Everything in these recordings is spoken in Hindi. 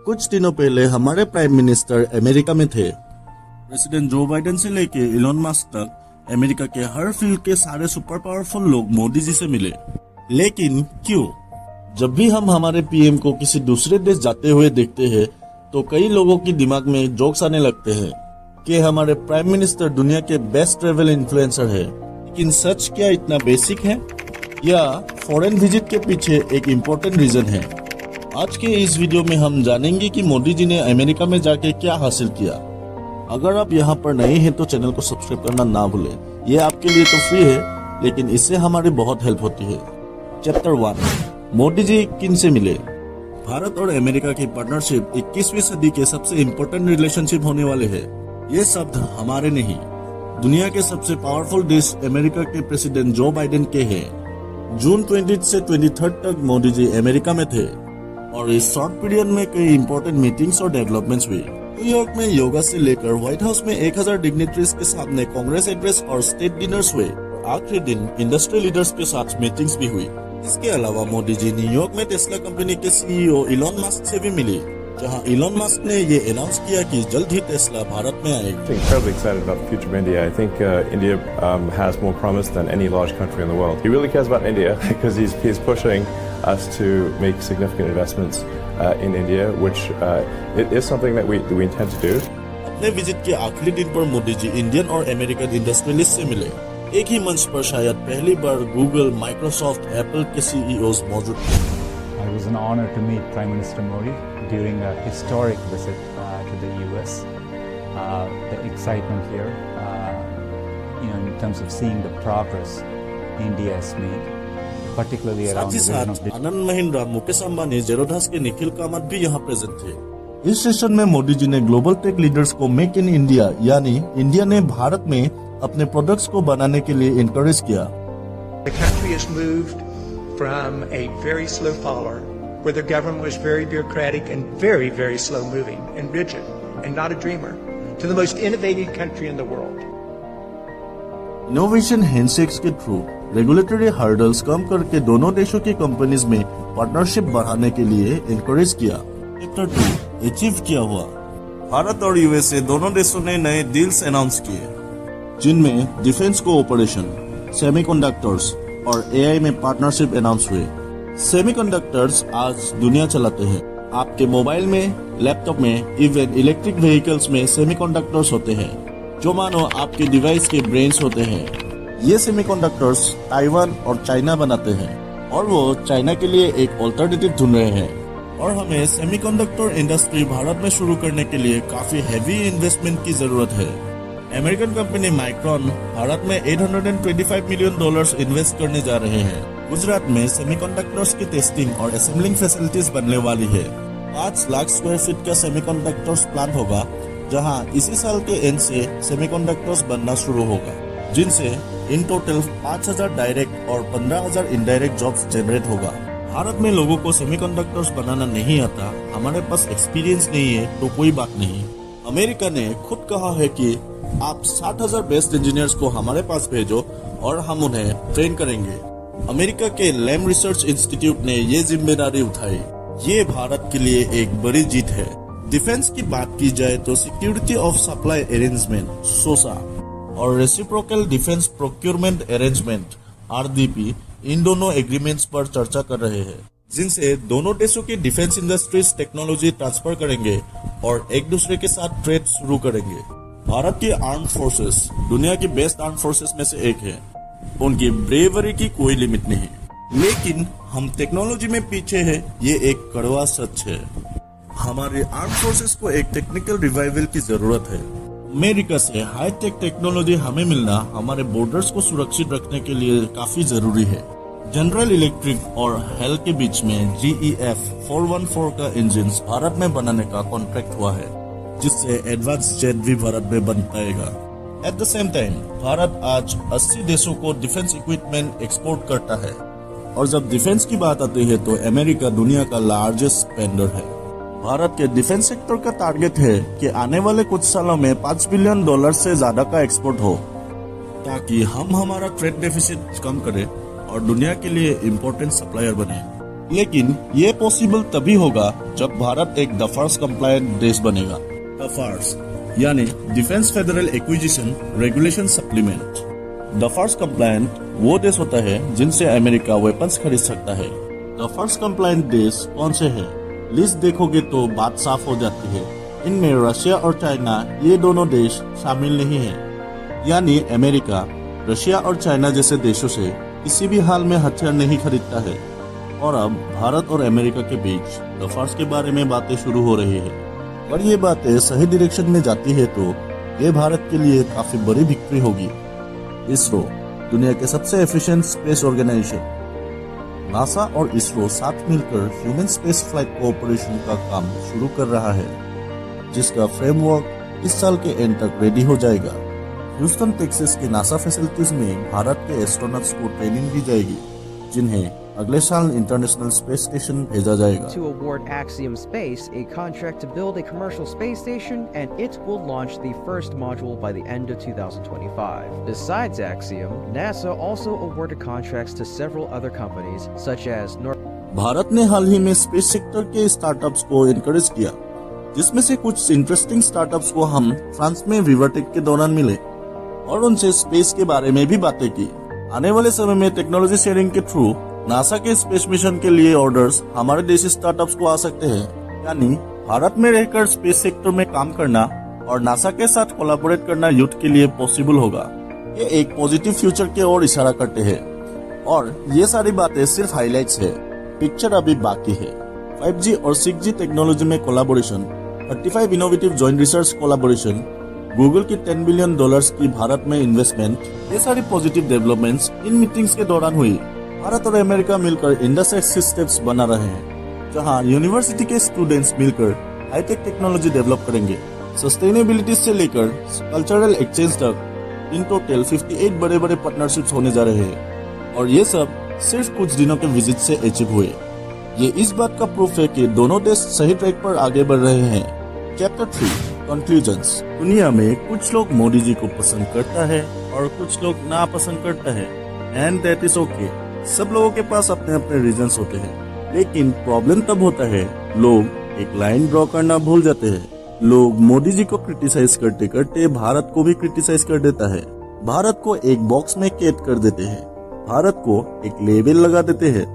कुछ दिनों पहले हमारे प्राइम मिनिस्टर अमेरिका में थे। प्रेसिडेंट जो बाइडेन से लेके इलॉन मस्क तक अमेरिका के हर फील्ड के सारे सुपर पावरफुल लोग मोदी जी से मिले। लेकिन क्यों? जब भी हम हमारे पीएम को किसी दूसरे देश जाते हुए देखते हैं तो कई लोगों की दिमाग में जोक्स आने लगते हैं कि हमारे प्राइम मिनिस्टर दुनिया के बेस्ट ट्रेवल इन्फ्लुएंसर है। लेकिन सच क्या इतना बेसिक है या फॉरेन विजिट के पीछे एक इम्पोर्टेंट रीजन है? आज के इस वीडियो में हम जानेंगे कि मोदी जी ने अमेरिका में जाके क्या हासिल किया। अगर आप यहाँ पर नए हैं तो चैनल को सब्सक्राइब करना ना भूलें। ये आपके लिए तो फ्री है लेकिन इससे हमारी बहुत हेल्प होती है। चैप्टर 1, मोदी जी किन से मिले? भारत और अमेरिका की पार्टनरशिप 21वीं सदी के सबसे इम्पोर्टेंट रिलेशनशिप होने वाले हैं। ये शब्द हमारे नहीं, दुनिया के सबसे पावरफुल देश अमेरिका के प्रेसिडेंट जो बाइडेन के हैं। जून 20 से 23 तक मोदी जी अमेरिका में थे और इस शॉर्ट पीरियड में कई इम्पोर्टेंट मीटिंग्स और डेवलपमेंट्स हुई। न्यूयॉर्क में योगा से लेकर व्हाइट हाउस में 1000 डिग्निटरीज के सामने कांग्रेस एड्रेस और स्टेट डिनर्स हुए। आखिरी दिन इंडस्ट्री लीडर्स के साथ मीटिंग्स भी हुई। इसके अलावा मोदी जी न्यूयॉर्क में टेस्ला कंपनी के सीईओ इलॉन मस्क से भी मिली, जहां इलॉन मस्क ने ये अनाउंस किया कि जल्द ही टेस्ला भारत में आएगी। Incredibly excited about the future of India. I think India has more promise than any large country in the world. He really cares about India because he's pushing us to make significant investments in India, which it is something that we intend to do. अपने विजिट के आखिरी दिन पर मोदी जी इंडियन और अमेरिकन इंडस्ट्रियलिस्ट से मिले। एक ही मंच पर शायद पहली बार गूगल, माइक्रोसॉफ्ट, एप्पल के सीईओज मौजूद थे। It was an honor to meet Prime Minister Modi during a historic visit to the US. The excitement here, in terms of seeing the progress India has made, particularly around the vision of Anand Mahindra, Mukesh Ambani, जेरोधास के निखिल कामत भी यहाँ प्रेजेंट थे। इस सेशन में मोदी जी ने ग्लोबल टेक लीडर्स को मेक इन इंडिया यानी इंडिया ने भारत में अपने प्रोडक्ट्स को बनाने के लिए इनकरेज किया। The country has moved from a very slow follower, where the government was very bureaucratic and very, very slow moving and rigid and not a dreamer, to the most innovative country in the world. Innovation handshakes के थ्रू रेगुलेटरी हर्डल्स कम करके दोनों देशों की कंपनीज में पार्टनरशिप बढ़ाने के लिए इनकरेज किया। चैप्टर 2, अचीव किया हुआ। भारत और यूएसए दोनों देशों ने नए डील्स अनाउंस किए, जिनमें डिफेंस कोऑपरेशन, सेमीकंडक्टर्स और एआई में पार्टनरशिप अनाउंस हुए। सेमीकंडक्टर्स आज दुनिया चलाते हैं। आपके मोबाइल में, लैपटॉप में, इवन इलेक्ट्रिक व्हीकल्स में सेमीकंडक्टर्स होते हैं, जो मानो आपके डिवाइस के ब्रेन्स होते हैं। ये सेमीकंडक्टर्स ताइवान और चाइना बनाते हैं और वो चाइना के लिए एक ऑल्टरनेटिव ढूंढ रहे हैं। और हमें सेमीकंडक्टर इंडस्ट्री भारत में शुरू करने के लिए काफी हैवी इन्वेस्टमेंट की जरूरत है। अमेरिकन कंपनी माइक्रॉन भारत में $825 मिलियन इन्वेस्ट करने जा रहे हैं। गुजरात में सेमीकंडक्टर्स की टेस्टिंग और असेंबलिंग फैसिलिटीज बनने वाली है। 5 लाख स्क्वायर फीट का सेमीकंडक्टर्स प्लांट होगा, जहां इसी साल के एंड से सेमीकंडक्टर्स बनना शुरू होगा, जिनसे इन टोटल 5000 डायरेक्ट और 15000 इनडायरेक्ट जॉब्स जनरेट होगा। भारत में लोगों को सेमीकंडक्टर्स बनाना नहीं आता, हमारे पास एक्सपीरियंस नहीं है तो कोई बात नहीं। अमेरिका ने खुद कहा है कि आप 60,000 बेस्ट इंजीनियर्स को हमारे पास भेजो और हम उन्हें ट्रेन करेंगे। अमेरिका के लैम रिसर्च इंस्टीट्यूट ने ये जिम्मेदारी उठाई। ये भारत के लिए एक बड़ी जीत है। डिफेंस की बात की जाए तो सिक्योरिटी ऑफ सप्लाई अरेंजमेंट सोसा और reciprocal defence procurement arrangement RDP, इन दोनों एग्रीमेंट्स पर चर्चा कर रहे हैं, जिनसे दोनों देशों की डिफेंस इंडस्ट्रीज टेक्नोलॉजी ट्रांसफर करेंगे और एक दूसरे के साथ ट्रेड शुरू करेंगे। भारत की आर्म फोर्सेस दुनिया की बेस्ट आर्म फोर्सेस में से एक है। उनकी ब्रेवरी की कोई लिमिट नहीं, लेकिन हम टेक्नोलॉजी में पीछे हैं, ये एक कड़वा सच है। हमारी आर्म फोर्सेस को एक टेक्निकल रिवाइवल की जरूरत है। अमेरिका से हाईटेक टेक्नोलॉजी हमें मिलना हमारे बॉर्डर्स को सुरक्षित रखने के लिए काफी जरूरी है। जनरल इलेक्ट्रिक और हेल के बीच में GEF 414 का इंजन भारत में बनाने का कॉन्ट्रैक्ट हुआ है, जिससे एडवांस जेट भी भारत में बन पाएगा। At the same time Bharat आज 80 देशों को डिफेंस इक्विपमेंट एक्सपोर्ट करता है, और जब डिफेंस की बात आती है तो अमेरिका दुनिया का लार्जेस्ट स्पेंडर है। भारत के डिफेंस सेक्टर का टारगेट है कि आने वाले कुछ सालों में $5 बिलियन से ज्यादा का एक्सपोर्ट हो, ताकि हम हमारा ट्रेड डेफिसिट कम करें और दुनिया के लिए इम्पोर्टेंट सप्लायर बने। लेकिन ये पॉसिबल तभी होगा जब भारत एक डफार्स कंप्लायंट देश बनेगा। डफार्स यानी defence federal acquisition regulation supplement. DFARS compliant वो देश होता है जिनसे अमेरिका वेपन्स खरीद सकता है। डफार्स कंप्लायंट देश कौन से हैं? लिस्ट देखोगे तो बात साफ हो जाती है। इनमें रशिया और चाइना ये दोनों देश शामिल नहीं है। यानी अमेरिका रशिया और चाइना जैसे देशों से किसी भी हाल में हथियार नहीं खरीदता है। और अब भारत और अमेरिका के बीच डफार्स के बारे में बातें शुरू हो रही है। और ये बातें सही डायरेक्शन में जाती है तो ये भारत के लिए काफी बड़ी विक्ट्री होगी। इसरो दुनिया के सबसे एफिशिएंट स्पेस ऑर्गेनाइजेशन। नासा और इसरो साथ मिलकर ह्यूमन स्पेस फ्लाइट कोऑपरेशन का काम शुरू कर रहा है, जिसका फ्रेमवर्क इस साल के एंड तक रेडी हो जाएगा। ह्यूस्टन टेक्सास के नासा फैसिलिटीज में भारत के एस्ट्रोनॉट्स को ट्रेनिंग दी जाएगी, जिन्हें अगले साल इंटरनेशनल स्पेस स्टेशन भेजा जाएगा। To award Axiom Space a contract to build a commercial space station, and it will launch the first module by the end of 2025. Besides Axiom, NASA also awarded contracts to several other companies such as Bharat ने हाल ही में स्पेस सेक्टर के स्टार्टअप्स को एनकरेज किया, जिसमें से कुछ इंटरेस्टिंग स्टार्टअप्स को हम फ्रांस में विवर्टेक के दौरान मिले और उनसे स्पेस के बारे में भी बातें की। आने वाले समय में टेक्नोलॉजी शेयरिंग के थ्रू नासा के स्पेस मिशन के लिए ऑर्डर्स हमारे देशी स्टार्टअप्स को आ सकते हैं। यानी भारत में रहकर स्पेस सेक्टर में काम करना और नासा के साथ कोलैबोरेट करना यूथ के लिए पॉसिबल होगा। ये एक पॉजिटिव फ्यूचर की ओर इशारा करते हैं। और ये सारी बातें सिर्फ हाइलाइट्स है, पिक्चर अभी बाकी है। 5G और 6G टेक्नोलॉजी में collaboration, 35 innovative joint research collaboration, Google की $10 बिलियन की भारत में इन्वेस्टमेंट, ये सारी पॉजिटिव डेवलपमेंट्स इन मीटिंग्स के दौरान हुई। भारत और अमेरिका मिलकर इंडस्ट्री सिस्टम्स बना रहे हैं, जहां यूनिवर्सिटी के स्टूडेंट्स मिलकर हाईटेक टेक्नोलॉजी डेवलप करेंगे। सस्टेनेबिलिटी से लेकर कल्चरल एक्सचेंज तक इन टोटल 58 बड़े बड़े पार्टनरशिप्स होने जा रहे हैं। और ये सब सिर्फ कुछ दिनों के विजिट से अचीव हुए। ये इस बात का प्रूफ है कि दोनों देश सही ट्रैक पर आगे बढ़ रहे हैं। Chapter 3 conclusions. दुनिया में कुछ लोग मोदी जी को पसंद करता है और कुछ लोग ना पसंद करता है, एंड दैट इज ओके। सब लोगों के पास अपने अपने रीजंस होते हैं, लेकिन प्रॉब्लम तब होता है लोग एक लाइन ड्रॉ करना भूल जाते हैं। लोग मोदी जी को क्रिटिसाइज करते करते भारत को भी क्रिटिसाइज कर देता है। भारत को एक बॉक्स में कैद कर देते हैं, भारत को एक लेबल लगा देते हैं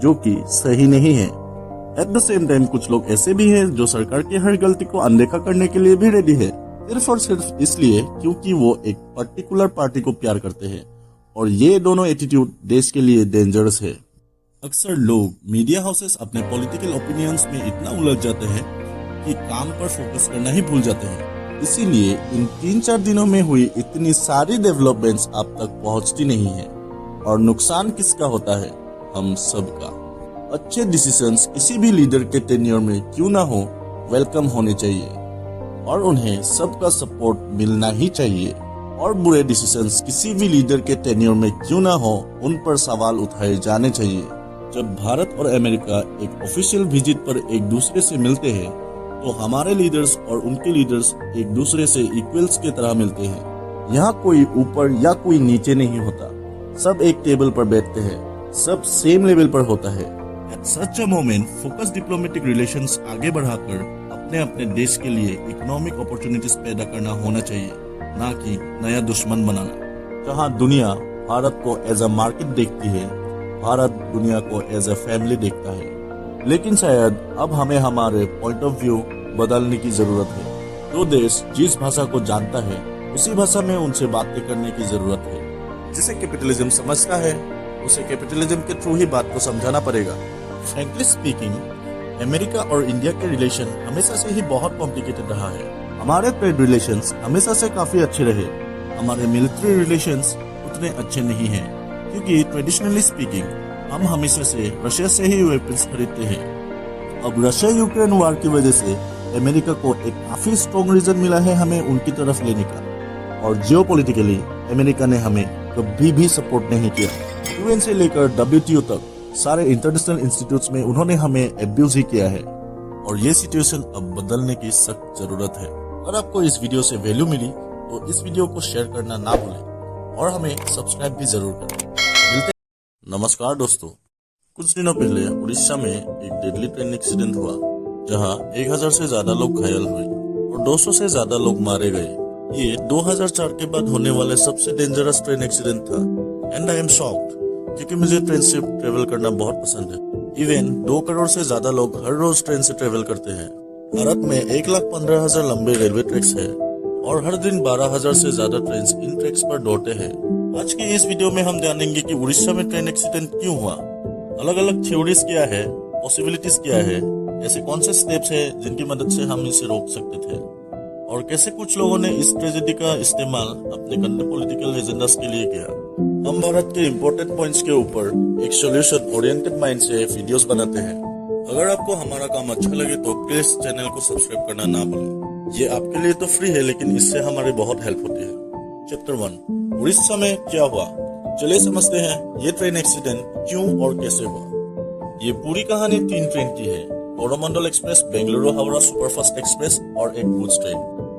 जो कि सही नहीं है। एट द सेम टाइम कुछ लोग ऐसे भी हैं जो सरकार की हर गलती को अनदेखा करने के लिए भी रेडी है, सिर्फ और सिर्फ इसलिए क्योंकि वो एक पर्टिकुलर पार्टी को प्यार करते हैं। और ये दोनों एटीट्यूड देश के लिए डेंजरस है। अक्सर लोग मीडिया हाउसेस अपने पॉलिटिकल ओपिनियंस में इतना उलझ जाते हैं कि काम पर फोकस करना ही भूल जाते हैं। इसीलिए इन 3-4 दिनों में हुई इतनी सारी डेवलपमेंट्स आप तक पहुंचती नहीं है। और नुकसान किसका होता है? हम सबका। अच्छे डिसीजंस किसी भी लीडर के टेन्योर में क्यों ना हो, वेलकम होने चाहिए और उन्हें सबका सपोर्ट मिलना ही चाहिए। और बुरे डिसीजंस किसी भी लीडर के टेन्योर में क्यों ना हो, उन पर सवाल उठाए जाने चाहिए। जब भारत और अमेरिका एक ऑफिशियल विजिट पर एक दूसरे से मिलते हैं, तो हमारे लीडर्स और उनके लीडर्स एक दूसरे से इक्वल्स की तरह मिलते हैं। यहाँ कोई ऊपर या कोई नीचे नहीं होता, सब एक टेबल पर बैठते हैं, सब सेम लेवल पर होता है। At such a moment focus diplomatic relations आगे बढ़ाकर अपने अपने देश के लिए इकोनॉमिक अपॉर्चुनिटीज पैदा करना होना चाहिए, ना कि नया दुश्मन बनाना। जहाँ दुनिया भारत को एज अ मार्केट देखती है, भारत दुनिया को एज अ फैमिली देखता है। लेकिन शायद अब हमें हमारे पॉइंट ऑफ व्यू बदलने की जरूरत है। जो देश जिस भाषा को जानता है, उसी भाषा में उनसे बातें करने की जरूरत है। जिसे कैपिटलिज्म समझता है, उसे कैपिटलिज्म के थ्रू ही बात को समझाना पड़ेगा। फ्रैंकली स्पीकिंग, अमेरिका और इंडिया के रिलेशन हमेशा से ही बहुत कॉम्प्लिकेटेड रहा है। हमारे ट्रेड रिलेशंस हमेशा से काफी अच्छे रहे। हमारे मिलिट्री रिलेशंस उतने अच्छे नहीं हैं, क्योंकि ट्रेडिशनली स्पीकिंग हम हमेशा से रशिया से ही वेपन्स खरीदते हैं। अब रशिया यूक्रेन वार की वजह से अमेरिका को एक काफी स्ट्रॉन्ग रीजन मिला है हमें उनकी तरफ लेने का। और जियोपॉलिटिकली अमेरिका ने हमें कभी भी सपोर्ट नहीं किया। यूएन से लेकर WTO तक सारे इंटरनेशनल इंस्टीट्यूट्स में उन्होंने हमें एब्यूज ही किया है। और ये सिचुएशन अब बदलने की सख्त जरूरत है। अगर आपको इस वीडियो से वैल्यू मिली तो इस वीडियो को शेयर करना ना भूलें और हमें सब्सक्राइब भी जरूर करें। नमस्कार दोस्तों, कुछ दिनों पहले उड़ीसा में एक डेडली ट्रेन एक्सीडेंट हुआ जहां 1000 से ज्यादा लोग घायल हुए और 200 से ज्यादा लोग मारे गए। ये 2004 के बाद होने वाले सबसे डेंजरस ट्रेन एक्सीडेंट था एंड आई एम शॉक्ड क्योंकि मुझे ट्रेन से ट्रेवल करना बहुत पसंद है। इवन 2 करोड़ से ज्यादा लोग हर रोज ट्रेन से ट्रेवल करते हैं। भारत में 1,15,000 लंबे रेलवे ट्रैक्स है और हर दिन 12,000 से ज्यादा ट्रेन इन ट्रैक्स पर दौड़ते हैं। आज की इस वीडियो में हम जानेंगे कि उड़ीसा में ट्रेन एक्सीडेंट क्यों हुआ, अलग अलग थ्योरीज क्या है, पॉसिबिलिटीज क्या है, ऐसे कौन से स्टेप्स है जिनकी मदद से हम इसे रोक सकते थे और कैसे कुछ लोगों ने इस ट्रेजेडी का इस्तेमाल अपने गंदे पॉलिटिकल एजेंडास के लिए किया। हम भारत के इम्पोर्टेंट पॉइंट्स के ऊपर एक सोल्यूशन ओरिएंटेड माइंड से वीडियोस बनाते हैं। अगर आपको हमारा काम अच्छा लगे तो प्लीज चैनल को सब्सक्राइब करना ना भूलें। ये आपके लिए तो फ्री है लेकिन इससे हमारी बहुत हेल्प होती है। चैप्टर 1, उड़ीसा में क्या हुआ। चलिए समझते हैं ये ट्रेन एक्सीडेंट क्यों और कैसे हुआ। ये पूरी कहानी 3 ट्रेन की है, Coromandel express, Bengaluru Howrah superfast express और एक गुड्स ट्रेन।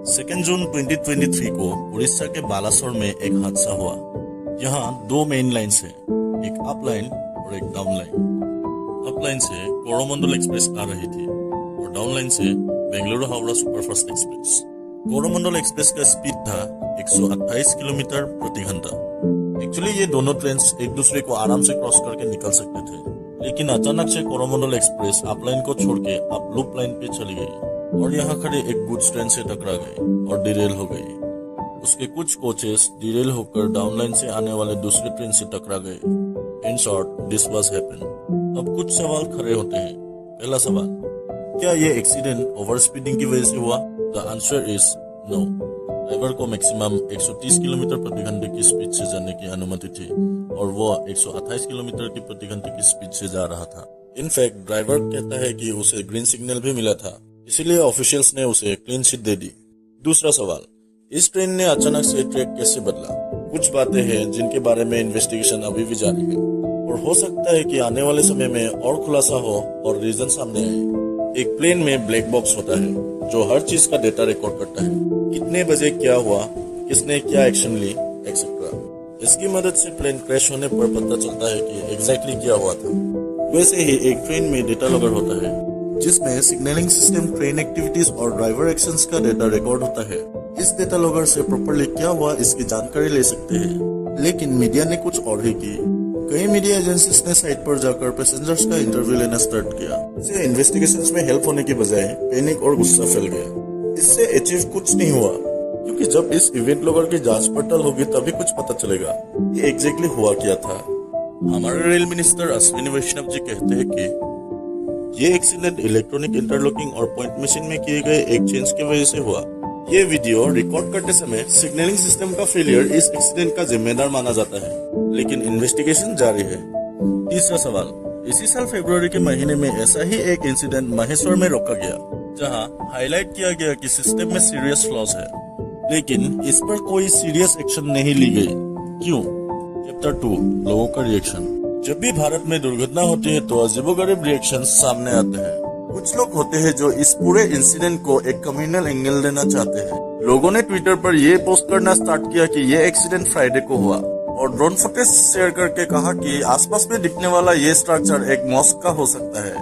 2 जून 2023 को उड़ीसा के बालासोर में एक हादसा हुआ। यहाँ 2 मेन लाइन्स है, एक अप लाइन और एक डाउन लाइन। अप लाइन से कोरोमंडल एक्सप्रेस आ रही थी और डाउन लाइन से Bengaluru Howrah superfast express. Coromandel express का स्पीड था 128 किलोमीटर प्रति घंटा। एक्चुअली ये दोनों ट्रेन एक दूसरे को आराम से क्रॉस करके निकल सकते थे, लेकिन अचानक से कोरोमंडल एक्सप्रेस अप लाइन को छोड़ के अप लूप लाइन पे चली गई और यहाँ खड़े एक गुड्स ट्रेन से टकरा गई और डिरेल हो गई। उसके कुछ कोचेस डिरेल होकर डाउन लाइन से आने वाले दूसरे ट्रेन से टकरा गए। In short, this was happen. अब कुछ सवाल खड़े होते हैं। पहला सवाल, क्या ये एक्सीडेंट ओवर स्पीडिंग की वजह से हुआ? The answer is no. Driver को मैक्सिमम 130 किलोमीटर प्रति घंटे की स्पीड से जाने की अनुमति थी और वो 128 किलोमीटर की प्रति घंटे की स्पीड से जा रहा था। इनफैक्ट ड्राइवर कहता है कि उसे ग्रीन सिग्नल भी मिला था, इसीलिए ऑफिशियल्स ने उसे क्लीन चिट दे दी। दूसरा सवाल, इस ट्रेन ने अचानक से ट्रैक कैसे बदला? कुछ बातें हैं जिनके बारे में इन्वेस्टिगेशन अभी भी जारी है और हो सकता है कि आने वाले समय में और खुलासा हो और रीजन सामने आए। एक प्लेन में ब्लैक बॉक्स होता है जो हर चीज का डेटा रिकॉर्ड करता है, कितने बजे क्या हुआ, किसने क्या एक्शन ली, एक्सेट्रा। इसकी मदद से प्लेन क्रैश होने पर पता चलता है कि एग्जैक्टली क्या हुआ था। वैसे ही एक ट्रेन में डेटा लॉगर होता है जिसमें सिग्नलिंग सिस्टम, ट्रेन एक्टिविटीज और ड्राइवर एक्शंस का डेटा रिकॉर्ड होता है। इस डेटा लॉगर से प्रॉपर्ली क्या हुआ इसकी जानकारी ले सकते हैं, लेकिन मीडिया ने कुछ और ही की। कई मीडिया एजेंसीज ने साइट पर जाकर पैसेंजर्स का इंटरव्यू लेना स्टार्ट किया। इससे इन्वेस्टिगेशंस में हेल्प होने की बजाय पैनिक और गुस्सा फैल गया। इससे अचीव कुछ नहीं हुआ क्योंकि जब इस इवेंट लॉगर की जांच पड़ताल होगी तभी कुछ पता चलेगा ये एग्जैक्टली हुआ क्या था। हमारे रेल मिनिस्टर अश्विनी वैष्णव जी कहते हैं कि ये एक्सीडेंट इलेक्ट्रॉनिक इंटरलॉकिंग और पॉइंट मशीन में किए गए एक चेंज की वजह से हुआ। ये वीडियो रिकॉर्ड करते समय सिग्नलिंग सिस्टम का फेलियर इस एक्सीडेंट का जिम्मेदार माना जाता है, लेकिन इन्वेस्टिगेशन जारी है। तीसरा सवाल, इसी साल फरवरी के महीने में ऐसा ही एक इंसिडेंट महेश्वर में रोका गया जहां हाईलाइट किया गया कि सिस्टम में सीरियस फ्लॉज है, लेकिन इस पर कोई सीरियस एक्शन नहीं ली गई। क्यों? चैप्टर 2, लोगों का रिएक्शन। जब भी भारत में दुर्घटना होती है तो अजीबोगरीब रिएक्शन सामने आते हैं। कुछ लोग होते हैं जो इस पूरे इंसिडेंट को एक कम्युनल एंगल देना चाहते हैं। लोगों ने ट्विटर पर ये पोस्ट करना स्टार्ट किया कि ये एक्सीडेंट फ्राइडे को हुआ और ड्रोन फुटेज शेयर करके कहा कि आसपास में दिखने वाला ये स्ट्रक्चर एक मॉस्क का हो सकता है,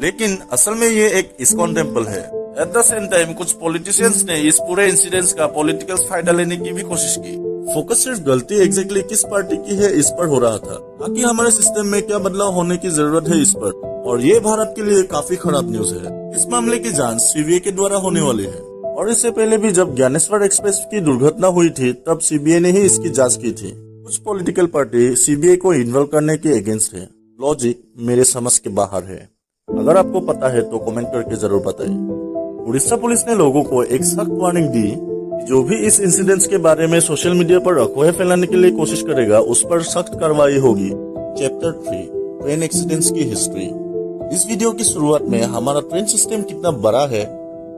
लेकिन असल में ये एक इस्कॉन टेम्पल है। एट द सेम टाइम कुछ पॉलिटिशियंस ने इस पूरे इंसिडेंट का पॉलिटिकल फायदा लेने की भी कोशिश की। फोकस सिर्फ गलती एग्जैक्टली किस पार्टी की है इस पर हो रहा था, ताकि हमारे सिस्टम में क्या बदलाव होने की जरूरत है इस पर। और ये भारत के लिए काफी खराब न्यूज है। इस मामले की जांच सीबीआई के द्वारा होने वाली है और इससे पहले भी जब ज्ञानेश्वर एक्सप्रेस की दुर्घटना हुई थी तब सीबीआई ने ही इसकी जांच की थी। कुछ पॉलिटिकल पार्टी सीबीआई को इन्वॉल्व करने के अगेंस्ट है। लॉजिक मेरे समझ के बाहर है। अगर आपको पता है तो कमेंट करके जरूर बताइए। उड़ीसा पुलिस ने लोगों को एक सख्त वार्निंग दी कि जो भी इस इंसिडेंट के बारे में सोशल मीडिया पर अफवाह फैलाने के लिए कोशिश करेगा उस पर सख्त कार्रवाई होगी। चैप्टर 3, ट्रेन एक्सीडेंट्स की हिस्ट्री। इस वीडियो की शुरुआत में हमारा ट्रेन सिस्टम कितना बड़ा है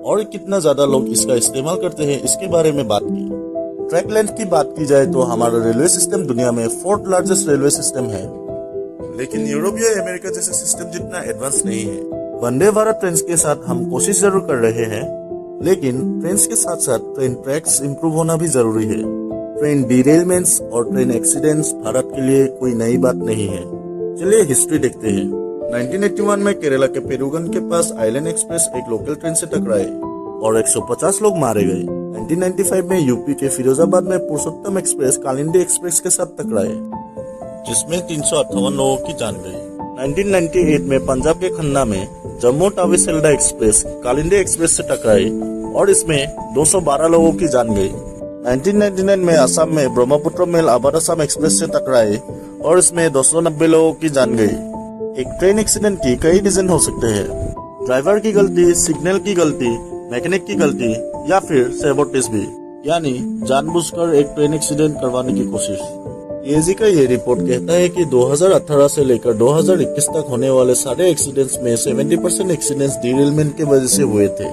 और कितना ज्यादा लोग इसका इस्तेमाल करते हैं इसके बारे में बात की। ट्रैक लेंथ की बात की जाए तो हमारा रेलवे सिस्टम दुनिया में 4th लार्जेस्ट रेलवे सिस्टम है, लेकिन यूरोप या अमेरिका जैसे सिस्टम जितना एडवांस नहीं है। वंदे भारत ट्रेन के साथ हम कोशिश जरूर कर रहे हैं, लेकिन ट्रेन के साथ साथ ट्रेन ट्रैक्स इम्प्रूव होना भी जरूरी है। ट्रेन डिरेलमेंट्स और ट्रेन एक्सीडेंट्स भारत के लिए कोई नई बात नहीं है। चलिए हिस्ट्री देखते हैं। 1981 में केरला के पेरुगन के पास आइलैंड एक्सप्रेस एक लोकल ट्रेन से टकराए और 150 लोग मारे गए। 1995 में यूपी के फिरोजाबाद में पुरुषोत्तम एक्सप्रेस कालिंदी एक्सप्रेस के साथ टकराए, जिसमें 358 लोगों की जान गई। 1998 में पंजाब के खन्ना में Jammu TAVI Selda express Kalindi express से टकराई और इसमें 212 लोगों की जान गई। 1999 में असम में ब्रह्मपुत्र मेल आबाद असम एक्सप्रेस से टकराई और इसमें 290 लोगों की जान गई। एक ट्रेन एक्सीडेंट की कई रीजन हो सकते हैं, ड्राइवर की गलती, सिग्नल की गलती, मैकेनिक की गलती या फिर सैबोटेज भी, यानी जानबूझकर एक ट्रेन एक्सीडेंट करवाने की कोशिश। एजी का ये रिपोर्ट कहता है कि 2018 से लेकर 2021 तक होने वाले सारे एक्सीडेंट्स में 70% एक्सीडेंट्स डिरेलमेंट की वजह से हुए थे,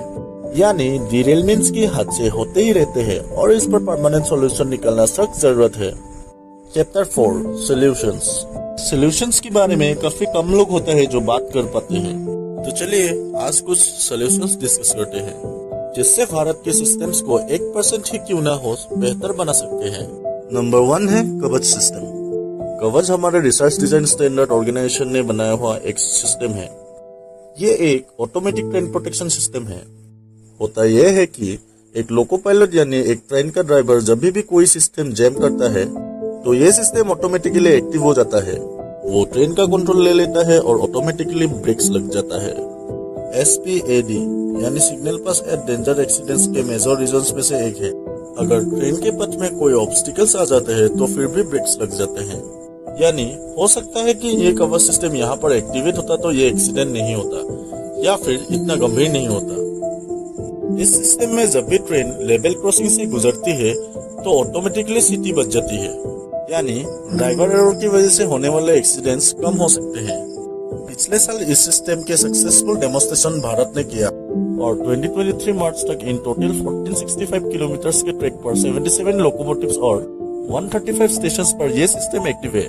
यानी डिरेलमेंट्स की हादसे होते ही रहते हैं और इस पर परमानेंट सॉल्यूशन निकालना सख्त जरूरत है। चैप्टर 4 सॉल्यूशंस के बारे में काफी कम लोग होते हैं जो बात कर पाते हैं, तो चलिए आज कुछ सॉल्यूशंस डिस्कस करते हैं जिससे भारत के सिस्टम्स को 1% ही क्यों ना हो बेहतर बना सकते हैं। नंबर 1 है कवच सिस्टम। कवच हमारे रिसर्च डिजाइन स्टैंडर्ड ऑर्गेनाइजेशन ने बनाया हुआ एक सिस्टम है। ये एक ऑटोमेटिक ट्रेन प्रोटेक्शन सिस्टम है। होता यह है कि एक लोको पायलट यानी एक ट्रेन का ड्राइवर जब भी कोई सिस्टम जैम करता है तो ये सिस्टम ऑटोमेटिकली एक्टिव हो जाता है, वो ट्रेन का कंट्रोल ले लेता है और ऑटोमेटिकली ब्रेक्स लग जाता है। SPAD यानी signal pass at danger accidents के मेजर रीजंस में से एक है। अगर ट्रेन के पथ में कोई ऑब्स्टिकल्स आ जाते हैं तो फिर भी ब्रेक्स लग जाते हैं, यानी हो सकता है कि ये कवर सिस्टम यहाँ पर एक्टिवेट होता तो ये एक्सीडेंट नहीं होता या फिर इतना गंभीर नहीं होता। इस सिस्टम में जब भी ट्रेन लेवल क्रॉसिंग से गुजरती है तो ऑटोमेटिकली सीटी बच जाती है, यानी ड्राइवर एरर की वजह से होने वाले एक्सीडेंट्स कम हो सकते हैं। पिछले साल इस सिस्टम के सक्सेसफुल डेमोन्स्ट्रेशन भारत ने किया और 2023 मार्च तक इन टोटल 1465 किलोमीटर के ट्रैक पर 77 लोकोमोटिव्स और 135 स्टेशंस पर यह सिस्टम एक्टिव है।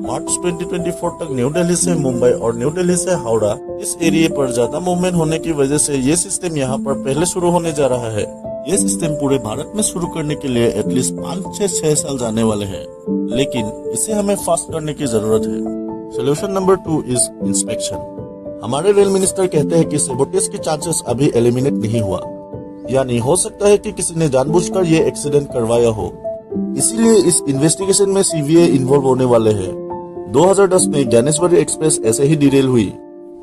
मार्च 2024 तक न्यू दिल्ली से मुंबई और न्यू दिल्ली से हावड़ा इस एरिया पर ज्यादा मूवमेंट होने की वजह से ये सिस्टम यहाँ पर पहले शुरू होने जा रहा है। ये सिस्टम पूरे भारत में शुरू करने के लिए एटलीस्ट 5-6 साल जाने वाले हैं, लेकिन इसे हमें फास्ट करने की जरूरत है। Solution number 2 is inspection. हमारे रेल मिनिस्टर कहते हैं कि सैबोटेज के चांसेस अभी एलिमिनेट नहीं हुआ, यानी हो सकता है कि किसी ने जानबूझकर ये एक्सीडेंट करवाया हो, इसीलिए इस इन्वेस्टिगेशन में CVA इन्वॉल्व होने वाले हैं। 2010 में ज्ञानेश्वरी एक्सप्रेस ऐसे ही डिरेल हुई,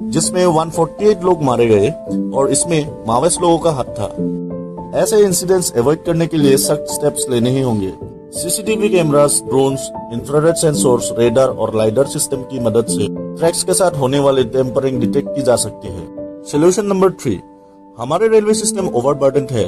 जिसमें 148 लोग मारे गए और इसमें माओवादी लोगों का हाथ था। ऐसे इंसिडेंट्स अवॉइड करने के लिए सख्त स्टेप्स लेने ही होंगे। CCTV cameras, drones, infrared sensors, radar और लाइडर सिस्टम की मदद से ट्रैक्स के साथ होने वाले टेम्परिंग डिटेक्ट की जा सकती है। सोल्यूशन नंबर 3, हमारे रेलवे सिस्टम ओवरबर्डन्ड है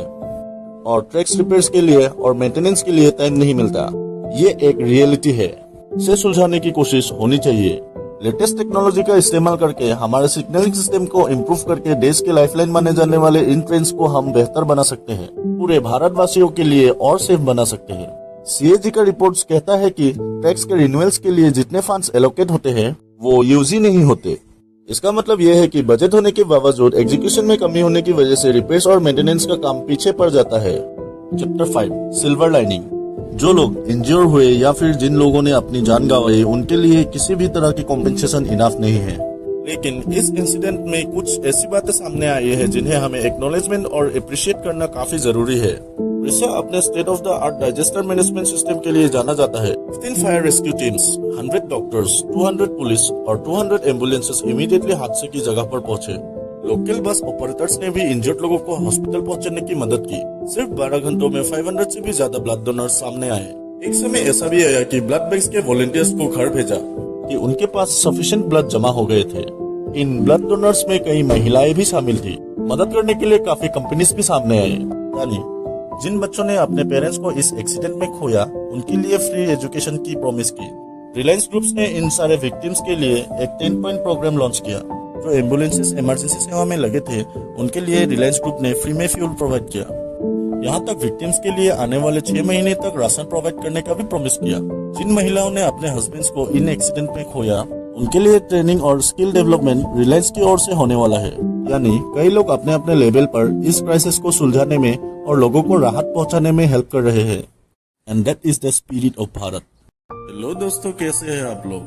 और ट्रैक्स रिपेयर्स के लिए और मेंटेनेंस के लिए टाइम नहीं मिलता। ये एक रियलिटी है, इसे सुलझाने की कोशिश होनी चाहिए। लेटेस्ट टेक्नोलॉजी का इस्तेमाल करके हमारे सिग्नलिंग सिस्टम को इम्प्रूव करके देश के लाइफलाइन माने जाने वाले इन ट्रेन्स को हम बेहतर बना सकते हैं, पूरे भारतवासियों के लिए और सेफ बना सकते हैं। CAG का रिपोर्ट कहता है कि टैक्स के रिन्यूअल्स के लिए जितने फंड्स एलोकेट होते हैं वो यूज ही नहीं होते। इसका मतलब यह है कि बजट होने के बावजूद एग्जीक्यूशन में कमी होने की वजह से रिपेयर्स और मेंटेनेंस का काम पीछे पड़ जाता है। Chapter 5 silver lining. जो लोग इंज्योर हुए या फिर जिन लोगों ने अपनी जान गंवाई उनके लिए किसी भी तरह की कॉम्पेंसेशन इनफ नहीं है, लेकिन इस इंसिडेंट में कुछ ऐसी बातें सामने आई है जिन्हें हमें एक्नॉलेजमेंट और अप्रिशिएट करना काफी जरूरी है। रिसा अपने state of the art disaster management system के लिए जाना जाता है। 15 fire rescue teams, 100 doctors, 200 police और 200 एम्बुलेंसेस इमीडिएटली हादसे की जगह पर पहुंचे। लोकल बस ऑपरेटर्स ने भी इंजर्ड लोगों को हॉस्पिटल पहुंचाने की मदद की। सिर्फ 12 घंटों में 500 से भी ज्यादा ब्लड डोनर्स सामने आए। एक समय ऐसा भी आया कि ब्लड बैंक्स के वॉलंटियर्स को घर भेजा कि उनके पास सफिशिएंट ब्लड जमा हो गए थे। इन ब्लड डोनर्स में कई महिलाएं भी शामिल थी। मदद करने के लिए काफी कंपनीज भी सामने आए, यानी जिन बच्चों ने अपने पेरेंट्स को इस एक्सीडेंट में खोया उनके लिए फ्री एजुकेशन की प्रॉमिस की। रिलायंस ग्रुप्स ने इन सारे विक्टिम्स के लिए एक 10 पॉइंट प्रोग्राम लॉन्च किया। जो एम्बुलेंसेस इमरजेंसी सेवा में लगे थे उनके लिए रिलायंस ग्रुप ने फ्री में फ्यूल प्रोवाइड किया। यहाँ तक विक्टिम्स के लिए आने वाले 6 महीने तक राशन प्रोवाइड करने का भी प्रॉमिस किया। जिन महिलाओं ने अपने हस्बैंड्स को इन एक्सीडेंट में खोया उनके लिए ट्रेनिंग और स्किल डेवलपमेंट रिलायंस की ओर से होने वाला है। यानी कई लोग अपने अपने लेवल पर इस क्राइसिस को सुलझाने में और लोगों को राहत पहुंचाने में हेल्प कर रहे हैं। And that is the spirit of Bharat. Hello दोस्तों, कैसे हैं आप लोग?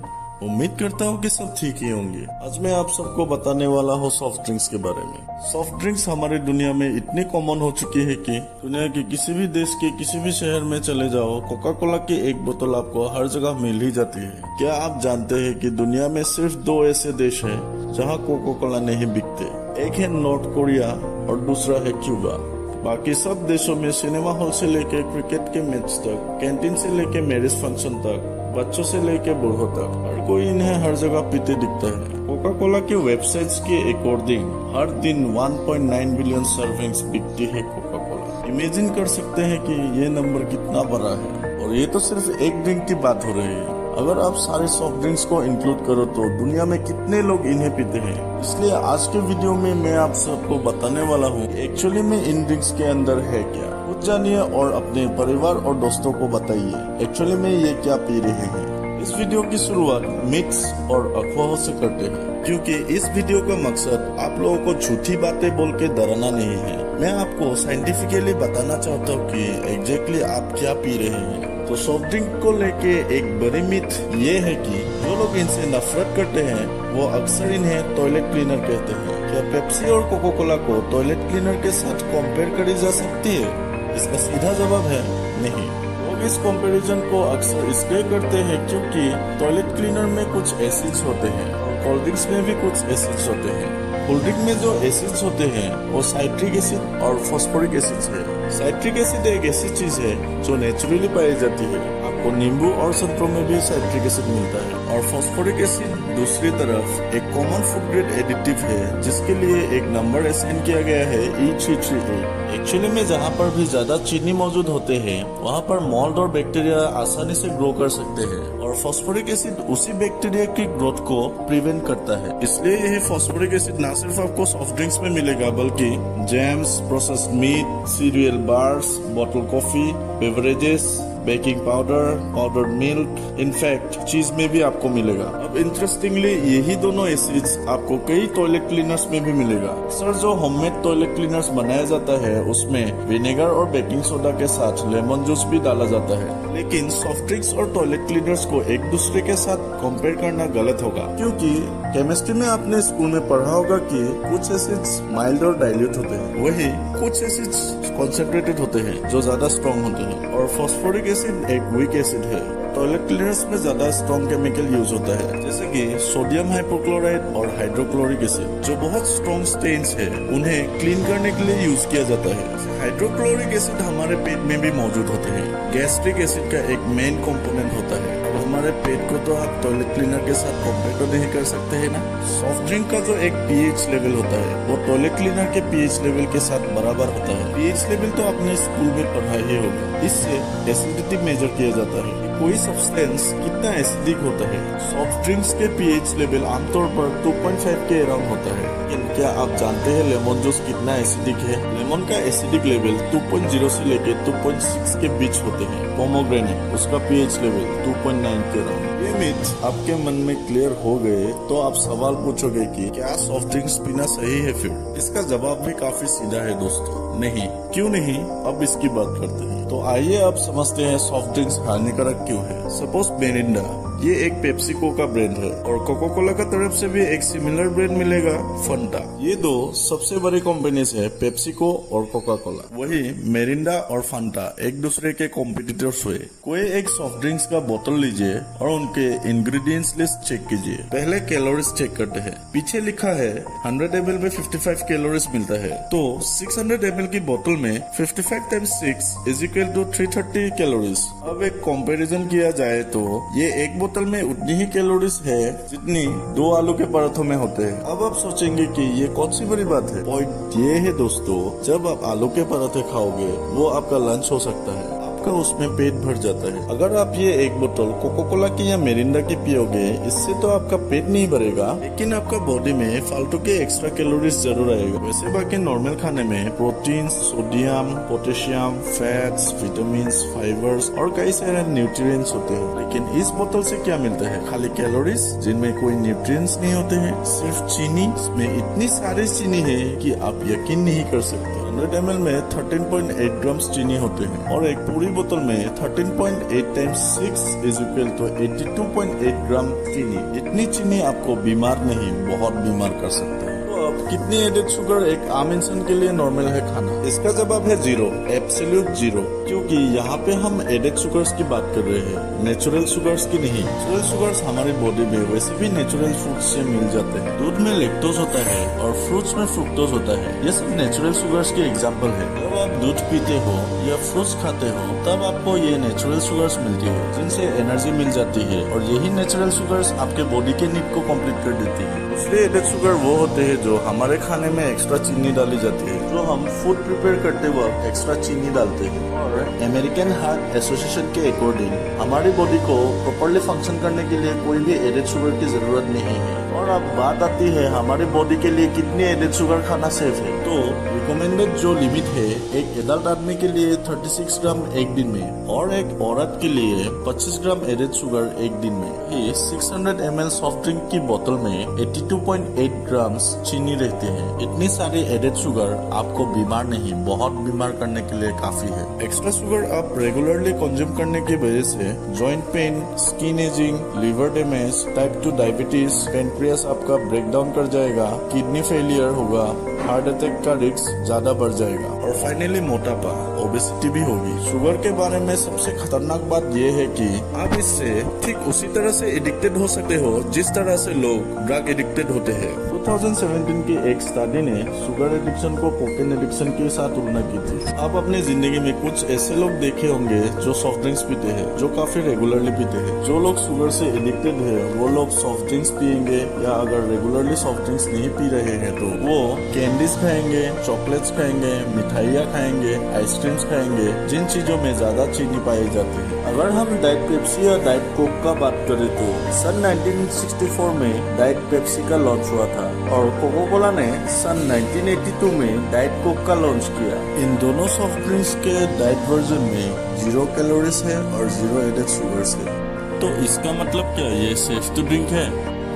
उम्मीद करता हूँ कि सब ठीक ही होंगे। आज मैं आप सबको बताने वाला हूँ सॉफ्ट ड्रिंक्स के बारे में। सॉफ्ट ड्रिंक्स हमारे दुनिया में इतनी कॉमन हो चुकी है कि दुनिया के किसी भी देश के किसी भी शहर में चले जाओ, कोका कोला की एक बोतल आपको हर जगह मिल ही जाती है। क्या आप जानते हैं कि दुनिया में सिर्फ 2 ऐसे देश हैं जहाँ कोका कोला नहीं बिकते? एक है नॉर्थ कोरिया और दूसरा है क्यूबा। बाकी सब देशों में सिनेमा हॉल से लेके क्रिकेट के मैच तक, कैंटीन से लेके मैरिज फंक्शन तक, बच्चों से लेके बूढ़ों तक हर कोई इन्हें हर जगह पीते दिखता है। कोका कोला की वेबसाइट्स के अकॉर्डिंग हर दिन 1.9 बिलियन सर्विंग्स बिकती है कोका कोला। इमेजिन कर सकते हैं कि ये नंबर कितना बड़ा है, और ये तो सिर्फ एक ड्रिंक की बात हो रही है। अगर आप सारे सॉफ्ट ड्रिंक्स को इंक्लूड करो तो दुनिया में कितने लोग इन्हें पीते हैं। इसलिए आज के वीडियो में मैं आप सबको बताने वाला हूँ एक्चुअली में इन ड्रिंक्स के अंदर है क्या। खुद जानिए और अपने परिवार और दोस्तों को बताइए एक्चुअली में ये क्या पी रहे हैं। इस वीडियो की शुरुआत मिथ्स और अफवाहों से करते हैं, क्योंकि इस वीडियो का मकसद आप लोगों को झूठी बातें बोल के डराना नहीं है। मैं आपको साइंटिफिकली बताना चाहता हूँ कि एग्जैक्टली आप क्या पी रहे हैं। तो सॉफ्ट ड्रिंक को लेके एक बड़ी मिथ ये है कि जो लोग इनसे नफरत करते हैं वो अक्सर इन्हें टॉयलेट क्लीनर कहते हैं। क्या पेप्सी और कोका कोला को टॉयलेट क्लीनर के साथ कंपेयर करी जा सकती है? इसका सीधा जवाब है नहीं। लोग इस कंपैरिजन को अक्सर इसलिए करते हैं क्योंकि टॉयलेट क्लीनर में कुछ एसिड्स होते हैं और कोल्ड ड्रिंक्स में भी कुछ एसिड्स होते हैं। कोल्ड ड्रिंक में जो एसिड्स होते हैं वो साइट्रिक एसिड और फास्फोरिक एसिड है। साइट्रिक एसिड एक ऐसी चीज है जो नेचुरली पाई जाती है। आपको नींबू और संतरों में भी साइट्रिक एसिड मिलता है। और फास्फोरिक एसिड दूसरी तरफ एक कॉमन फूड ग्रेड एडिटिव है जिसके लिए एक नंबर असाइन किया गया है E338। एक्चुअली में जहाँ पर भी ज्यादा चीनी मौजूद होते हैं वहाँ पर मोल्ड और बैक्टीरिया आसानी से ग्रो कर सकते हैं, और फास्फोरिक एसिड उसी बैक्टीरिया की ग्रोथ को प्रिवेंट करता है। इसलिए यही फास्फोरिक एसिड न सिर्फ आपको सॉफ्ट ड्रिंक्स में मिलेगा बल्कि jams, processed meat, cereal bars, bottle coffee, beverages, baking powder, powder milk, in fact cheese में भी आपको मिलेगा। अब इंटरेस्टिंगली यही दोनों एसिड्स आपको कई टॉयलेट क्लीनर्स में भी मिलेगा। सर जो होममेड टॉयलेट क्लीनर्स बनाया जाता है उसमें विनेगर और बेकिंग सोडा के साथ लेमन जूस भी डाला जाता है। लेकिन सॉफ्ट ड्रिंक्स और टॉयलेट क्लीनर्स को एक दूसरे के साथ कंपेयर करना गलत होगा, क्योंकि केमिस्ट्री में आपने स्कूल में पढ़ा होगा कि कुछ एसिड्स माइल्ड और डाइल्यूट होते हैं, वही कुछ एसिड्स कॉन्सेंट्रेटेड होते हैं जो ज्यादा स्ट्रॉन्ग होते हैं। और फास्फोरिक एसिड एक वीक एसिड है। टॉयलेट क्लीनर्स में ज्यादा स्ट्रॉन्ग केमिकल यूज होता है, जैसे कि सोडियम हाइपोक्लोराइड और हाइड्रोक्लोरिक एसिड, जो बहुत स्ट्रॉन्ग स्टेन्स है उन्हें क्लीन करने के लिए यूज किया जाता है। हाइड्रोक्लोरिक एसिड हमारे पेट में भी मौजूद होते हैं। गैस्ट्रिक एसिड का एक मेन कंपोनेंट होता है। अब हमारे पेट को तो आप टॉयलेट क्लीनर के साथ कंपेयर तो नहीं कर सकते है ना। सॉफ्ट ड्रिंक का जो एक पीएच लेवल होता है वो टॉयलेट क्लीनर के पीएच लेवल के साथ बराबर होता है। पीएच लेवल तो आपने स्कूल में पढ़ा ही होगा। इससे एसिडिटी मेजर किया जाता है, कोई सब्सटेंस कितना एसिडिक होता है। सॉफ्ट ड्रिंक्स के पीएच लेवल आमतौर पर 2.5 के अराउंड होता है। लेकिन क्या आप जानते हैं लेमन जूस कितना एसिडिक है? लेमन का एसिडिक लेवल 2.0 से लेके 2.6 के बीच होते हैं। पोमोग्रेनेट उसका पीएच लेवल 2.9 के अराउंड। ये मिथ आपके मन में क्लियर हो गए तो आप सवाल पूछोगे कि क्या सॉफ्ट ड्रिंक्स पीना सही है? फिर इसका जवाब भी काफी सीधा है दोस्तों, नहीं। क्यों नहीं, अब इसकी बात करते हैं। तो आइए अब समझते हैं सॉफ्ट ड्रिंक्स हानिकारक क्यों है। सपोज मेरिंडा, ये एक पेप्सिको का ब्रांड है, और कोका कोला का तरफ से भी एक सिमिलर ब्रांड मिलेगा, फंटा। ये दो सबसे बड़ी कंपनीज है, पेप्सिको और कोका कोला। वही मेरिंडा और फंटा एक दूसरे के कॉम्पिटिटर्स हुए। कोई एक सॉफ्ट ड्रिंक्स का बोतल लीजिए और उनके इंग्रेडिएंट्स लिस्ट चेक कीजिए। पहले कैलोरीज चेक करते हैं। पीछे लिखा है 100 ml में 55 कैलोरीज मिलता है, तो 600 ml की बोतल में 55 × 6 = 330 कैलोरीज। अब एक कंपैरिजन किया जाए तो ये एक बोतल में उतनी ही कैलोरीज है जितनी 2 आलू के पराठों में होते हैं। अब आप सोचेंगे कि ये कौन सी बड़ी बात है। पॉइंट ये है दोस्तों, जब आप आलू के पराठे खाओगे वो आपका लंच हो सकता है, आपका उसमें पेट भर जाता है। अगर आप ये एक बोतल कोका कोला की या मेरिंडा की पियोगे, इससे तो आपका पेट नहीं भरेगा, लेकिन आपका बॉडी में फालतू के एक्स्ट्रा कैलोरीज जरूर आएगा। वैसे बाकी नॉर्मल खाने में protein, sodium, potassium, fats, vitamin, fibres और कई सारे न्यूट्रिएंट्स होते हैं। लेकिन इस बोतल से क्या मिलता है? खाली कैलोरीज जिनमें कोई न्यूट्रिएंट्स नहीं होते हैं, सिर्फ चीनी। इसमें इतनी सारी चीनी है कि आप यकीन नहीं कर सकते। 100 ml में 13.8 ग्राम्स चीनी होते हैं और एक पूरी बोतल में 13.8 टाइम्स 6 इज इक्वल टू 82.8 ग्राम चीनी। इतनी चीनी आपको बीमार नहीं बहुत बीमार कर सकता है। तो अब कितनी एडेड शुगर एक आम इंसान के लिए नॉर्मल है खाना? इसका जवाब है 0, एब्सोल्यूट 0, क्योंकि यहाँ पे हम एडेड शुगर्स की बात कर रहे हैं, नेचुरल शुगर्स की नहीं। नेचुरल शुगर्स हमारी बॉडी में वैसे भी नेचुरल फ्रूट्स से मिल जाते हैं। दूध में लैक्टोज होता है और फ्रूट्स में फ्रुक्टोज होता है। ये सब नेचुरल शुगर्स के एग्जाम्पल है। जब आप दूध पीते हो या फ्रूट्स खाते हो तब आपको ये नेचुरल शुगर्स मिलती है जिनसे एनर्जी मिल जाती है और यही नेचुरल शुगर्स आपके बॉडी के नीड को कंप्लीट कर देती है। दूसरे एडेड शुगर वो होते हैं जो हमारे खाने में एक्स्ट्रा चीनी डाली जाती है, जो हम फूड प्रिपेयर करते वक्त एक्स्ट्रा चीनी डालते हैं। और अमेरिकन हार्ट एसोसिएशन के अकॉर्डिंग हमारी बॉडी को प्रॉपर्ली फंक्शन करने के लिए कोई भी एडेड शुगर की जरूरत नहीं है। और अब बात आती है हमारी बॉडी के लिए कितनी एडेड शुगर खाना सेफ है। तो रिकमेंडेड जो लिमिट है एक एडल्ट आदमी के लिए 36 ग्राम एक दिन में और एक औरत के लिए 25 ग्राम एडेड शुगर एक दिन में। ये 600 ml सॉफ्ट ड्रिंक की बोतल में 82.8 ग्राम्स चीनी रहते हैं। इतनी सारी एडेड शुगर आपको बीमार नहीं बहुत बीमार करने के लिए काफी है। एक्स्ट्रा शुगर आप रेगुलरली कंज्यूम करने की वजह से joint pain, skin ageing, liver damage, type 2 diabetes, pancreas आपका ब्रेकडाउन कर जाएगा, किडनी फेलियर होगा, हार्ट अटैक का रिस्क ज्यादा बढ़ जाएगा और फाइनली मोटापा, ओबेसिटी भी होगी। शुगर के बारे में सबसे खतरनाक बात यह है कि आप इससे ठीक उसी तरह से एडिक्टेड हो सकते हो जिस तरह से लोग ड्रग एडिक्टेड होते हैं। 2017 की एक स्टडी ने शुगर एडिक्शन को कोकेन एडिक्शन के साथ तुलना की थी। आप अपनी जिंदगी में कुछ ऐसे लोग देखे होंगे जो सॉफ्ट ड्रिंक्स पीते हैं, जो काफी रेगुलरली पीते हैं। जो लोग शुगर से एडिक्टेड है वो लोग सॉफ्ट ड्रिंक्स पियेंगे या अगर रेगुलरली सॉफ्ट ड्रिंक्स नहीं पी रहे हैं तो वो कैंडीज खाएंगे, चॉकलेट्स खाएंगे, मिठाइयाँ खाएंगे, आइसक्रीम्स खाएंगे, जिन चीजों में ज्यादा चीनी पाई जाती है। अगर हम डाइट पेप्सी या डाइट कोक का बात करें तो सन 1964 में डाइट पेप्सी का लॉन्च हुआ था और कोको कोला ने सन 1982 में डाइट कोक का लॉन्च किया। इन दोनों सॉफ्ट ड्रिंक्स के डाइट वर्जन में 0 कैलोरीज है और 0 एडेड शुगर्स है। तो इसका मतलब क्या ये सेफ टू ड्रिंक है?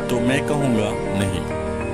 तो मैं कहूँगा नहीं,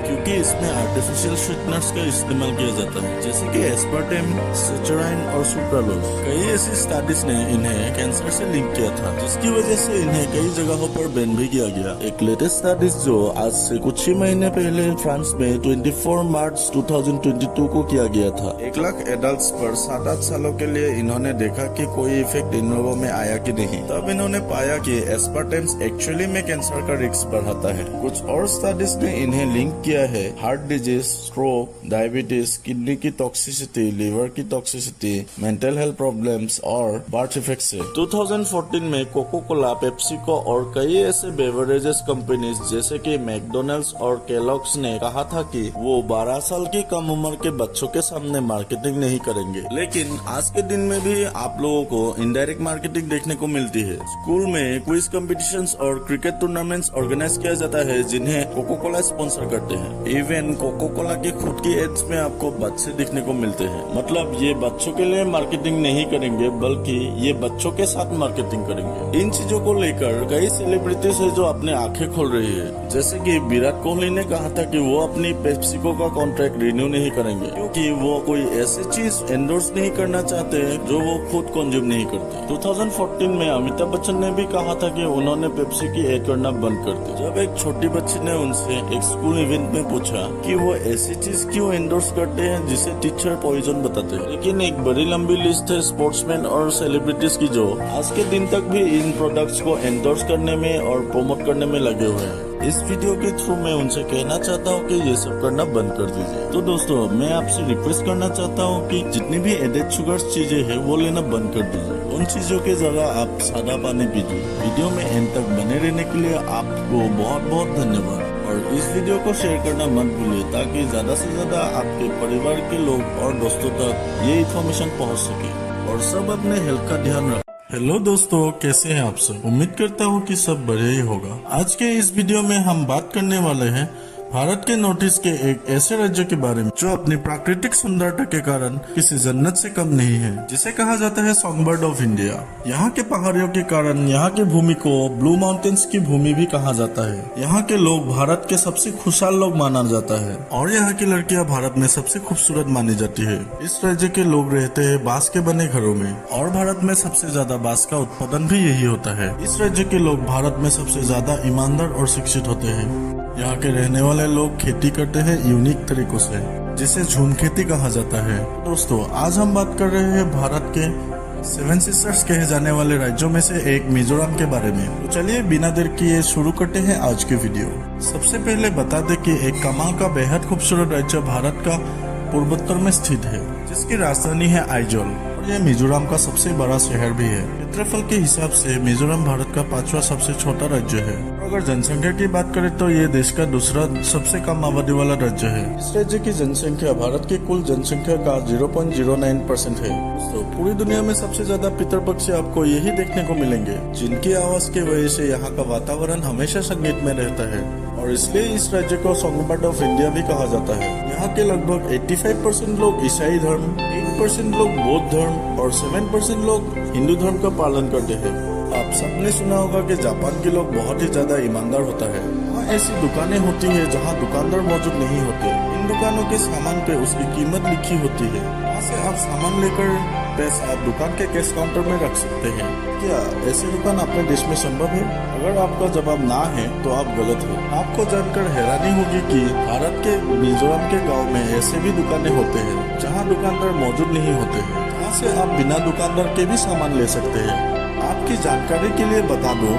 क्योंकि इसमें आर्टिफिशियल स्वीटनर्स का इस्तेमाल किया जाता है जैसे कि एस्पार्टेम, सेचुराइन और सुक्रालोज। कई ऐसी स्टडीज ने इन्हें कैंसर से लिंक किया था जिसकी वजह से इन्हें कई जगहों पर बैन भी किया गया। एक लेटेस्ट स्टडीज जो आज से कुछ ही महीने पहले फ्रांस में 24 मार्च 2022 को किया गया था। 1 लाख एडल्ट्स पर 7-8 सालों के लिए इन्होंने देखा कि कोई इफेक्ट इन लोगों में आया कि नहीं। तब इन्होंने पाया कि एस्पार्टेम एक्चुअली में कैंसर का रिस्क बढ़ाता है। कुछ और स्टडीज ने इन्हें लिंक किया है heart disease, stroke, diabetes, kidney की टॉक्सिसिटी, लिवर की टॉक्सिसिटी, मेंटल हेल्थ प्रॉब्लम्स और बर्थ इफेक्ट से। 2014 में कोको कोला, पेप्सिको और कई ऐसे बेवरेजेस कंपनीज जैसे कि मैकडोनल्ड्स और केलॉग्स ने कहा था कि वो 12 साल की कम उम्र के बच्चों के सामने मार्केटिंग नहीं करेंगे। लेकिन आज के दिन में भी आप लोगों को इनडायरेक्ट मार्केटिंग देखने को मिलती है। स्कूल में क्विज कॉम्पिटिशन्स और क्रिकेट टूर्नामेंट्स ऑर्गेनाइज किया जाता है जिन्हें कोको कोला स्पॉन्सर करते हैं। इवन कोको कोला की खुद की एड्स में आपको बच्चे दिखने को मिलते हैं। मतलब ये बच्चों के लिए मार्केटिंग नहीं करेंगे बल्कि ये बच्चों के साथ मार्केटिंग करेंगे। इन चीजों को लेकर कई सेलिब्रिटीज है जो अपने आंखें खोल रही है, जैसे कि विराट कोहली ने कहा था कि वो अपनी पेप्सिको का कॉन्ट्रैक्ट रिन्यू नहीं करेंगे क्योंकि वो कोई ऐसी चीज एंडोर्स नहीं करना चाहते जो वो खुद कंज्यूम नहीं करते। 2014 में अमिताभ बच्चन ने भी कहा था कि उन्होंने पेप्सी की एड करना बंद कर दी। जब एक छोटी बच्ची ने उनसे एक स्कूल इवेंट में पूछा कि वो ऐसी चीज क्यों एंडोर्स करते हैं जिसे टीचर पॉइजन बताते हैं। लेकिन एक बड़ी लंबी लिस्ट है स्पोर्ट्समैन और सेलिब्रिटीज की जो आज के दिन तक भी इन प्रोडक्ट्स को एंडोर्स करने में और प्रोमोट करने में लगे हुए हैं। इस वीडियो के थ्रू मैं उनसे कहना चाहता हूँ कि ये सब करना बंद कर दीजिए। तो दोस्तों मैं आपसे रिक्वेस्ट करना चाहता हूँ कि जितनी भी एडेड शुगर्स चीजें हैं वो लेना बंद कर दीजिए। उन चीजों के जगह आप सादा पानी पीजिए। वीडियो में एंड तक बने रहने के लिए आपको बहुत बहुत धन्यवाद और इस वीडियो को शेयर करना मत भूलिए ताकि ज्यादा से ज्यादा आपके परिवार के लोग और दोस्तों तक ये इन्फॉर्मेशन पहुँच सके और सब अपने हेल्थ का ध्यान रखें। हेलो दोस्तों, कैसे हैं आप सब? उम्मीद करता हूँ कि सब बढ़िया ही होगा। आज के इस वीडियो में हम बात करने वाले हैं भारत के नॉर्थ ईस्ट के एक ऐसे राज्य के बारे में जो अपनी प्राकृतिक सुंदरता के कारण किसी जन्नत से कम नहीं है, जिसे कहा जाता है सॉन्गबर्ड ऑफ इंडिया। यहाँ के पहाड़ियों के कारण यहाँ की भूमि को ब्लू माउंटेन्स की भूमि भी कहा जाता है। यहाँ के लोग भारत के सबसे खुशहाल लोग माना जाता है और यहाँ की लड़कियाँ भारत में सबसे खूबसूरत मानी जाती है। इस राज्य के लोग रहते हैं बांस के बने घरों में और भारत में सबसे ज्यादा बांस का उत्पादन भी यही होता है। इस राज्य के लोग भारत में सबसे ज्यादा ईमानदार और शिक्षित होते हैं। यहाँ के रहने वाले लोग खेती करते हैं यूनिक तरीकों से, जिसे झूम खेती कहा जाता है। दोस्तों, आज हम बात कर रहे हैं भारत के 7 सिस्टर्स कहे जाने वाले राज्यों में से एक मिजोरम के बारे में। तो चलिए बिना देर किए शुरू करते हैं आज की वीडियो। सबसे पहले बता दें कि एक कमाल का बेहद खूबसूरत राज्य भारत का पूर्वोत्तर में स्थित है, जिसकी राजधानी है आइजोल और यह मिजोरम का सबसे बड़ा शहर भी है। क्षेत्रफल के हिसाब से मिजोरम भारत का 5वां सबसे छोटा राज्य है। अगर जनसंख्या की बात करें तो ये देश का दूसरा सबसे कम आबादी वाला राज्य है। इस राज्य की जनसंख्या भारत की कुल जनसंख्या का 0.09% है। तो पूरी दुनिया में सबसे ज्यादा पितर पक्षी आपको यही देखने को मिलेंगे, जिनकी आवाज की वजह से यहाँ का वातावरण हमेशा संगीत में रहता है और इसलिए इस राज्य को सॉन्गबर्ड ऑफ इंडिया भी कहा जाता है। यहाँ के लगभग 85% लोग ईसाई धर्म, 8% लोग बौद्ध धर्म और 7% लोग हिंदू धर्म का पालन करते हैं। आप सबने सुना होगा कि जापान के लोग बहुत ही ज्यादा ईमानदार होता है। वहाँ ऐसी दुकानें होती है जहाँ दुकानदार मौजूद नहीं होते। इन दुकानों के सामान पे उसकी कीमत लिखी होती है। वहाँ से आप सामान लेकर पैसा दुकान के कैश काउंटर में रख सकते हैं। क्या ऐसी दुकान अपने देश में संभव है? अगर आपका जवाब ना है तो आप गलत हैं। आपको जानकर हैरानी होगी कि भारत के मिजोरम के गांव में ऐसे भी दुकानें होते हैं जहां दुकानदार मौजूद नहीं होते हैं, जहां से आप बिना दुकानदार के भी सामान ले सकते हैं। आपकी जानकारी के लिए बता दो,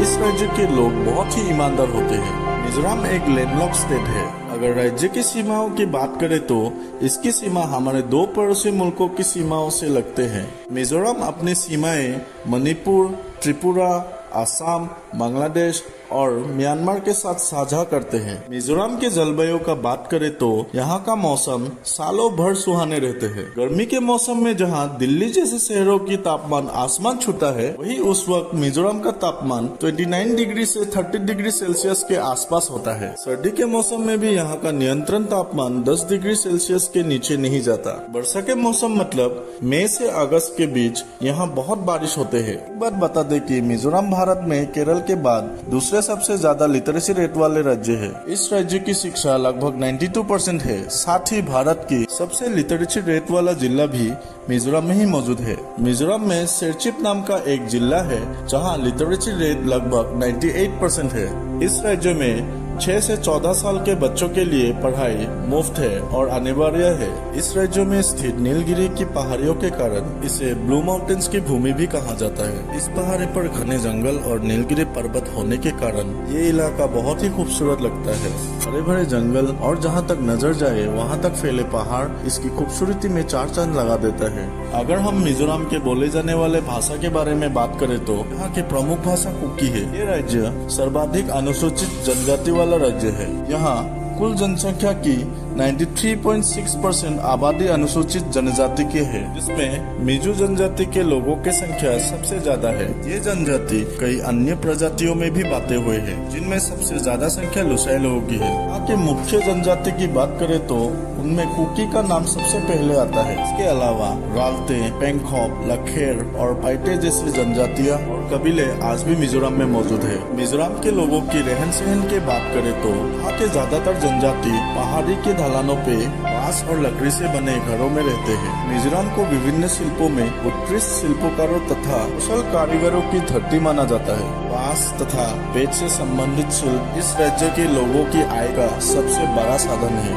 इस राज्य के लोग बहुत ही ईमानदार होते हैं। मिजोरम एक लैंडलॉक्ड स्टेट है। अगर राज्य की सीमाओं की बात करें तो इसकी सीमा हमारे 2 पड़ोसी मुल्कों की सीमाओं से लगते हैं। मिजोरम अपनी सीमाएं मणिपुर, त्रिपुरा, असम, बांग्लादेश और म्यांमार के साथ साझा करते हैं। मिजोरम के जलवायु का बात करें तो यहाँ का मौसम सालों भर सुहाने रहते हैं। गर्मी के मौसम में जहाँ दिल्ली जैसे शहरों की तापमान आसमान छूता है, वही उस वक्त मिजोरम का तापमान 29 डिग्री से 30 डिग्री सेल्सियस के आसपास होता है। सर्दी के मौसम में भी यहाँ का नियंत्रण तापमान 10 डिग्री सेल्सियस के नीचे नहीं जाता। वर्षा के मौसम मतलब मई से अगस्त के बीच यहाँ बहुत बारिश होते हैं। एक बात बता दे कि मिजोरम भारत में केरल के बाद दूसरे सबसे ज्यादा लिटरेसी रेट वाले राज्य है। इस राज्य की शिक्षा लगभग 92% है। साथ ही भारत की सबसे लिटरेसी रेट वाला जिला भी मिजोरम में ही मौजूद है। मिजोरम में सेरचिप नाम का एक जिला है जहां लिटरेसी रेट लगभग 98% है। इस राज्य में 6 से 14 साल के बच्चों के लिए पढ़ाई मुफ्त है और अनिवार्य है। इस राज्य में स्थित नीलगिरी की पहाड़ियों के कारण इसे ब्लू माउंटेन्स की भूमि भी कहा जाता है। इस पहाड़ी पर घने जंगल और नीलगिरी पर्वत होने के कारण ये इलाका बहुत ही खूबसूरत लगता है। हरे भरे जंगल और जहाँ तक नजर जाए वहाँ तक फैले पहाड़ इसकी खूबसूरती में 4 चांद लगा देता है। अगर हम मिजोरम के बोले जाने वाले भाषा के बारे में बात करें तो यहाँ की प्रमुख भाषा कुकी है। ये राज्य सर्वाधिक अनुसूचित जनजाति वाला राज्य है। यहाँ कुल जनसंख्या की 93.6% आबादी अनुसूचित जनजाति की है, जिसमें मिजो जनजाति के लोगों की संख्या सबसे ज्यादा है। ये जनजाति कई अन्य प्रजातियों में भी बांटे हुए हैं, जिनमें सबसे ज्यादा संख्या लुसाई लोगों की है। यहाँ के मुख्य जनजाति की बात करें तो उनमें कुकी का नाम सबसे पहले आता है। इसके अलावा राल्ते, पेंगखोप, लखेर और पाइटे जैसी जनजातियाँ और कबीले आज भी मिजोरम में मौजूद है। मिजोरम के लोगों की रहन सहन की बात करें तो यहाँ के ज्यादातर जनजाति पहाड़ी के ढलानों पे बांस और लकड़ी से बने घरों में रहते हैं। मिजोरम को विभिन्न शिल्पों में उत्कृष्ट शिल्पकारों तथा कुशल कारीगरों की धरती माना जाता है। बांस तथा बेत से संबंधित शिल्प इस राज्य के लोगों की आय का सबसे बड़ा साधन है।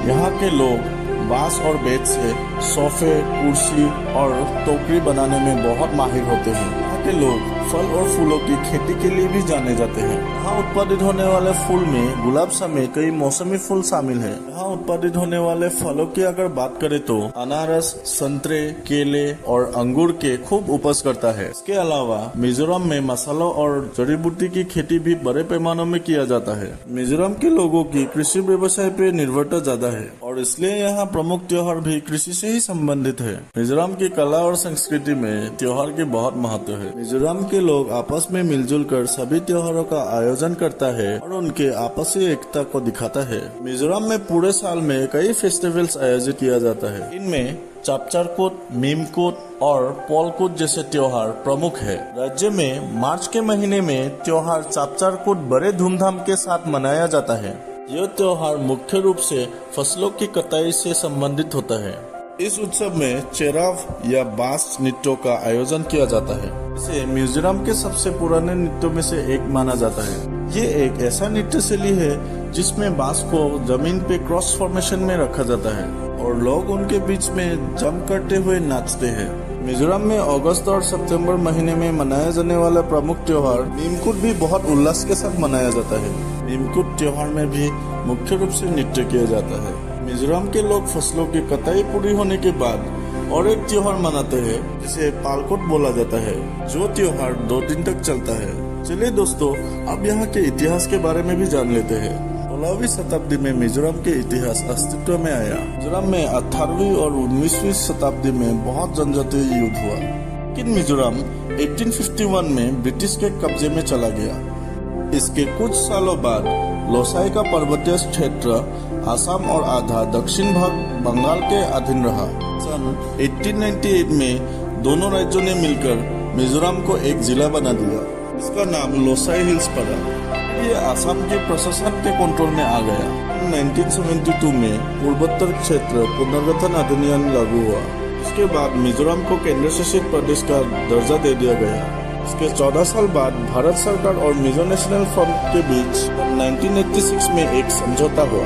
यहाँ के लोग बांस और बेत से सोफे, कुर्सी और टोकरी बनाने में बहुत माहिर होते हैं। यहाँ के लोग फल और फूलों की खेती के लिए भी जाने जाते हैं। यहाँ उत्पादित होने वाले फूल में गुलाब समेत कई मौसमी फूल शामिल है। यहाँ उत्पादित होने वाले फलों की अगर बात करें तो अनारस, संतरे, केले और अंगूर के खूब उपज करता है। इसके अलावा मिजोरम में मसालों और जड़ी बूटी की खेती भी बड़े पैमानों में किया जाता है। मिजोरम के लोगों की कृषि व्यवसाय पे निर्भरता ज्यादा है और और इसलिए यहाँ प्रमुख त्योहार भी कृषि से ही संबंधित है। मिजोरम की कला और संस्कृति में त्योहार की बहुत महत्व है। मिजोरम के लोग आपस में मिलजुल कर सभी त्योहारों का आयोजन करता है और उनके आपसी एकता को दिखाता है। मिजोरम में पूरे साल में कई फेस्टिवल्स आयोजित किया जाता है। इनमें चापचारकूट, मीमकूट और पोलकूट जैसे त्योहार प्रमुख है। राज्य में मार्च के महीने में त्योहार चापचारकूट बड़े धूमधाम के साथ मनाया जाता है। यह त्योहार मुख्य रूप से फसलों की कटाई से संबंधित होता है। इस उत्सव में चेराव या बांस नृत्यों का आयोजन किया जाता है। इसे मिजोरम के सबसे पुराने नृत्यों में से एक माना जाता है। ये एक ऐसा नृत्य शैली है जिसमें बांस को जमीन पे क्रॉस फॉर्मेशन में रखा जाता है और लोग उनके बीच में जंप करते हुए नाचते हैं। मिजोरम में अगस्त और सितंबर महीने में मनाया जाने वाला प्रमुख त्योहार मीमकूट भी बहुत उल्लास के साथ मनाया जाता है। मीमकूट त्योहार में भी मुख्य रूप से नृत्य किया जाता है। मिजोरम के लोग फसलों की कटाई पूरी होने के बाद और एक त्योहार मनाते हैं जिसे पालकोट बोला जाता है, जो त्योहार 2 दिन तक चलता है। चलिए दोस्तों, अब यहाँ के इतिहास के बारे में भी जान लेते हैं। 16वीं शताब्दी में मिजोरम के इतिहास अस्तित्व में आया। मिजोरम में 18वीं और 19वीं शताब्दी में बहुत जनजातीय युद्ध हुआ, लेकिन मिजोरम 1851 में ब्रिटिश के कब्जे में चला गया। इसके कुछ सालों बाद लोसाई का पर्वतीय क्षेत्र असम और आधा दक्षिण भाग बंगाल के अधीन रहा। सन 1898 में दोनों राज्यों ने मिलकर मिजोरम को एक जिला बना दिया। इसका नाम लोसाई हिल्स पड़ा। ये असम के प्रशासन के कंट्रोल में आ गया। 1972 में पूर्वोत्तर क्षेत्र पुनर्गठन अधिनियम लागू हुआ। इसके बाद मिजोरम को केंद्र शासित प्रदेश का दर्जा दे दिया गया। इसके 14 साल बाद भारत सरकार और मिजो नेशनल फ्रंट के बीच 1986 में एक समझौता हुआ।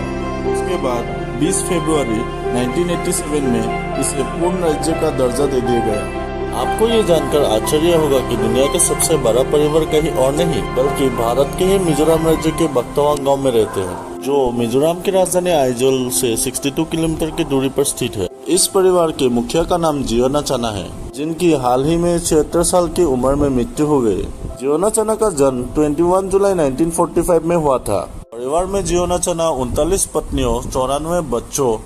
उसके बाद 20 फरवरी 1987 में इसे पूर्ण राज्य का दर्जा दे दिया गया। आपको ये जानकर आश्चर्य होगा कि दुनिया के सबसे बड़ा परिवार कहीं और नहीं बल्कि भारत के ही मिजोरम राज्य के बक्तवांग गांव में रहते हैं, जो मिजोरम की राजधानी आइजोल से 62 किलोमीटर की दूरी पर स्थित है। इस परिवार के मुखिया का नाम जियोनाचाना है, जिनकी हाल ही में 76 साल की उम्र में मृत्यु हो गई। जियोनाचाना का जन्म 21 जुलाई 1945 में हुआ था। परिवार में जियोनाचाना 39 पत्नियों, 94 बच्चों,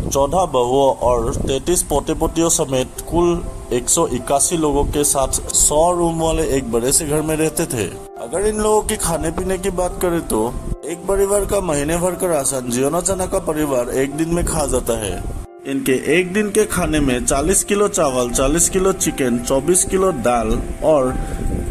14 बहुओं और 33 पोते पोतियों समेत कुल 181 लोगों के साथ 100 रूम वाले एक बड़े से घर में रहते थे। अगर इन लोगों के खाने पीने की बात करें तो एक परिवार का महीने भर का राशन जियोनाचाना का परिवार एक दिन में खा जाता है। इनके एक दिन के खाने में 40 किलो चावल, 40 किलो चिकन, 24 किलो दाल और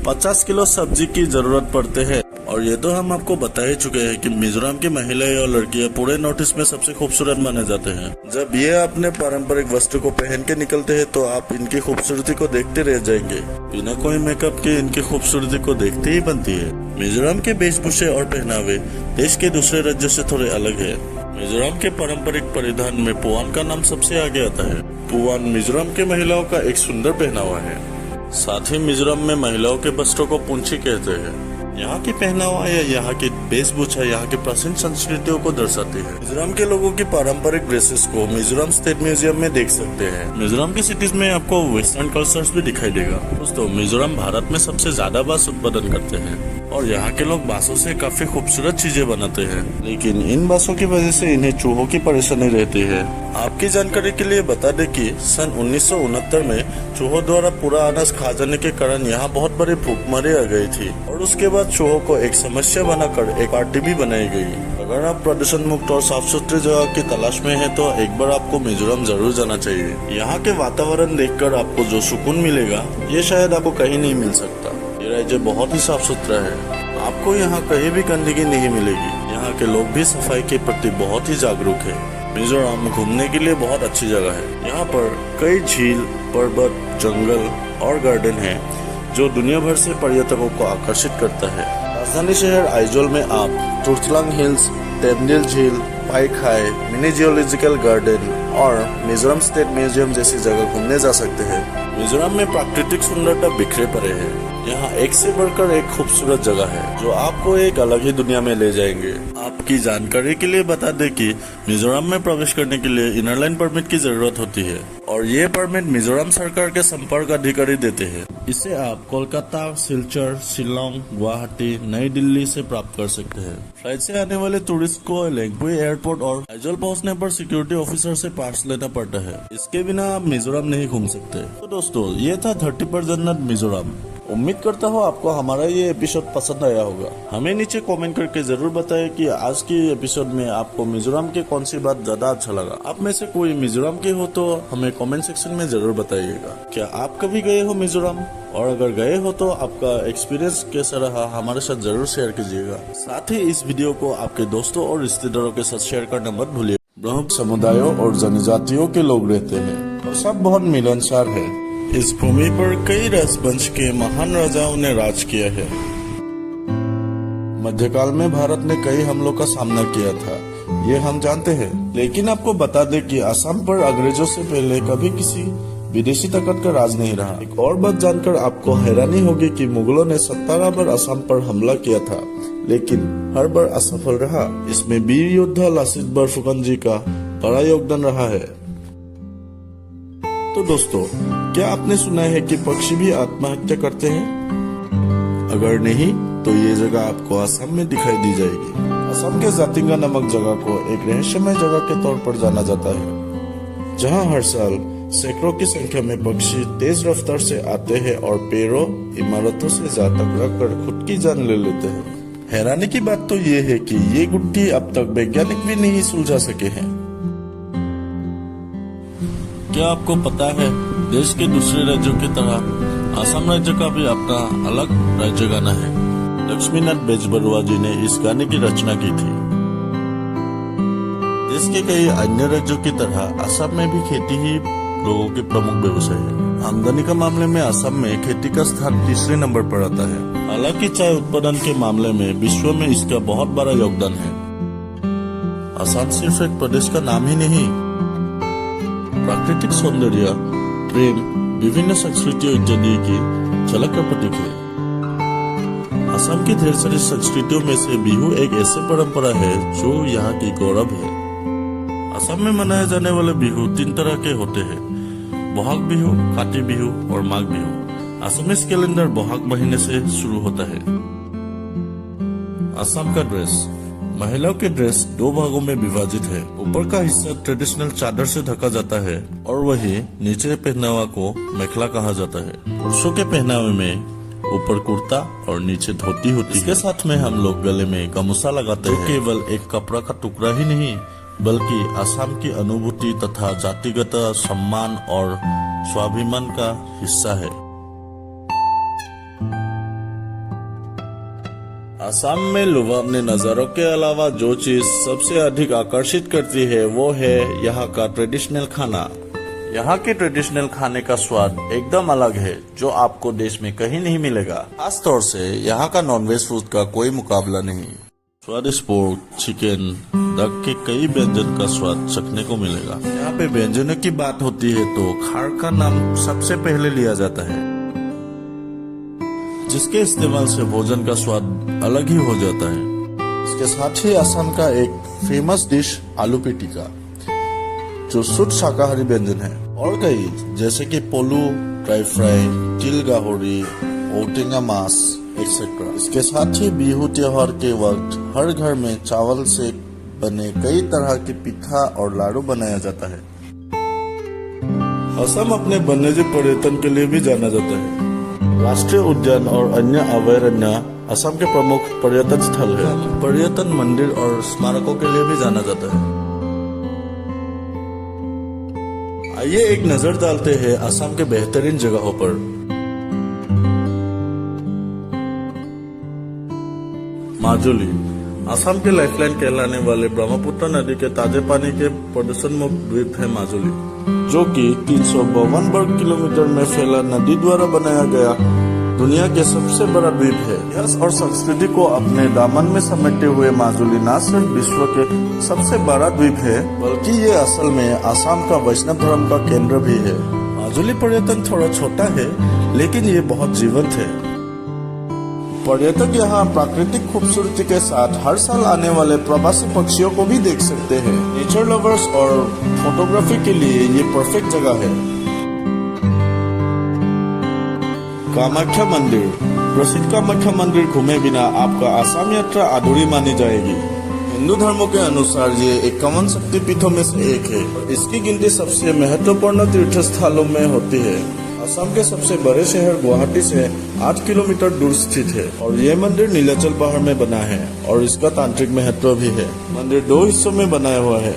50 किलो सब्जी की जरूरत पड़ते हैं। और ये तो हम आपको बता ही चुके हैं कि मिजोरम की महिलाएं और लड़कियां पूरे नॉर्थ ईस्ट में सबसे खूबसूरत माने जाते हैं। जब ये अपने पारंपरिक वस्त्र को पहन के निकलते हैं तो आप इनकी खूबसूरती को देखते रह जाएंगे। बिना कोई मेकअप के इनकी खूबसूरती को देखते ही बनती है। मिजोरम के वेशभूषे और पहनावे देश के दूसरे राज्यों से थोड़े अलग है। मिजोरम के पारंपरिक परिधान में पुआन का नाम सबसे आगे आता है। पुआन मिजोरम के महिलाओं का एक सुंदर पहनावा है। साथ ही मिजोरम में महिलाओं के वस्त्रों को पुंछी कहते हैं। यहाँ की पहनावा या यहाँ की वेशभूषा यहाँ की प्राचीन संस्कृतियों को दर्शाती है। मिजोरम के लोगों की पारंपरिक ड्रेसेस को मिजोरम स्टेट म्यूजियम में देख सकते हैं। मिजोरम की सिटीज में आपको वेस्टर्न कल्चर्स भी दिखाई देगा। दोस्तों, मिजोरम भारत में सबसे ज्यादा बांस उत्पादन करते हैं और यहाँ के लोग बांसों से काफी खूबसूरत चीजें बनाते हैं, लेकिन इन बांसों की वजह से इन्हें चूहों की परेशानी रहती है। आपकी जानकारी के लिए बता दें कि सन 1969 में चूहों द्वारा पूरा अनाज खा जाने के कारण यहाँ बहुत बड़ी भूखमरी आ गई थी और उसके बाद चूहों को एक समस्या बनाकर एक पार्टी भी बनाई गई। अगर आप प्रदूषण मुक्त और साफ सुथरी जगह की तलाश में हैं तो एक बार आपको मिजोरम जरूर जाना चाहिए। यहाँ के वातावरण देखकर आपको जो सुकून मिलेगा ये शायद आपको कहीं नहीं मिल सकता। ये राज्य बहुत ही साफ सुथरा है। आपको यहाँ कहीं भी गंदगी नहीं मिलेगी। यहाँ के लोग भी सफाई के प्रति बहुत ही जागरूक है। मिजोरम घूमने के लिए बहुत अच्छी जगह है। यहाँ पर कई झील, पर्वत, जंगल और गार्डन है जो दुनिया भर से पर्यटकों को आकर्षित करता है। राजधानी शहर आइजोल में आप तुर्तलांग हिल्स, टेमडिल झील, पाइखाई, मिनी जियोलॉजिकल गार्डन और मिजोरम स्टेट म्यूजियम जैसी जगह घूमने जा सकते हैं। मिजोरम में प्राकृतिक सुंदरता बिखरे पड़े है। यहाँ एक से बढ़कर एक खूबसूरत जगह है जो आपको एक अलग ही दुनिया में ले जाएंगे। आपकी जानकारी के लिए बता दें कि मिजोरम में प्रवेश करने के लिए इनर लाइन परमिट की जरूरत होती है और ये परमिट मिजोरम सरकार के संपर्क अधिकारी देते हैं। इसे आप कोलकाता, सिलचर, शिलोंग, गुवाहाटी, नई दिल्ली से प्राप्त कर सकते हैं। फ्लाइट से आने वाले टूरिस्ट को लेंगपुई एयरपोर्ट और आइजोल पहुंचने पर सिक्योरिटी ऑफिसर से पास लेना पड़ता है। इसके बिना आप मिजोरम नहीं घूम सकते। तो दोस्तों, ये था 30 जन्नत मिजोरम। उम्मीद करता हूँ आपको हमारा ये एपिसोड पसंद आया होगा। हमें नीचे कमेंट करके जरूर बताएं कि आज की एपिसोड में आपको मिजोरम की कौन सी बात ज्यादा अच्छा लगा। आप में से कोई मिजोरम के हो तो हमें कमेंट सेक्शन में जरूर बताइएगा। क्या आप कभी गए हो मिजोरम, और अगर गए हो तो आपका एक्सपीरियंस कैसा रहा हमारे साथ जरूर शेयर कीजिएगा। साथ ही इस वीडियो को आपके दोस्तों और रिश्तेदारों के साथ शेयर करना मत भूलिए। ब्रह्म समुदायों और जनजातियों के लोग रहते हैं और सब बहुत मिलनसार है। इस भूमि पर कई राजवंश के महान राजाओं ने राज किया है। मध्यकाल में भारत ने कई हमलों का सामना किया था, ये हम जानते हैं। लेकिन आपको बता दें कि असम पर अंग्रेजों से पहले कभी किसी विदेशी ताकत का राज नहीं रहा। एक और बात जानकर आपको हैरानी होगी कि मुगलों ने 17 बार असम पर हमला किया था, लेकिन हर बार असफल रहा। इसमें वीर योद्धा लासित बरफुकन जी का बड़ा योगदान रहा है। तो दोस्तों, क्या आपने सुना है कि पक्षी भी आत्महत्या करते हैं? अगर नहीं तो ये जगह आपको असम में दिखाई दी जाएगी। असम के जातिंगा नामक जगह को एक रहस्यमय जगह के तौर पर जाना जाता है, जहां हर साल सैकड़ों की संख्या में पक्षी तेज रफ्तार से आते हैं और पेड़ों, इमारतों से जा टकराकर खुद की जान ले लेते हैं। हैरानी की बात तो ये है कि ये गुत्थी अब तक वैज्ञानिक भी नहीं सुलझा सके हैं। क्या आपको पता है, देश के दूसरे राज्यों की तरह असम राज्य का भी अपना अलग राज्य गाना है। लक्ष्मीनाथ बेजबरुआ जी ने इस गाने की रचना की थी। देश के कई अन्य राज्यों की तरह असम में भी खेती ही लोगों के प्रमुख व्यवसाय है। आमदनी का मामले में असम में खेती का स्थान तीसरे नंबर पर आता है। हालांकि चाय उत्पादन के मामले में विश्व में इसका बहुत बड़ा योगदान है। असम सिर्फ एक प्रदेश का नाम ही नहीं, प्राकृतिक सौंदर्य, प्रेम, विभिन्न संस्कृतियों इत्यादि की झलक का प्रतीक है। असम की ढेर सारी संस्कृतियों में से बिहू एक ऐसी परंपरा है जो यहाँ की गौरव है। असम में मनाए जाने वाले बिहू 3 तरह के होते हैं: बोहाग बिहू, काती बिहू और माघ बिहू। असमीज कैलेंडर बोहाग महीने से शुरू होता है। असम का ड्रेस। महिलाओं के ड्रेस 2 भागों में विभाजित है। ऊपर का हिस्सा ट्रेडिशनल चादर से ढका जाता है और वही नीचे पहनावा को मेखला कहा जाता है। पुरुषों के पहनावे में ऊपर कुर्ता और नीचे धोती होती है। इसके साथ में हम लोग गले में गामूसा लगाते हैं। केवल एक कपड़ा का टुकड़ा ही नहीं, बल्कि असम की अनुभूति तथा जातिगत सम्मान और स्वाभिमान का हिस्सा है। असम में लुभावनी नजारों के अलावा जो चीज सबसे अधिक आकर्षित करती है वो है यहाँ का ट्रेडिशनल खाना। यहाँ के ट्रेडिशनल खाने का स्वाद एकदम अलग है, जो आपको देश में कहीं नहीं मिलेगा। खास तौर से यहाँ का नॉनवेज फूड का कोई मुकाबला नहीं। स्वादिष्ट पोर्क, चिकन, डक के कई व्यंजन का स्वाद चखने को मिलेगा। यहाँ पे व्यंजनों की बात होती है तो खार का नाम सबसे पहले लिया जाता है, जिसके इस्तेमाल से भोजन का स्वाद अलग ही हो जाता है। इसके साथ ही असम का एक फेमस डिश आलू पिटिका, जो शुद्ध शाकाहारी व्यंजन है, और कई जैसे कि पोलू, ड्राई फ्राई, तिल गाहोरी, ओटिंगा मास एक्सेट्रा। इसके साथ ही बिहू त्योहार के वक्त हर घर में चावल से बने कई तरह के पिठा और लाडू बनाया जाता है। असम अपने वन्यजीव पर्यटन के लिए भी जाना जाता है। राष्ट्रीय उद्यान और अन्य अभयारण्य असम के प्रमुख पर्यटन स्थल है। पर्यटन मंदिर और स्मारकों के लिए भी जाना जाता है। आइए एक नजर डालते हैं असम के बेहतरीन जगहों पर। माजुली। असम के लाइफलाइन कहलाने वाले ब्रह्मपुत्र नदी के ताजे पानी के प्रदूषण मुक्त द्वीप है माजुली, जो कि 352 वर्ग किलोमीटर में फैला नदी द्वारा बनाया गया दुनिया के सबसे बड़ा द्वीप है। इतिहास और संस्कृति को अपने दामन में समेटे हुए माजुली न सिर्फ विश्व के सबसे बड़ा द्वीप है, बल्कि ये असल में असम का वैष्णव धर्म का केंद्र भी है। माजुली पर्यटन थोड़ा छोटा है, लेकिन ये बहुत जीवंत है। पर्यटक यहाँ प्राकृतिक खूबसूरती के साथ हर साल आने वाले प्रवासी पक्षियों को भी देख सकते हैं। नेचर लवर्स और फोटोग्राफी के लिए ये परफेक्ट जगह है। कामाख्या मंदिर। प्रसिद्ध कामाख्या मंदिर घूमे बिना आपका आसाम यात्रा अधूरी मानी जाएगी। हिंदू धर्मों के अनुसार ये 51 शक्तिपीठों में से एक है। इसकी गिनती सबसे महत्वपूर्ण तीर्थ स्थलों में होती है। असम के सबसे बड़े शहर गुवाहाटी से 8 किलोमीटर दूर स्थित है और ये मंदिर नीलाचल पहाड़ में बना है और इसका तांत्रिक महत्व भी है। मंदिर 2 हिस्सों में बनाया हुआ है।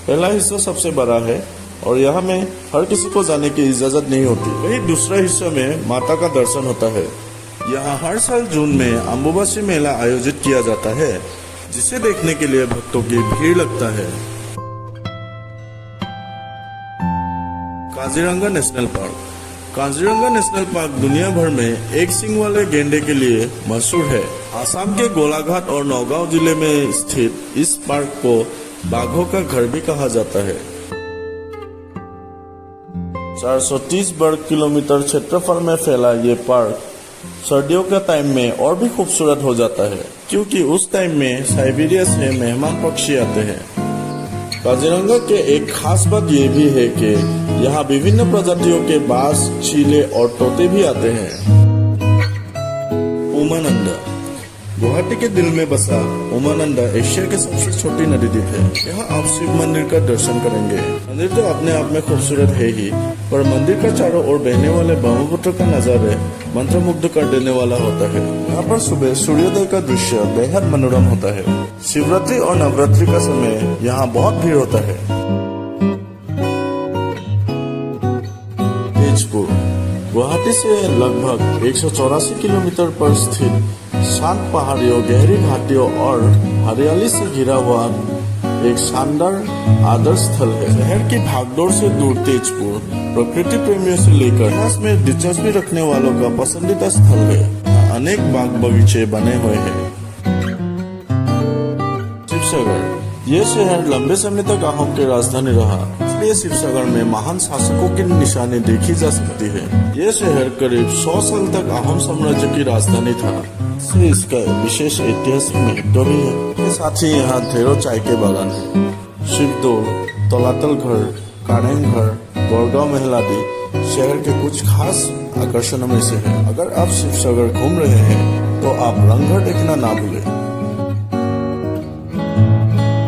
पहला हिस्सा सबसे बड़ा है और यहाँ में हर किसी को जाने की इजाजत नहीं होती। वही दूसरा हिस्सा में माता का दर्शन होता है। यहाँ हर साल जून में अम्बुबासी मेला आयोजित किया जाता है, जिसे देखने के लिए भक्तों की भीड़ लगता है। Kaziranga national park. Kaziranga national park दुनिया भर में एक सींग वाले गेंडे के लिए मशहूर है। आसाम के गोलाघाट और नौगांव जिले में स्थित इस पार्क को बाघों का घर भी कहा जाता है। 430 वर्ग किलोमीटर क्षेत्रफल में फैला ये पार्क सर्दियों के टाइम में और भी खूबसूरत हो जाता है, क्योंकि उस टाइम में साइबेरिया से मेहमान पक्षी आते हैं। काजीरंगा के एक खास बात ये भी है कि यहाँ विभिन्न प्रजातियों के बाज, चीले और तोते भी आते हैं। उमानंदा। गुवाहाटी के दिल में बसा उमानंदा एशिया के सबसे छोटी नदी द्वीप है। यहाँ आप शिव मंदिर का दर्शन करेंगे। मंदिर तो अपने आप में खूबसूरत है ही, पर मंदिर का चारों ओर बहने वाले ब्रह्मपुत्र का नजारे मंत्रमुग्ध कर देने वाला होता है। यहाँ पर सुबह सूर्योदय का दृश्य बेहद मनोरम होता है। शिवरात्रि और नवरात्रि का समय यहाँ बहुत भीड़ होता है। तेजपुर। गुवाहाटी से लगभग 184 किलोमीटर पर स्थित शांत पहाड़ियों, गहरी घाटियों और हरियाली से घिरा हुआ एक शानदार आदर्श स्थल है। शहर की भागदौड़ से दूर तेजपुर प्रकृति प्रेमियों से लेकर इतिहास में दिलचस्पी रखने वालों का पसंदीदा स्थल है। अनेक बाग बगीचे बने हुए हैं। शिवसागर। ये शहर लंबे समय तक अहोम की राजधानी रहा, इसलिए शिवसागर में महान शासकों की निशानी देखी जा सकती है। ये शहर करीब 100 साल तक अहोम साम्राज्य की राजधानी था, इसलिए इसका विशेष ऐतिहासिक महत्व भी है। इसके साथ ही यहाँ ढेरों चाय के बागान है। शिवदोल, तलातल घर, कारेंग घर, गोरगांव महल आदि शहर के कुछ खास आकर्षणों में से है। अगर आप शिवसागर घूम रहे हैं तो आप रंगघर देखना ना भूलें।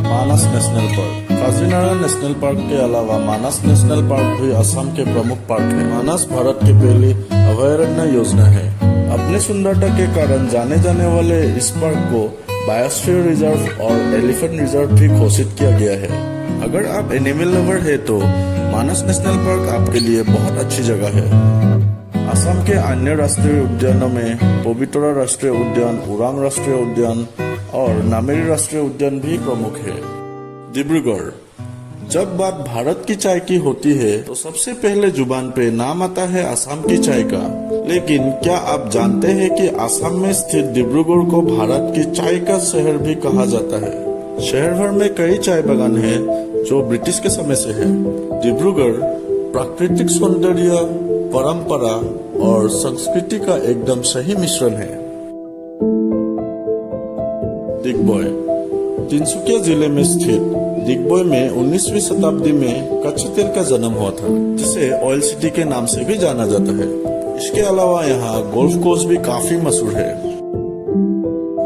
Manas national park. Kaziranga national park के अलावा मानस नेशनल पार्क भी असम के प्रमुख पार्क है। मानस भारत की पहली अभयारण्य योजना है। अपने सुंदरता के कारण जाने जाने वाले इस पार्क को बायोस्फीयर रिजर्व और एलिफेंट रिजर्व भी घोषित किया गया है। अगर आप एनिमल लवर है तो मानस नेशनल पार्क आपके लिए बहुत अच्छी जगह है। असम के अन्य राष्ट्रीय उद्यानों में पवितरा राष्ट्रीय उद्यान, उरांग राष्ट्रीय उद्यान और नामेरी राष्ट्रीय उद्यान भी प्रमुख है। डिब्रूगढ़। जब बात भारत की चाय की होती है तो सबसे पहले जुबान पे नाम आता है असम की चाय का। लेकिन क्या आप जानते हैं कि असम में स्थित डिब्रूगढ़ को भारत की चाय का शहर भी कहा जाता है। शहर भर में कई चाय बागान हैं जो ब्रिटिश के समय से है। डिब्रूगढ़ प्राकृतिक सौंदर्य, परंपरा और संस्कृति का एकदम सही मिश्रण है। दिग्बोय। तिनसुकिया जिले में स्थित दिग्बोय में 19वीं शताब्दी में कच्चे तेल का जन्म हुआ था, जिसे ऑयल सिटी के नाम से भी जाना जाता है। इसके अलावा यहाँ गोल्फ कोर्स भी काफी मशहूर है।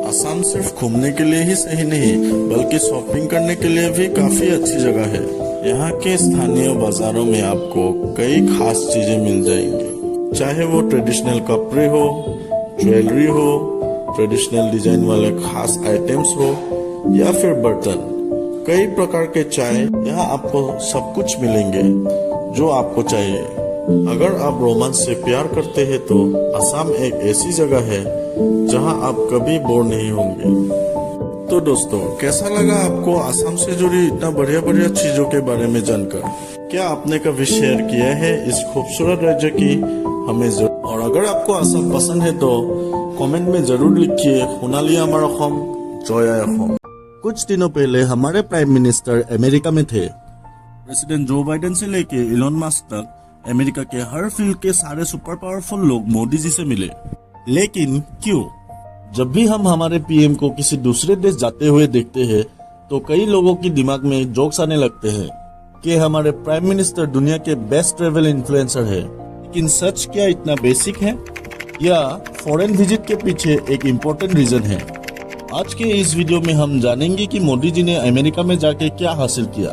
असम सिर्फ घूमने के लिए ही सही नहीं, बल्कि शॉपिंग करने के लिए भी काफी अच्छी जगह है। यहाँ के स्थानीय बाजारों में आपको कई खास चीजें मिल जाएंगी, चाहे वो ट्रेडिशनल कपड़े हो, ज्वेलरी हो, ट्रेडिशनल डिजाइन वाले खास आइटम्स हो या फिर बर्तन। कई प्रकार के चाय, यहाँ आपको सब कुछ मिलेंगे जो आपको चाहिए। अगर आप रोमांस से प्यार करते हैं तो असम एक ऐसी जगह है जहाँ आप कभी बोर नहीं होंगे। तो दोस्तों, कैसा लगा आपको असम से जुड़ी इतना बढ़िया बढ़िया चीजों के बारे में जानकर? क्या आपने कभी शेयर किया है इस खूबसूरत राज्य की हमें और अगर आपको असम पसंद है तो कमेंट में जरूर लिखिए। हुनाली आमार असम, जय असम। कुछ दिनों पहले हमारे प्राइम मिनिस्टर अमेरिका में थे। प्रेसिडेंट जो बाइडेन से लेके इलॉन मस्क तक अमेरिका के हर फील्ड के सारे सुपर पावरफुल लोग मोदी जी से मिले। लेकिन क्यों? जब भी हम हमारे पीएम को किसी दूसरे देश जाते हुए देखते हैं तो कई लोगों की दिमाग में जोक्स आने लगते हैं कि हमारे प्राइम मिनिस्टर दुनिया के बेस्ट ट्रेवल इन्फ्लुएंसर है। लेकिन सच क्या इतना बेसिक है? या फॉरेन विजिट के पीछे एक इम्पोर्टेंट रीजन है। आज के इस वीडियो में हम जानेंगे कि मोदी जी ने अमेरिका में जाके क्या हासिल किया।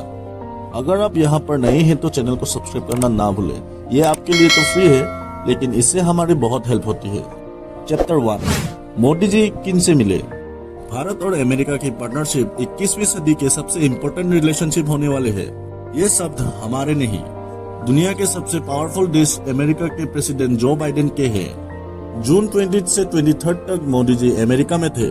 अगर आप यहाँ पर नए हैं तो चैनल को सब्सक्राइब करना ना भूलें। ये आपके लिए तो फ्री है, लेकिन इससे हमारी बहुत हेल्प होती है। चैप्टर 1, मोदी जी किन से मिले। भारत और अमेरिका की पार्टनरशिप 21वीं सदी के सबसे इम्पोर्टेंट रिलेशनशिप होने वाले हैं। ये शब्द हमारे नहीं, दुनिया के सबसे पावरफुल देश अमेरिका के प्रेसिडेंट जो बाइडेन के हैं। जून 20 से 23 तक मोदी जी अमेरिका में थे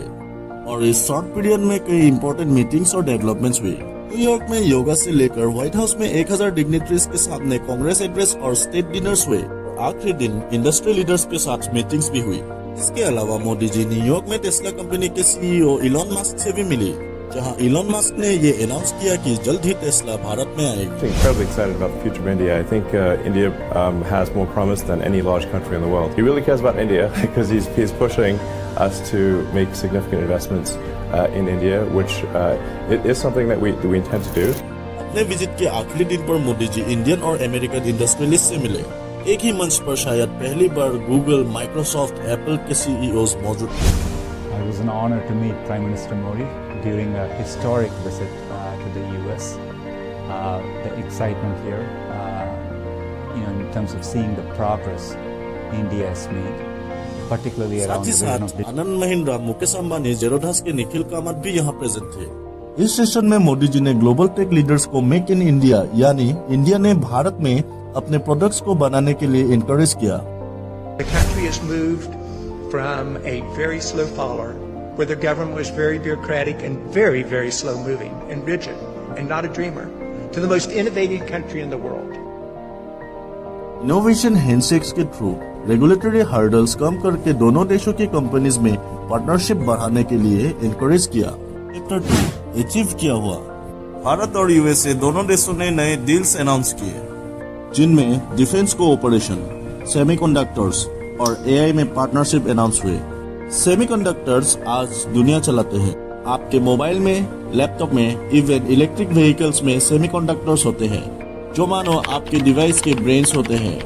और इस शॉर्ट पीरियड में कई इंपॉर्टेंट मीटिंग्स और डेवलपमेंट्स हुई। न्यूयॉर्क में योगा से लेकर व्हाइट हाउस में 1000 डिग्निटरीज के सामने कांग्रेस एड्रेस और स्टेट डिनर्स हुए। आखिरी दिन इंडस्ट्री लीडर्स के साथ मीटिंग्स भी हुई। इसके अलावा मोदी जी न्यूयॉर्क में टेस्ला कंपनी के सीईओ इलॉन मस्क से भी मिली, जहां इलॉन मस्क ने ये अनाउंस किया कि जल्द ही टेस्ला भारत में आएगी। Incredibly excited about the future of India. I think India has more promise than any large country in the world. He really cares about India because he's pushing us to make significant investments in India, which it is something that we intend to do. अपने विजिट के आखिरी दिन पर मोदी जी इंडियन और अमेरिकन इंडस्ट्रियलिस्ट से मिले। एक ही मंच पर शायद पहली बार गूगल, माइक्रोसॉफ्ट, एप्पल के सीईओज मौजूद थे। It was an honor to meet Prime Minister Modi during a historic visit to the US. The excitement here, in terms of seeing the progress India has made, particularly around साथ ही the vision साथ of आनंद महिंद्रा, मुकेश अंबानी, जेरोधास के निखिल कामत भी यहाँ प्रेजेंट थे। इस सेशन में मोदी जी ने ग्लोबल टेक लीडर्स को मेक इन इंडिया यानी इंडिया ने भारत में अपने प्रोडक्ट्स को बनाने के लिए इनकरेज किया। The country has moved from a very slow follower, where the government was very bureaucratic and very, very slow moving and rigid and not a dreamer, to the most innovative country in the world. Innovation handshakes के थ्रू रेगुलेटरी हर्डल्स कम करके दोनों देशों की कंपनीज में पार्टनरशिप बढ़ाने के लिए इनकरेज किया। चैप्टर 2, अचीव किया हुआ। भारत और यूएसए दोनों देशों ने नए डील्स अनाउंस किए, जिनमें डिफेंस कोऑपरेशन, सेमीकंडक्टर्स और एआई में पार्टनरशिप अनाउंस हुए। सेमीकंडक्टर्स आज दुनिया चलाते हैं। आपके मोबाइल में, लैपटॉप में, इवन इलेक्ट्रिक व्हीकल्स में सेमीकंडक्टर्स होते हैं, जो मानो आपके डिवाइस के ब्रेन्स होते हैं।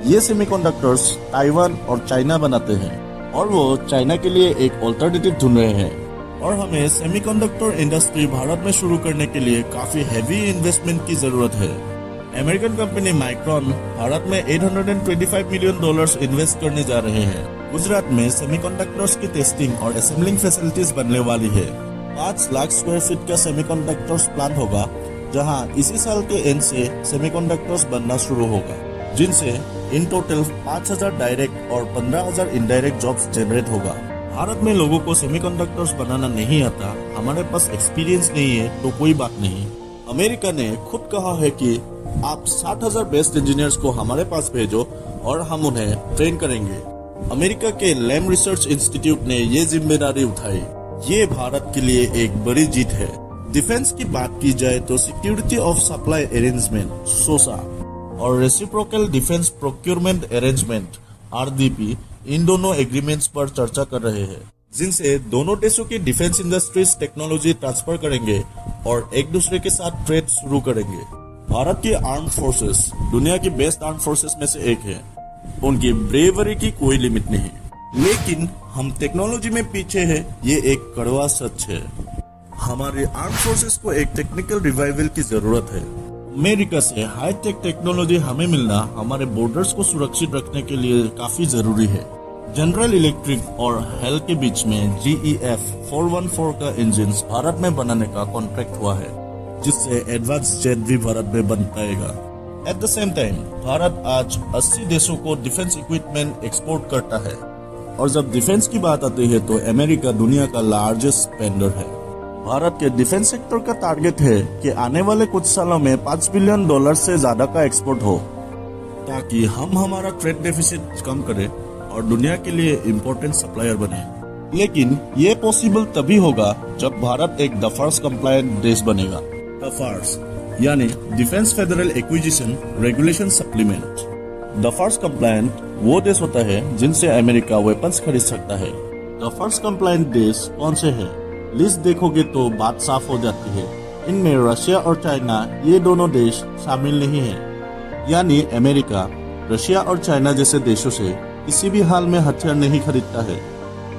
ये सेमीकंडक्टर्स ताइवान और चाइना बनाते हैं और वो चाइना के लिए एक ऑल्टरनेटिव ढूंढ रहे हैं। और हमें सेमीकंडक्टर इंडस्ट्री भारत में शुरू करने के लिए काफी हैवी इन्वेस्टमेंट की जरूरत है। अमेरिकन कंपनी माइक्रॉन भारत में $825 मिलियन इन्वेस्ट करने जा रहे हैं। गुजरात में सेमीकंडक्टर्स की टेस्टिंग और असेंबलिंग फैसिलिटीज बनने वाली है। 5 लाख स्क्वायर फीट का सेमीकंडक्टर्स प्लांट होगा, जहां इसी साल के एंड से सेमीकंडक्टर्स बनना शुरू होगा, जिनसे इन टोटल 5000 डायरेक्ट और 15000 इनडायरेक्ट जॉब्स जनरेट होगा। भारत में लोगों को सेमीकंडक्टर्स बनाना नहीं आता, हमारे पास एक्सपीरियंस नहीं है तो कोई बात नहीं। अमेरिका ने खुद कहा है कि आप 60,000 बेस्ट इंजीनियर्स को हमारे पास भेजो और हम उन्हें ट्रेन करेंगे। अमेरिका के लैम रिसर्च इंस्टीट्यूट ने ये जिम्मेदारी उठाई। ये भारत के लिए एक बड़ी जीत है। डिफेंस की बात की जाए तो सिक्योरिटी ऑफ सप्लाई अरेंजमेंट सोसा और reciprocal defence procurement arrangement RDP, इन दोनों एग्रीमेंट्स पर चर्चा कर रहे हैं, जिनसे दोनों देशों की डिफेंस इंडस्ट्रीज टेक्नोलॉजी ट्रांसफर करेंगे और एक दूसरे के साथ ट्रेड शुरू करेंगे। भारत की आर्म फोर्सेस दुनिया की बेस्ट आर्म फोर्सेस में से एक है। उनकी ब्रेवरी की कोई लिमिट नहीं, लेकिन हम टेक्नोलॉजी में पीछे हैं, ये एक कड़वा सच है। हमारी आर्म फोर्सेस को एक टेक्निकल रिवाइवल की जरूरत है। अमेरिका से हाई टेक टेक्नोलॉजी हमें मिलना हमारे बॉर्डर्स को सुरक्षित रखने के लिए काफी जरूरी है। जनरल इलेक्ट्रिक और हेल के बीच में GEF 414 का इंजन भारत में बनाने का कॉन्ट्रैक्ट हुआ है, जिससे एडवांस जेट भी भारत में बन पाएगा। At the same time Bharat आज 80 देशों को डिफेंस इक्विपमेंट एक्सपोर्ट करता है, और जब डिफेंस की बात आती है तो अमेरिका दुनिया का लार्जेस्ट स्पेंडर है। भारत के डिफेंस सेक्टर का टारगेट है कि आने वाले कुछ सालों में $5 बिलियन से ज्यादा का एक्सपोर्ट हो, ताकि हम हमारा ट्रेड डेफिसिट कम करें और दुनिया के लिए इम्पोर्टेंट सप्लायर बने। लेकिन ये पॉसिबल तभी होगा जब भारत एक डफार्स कंप्लायंट देश बनेगा। डफार्स यानी defence federal acquisition regulation supplement. DFARS compliant वो देश होता है जिनसे अमेरिका वेपन्स खरीद सकता है। डफार्स कंप्लायंट देश कौन से हैं? लिस्ट देखोगे तो बात साफ हो जाती है। इनमें रशिया और चाइना ये दोनों देश शामिल नहीं है। यानी अमेरिका रशिया और चाइना जैसे देशों से किसी भी हाल में हथियार नहीं खरीदता है।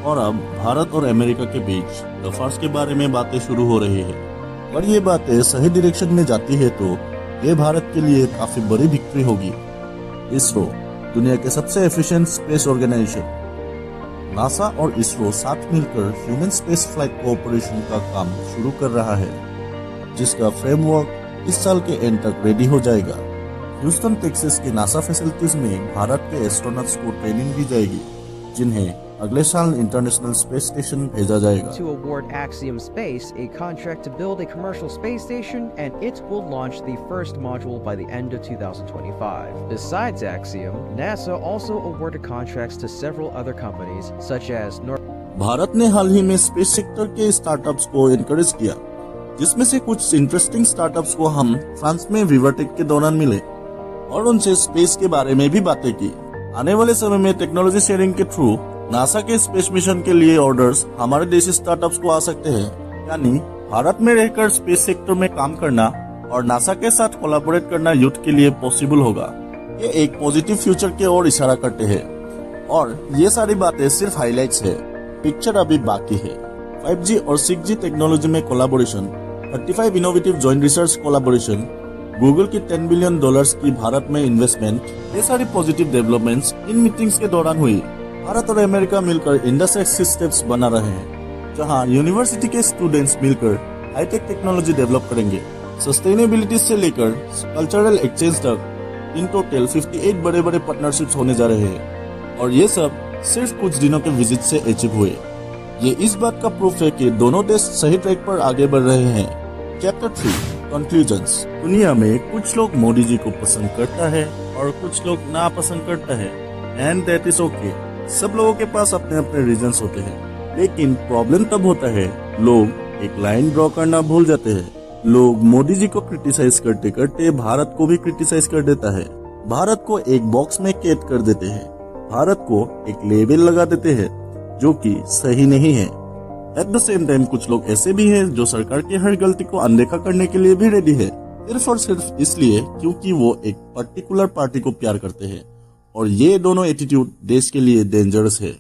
और अब भारत और अमेरिका के बीच दफार्स के बारे में बातें शुरू हो रही है। और ये बातें सही डायरेक्शन में जाती है तो ये भारत के लिए काफी बड़ी विक्ट्री होगी। इसरो दुनिया के सबसे एफिशिएंट स्पेस ऑर्गेनाइजेशन। नासा और इसरो साथ मिलकर ह्यूमन स्पेस फ्लाइट कोऑपरेशन का काम शुरू कर रहा है, जिसका फ्रेमवर्क इस साल के एंड तक रेडी हो जाएगा। ह्यूस्टन टेक्सास के नासा फैसिलिटीज में भारत के एस्ट्रोनॉट्स को ट्रेनिंग दी जाएगी, जिन्हें अगले साल इंटरनेशनल स्पेस स्टेशन भेजा जाएगा। To award Axiom Space a contract to build a commercial space station, and it will launch the first module by the end of 2025. Besides Axiom, NASA also awarded contracts to several other companies such as Bharat ने हाल ही में स्पेस सेक्टर के स्टार्टअप्स को एनकरेज किया, जिसमें से कुछ इंटरेस्टिंग स्टार्टअप्स को हम फ्रांस में विवर्टेक के दौरान मिले और उनसे स्पेस के बारे में भी बातें की। आने वाले समय में टेक्नोलॉजी शेयरिंग के थ्रू नासा के स्पेस मिशन के लिए ऑर्डर्स हमारे देशी स्टार्टअप्स को आ सकते हैं। यानी भारत में रहकर स्पेस सेक्टर में काम करना और नासा के साथ कोलैबोरेट करना यूथ के लिए पॉसिबल होगा। ये एक पॉजिटिव फ्यूचर की ओर इशारा करते हैं। और ये सारी बातें सिर्फ हाइलाइट्स है, पिक्चर अभी बाकी है। 5G और 6G टेक्नोलॉजी में collaboration, 35 innovative joint research collaboration, Google की $10 बिलियन की भारत में इन्वेस्टमेंट, ये सारी पॉजिटिव डेवलपमेंट्स इन मीटिंग्स के दौरान हुई। भारत और अमेरिका मिलकर इंडस्ट्री सिस्टम्स बना रहे हैं, जहां यूनिवर्सिटी के स्टूडेंट्स मिलकर हाईटेक टेक्नोलॉजी डेवलप करेंगे। सस्टेनेबिलिटी से लेकर कल्चरल एक्सचेंज तक इन टोटल 58 बड़े बड़े पार्टनरशिप्स होने जा रहे हैं। और ये सब सिर्फ कुछ दिनों के विजिट से अचीव हुए। ये इस बात का प्रूफ है कि दोनों देश सही ट्रैक पर आगे बढ़ रहे हैं। Chapter 3 conclusions. दुनिया में कुछ लोग मोदी जी को पसंद करता है और कुछ लोग ना पसंद करता है, एंड दैट इज ओके। सब लोगों के पास अपने अपने रीजंस होते हैं, लेकिन प्रॉब्लम तब होता है लोग एक लाइन ड्रॉ करना भूल जाते हैं। लोग मोदी जी को क्रिटिसाइज करते करते भारत को भी क्रिटिसाइज कर देता है। भारत को एक बॉक्स में कैद कर देते हैं, भारत को एक लेबल लगा देते हैं जो कि सही नहीं है। एट द सेम टाइम कुछ लोग ऐसे भी हैं जो सरकार की हर गलती को अनदेखा करने के लिए भी रेडी है, सिर्फ और सिर्फ इसलिए क्योंकि वो एक पर्टिकुलर पार्टी को प्यार करते हैं। और ये दोनों एटीट्यूड देश के लिए डेंजरस है।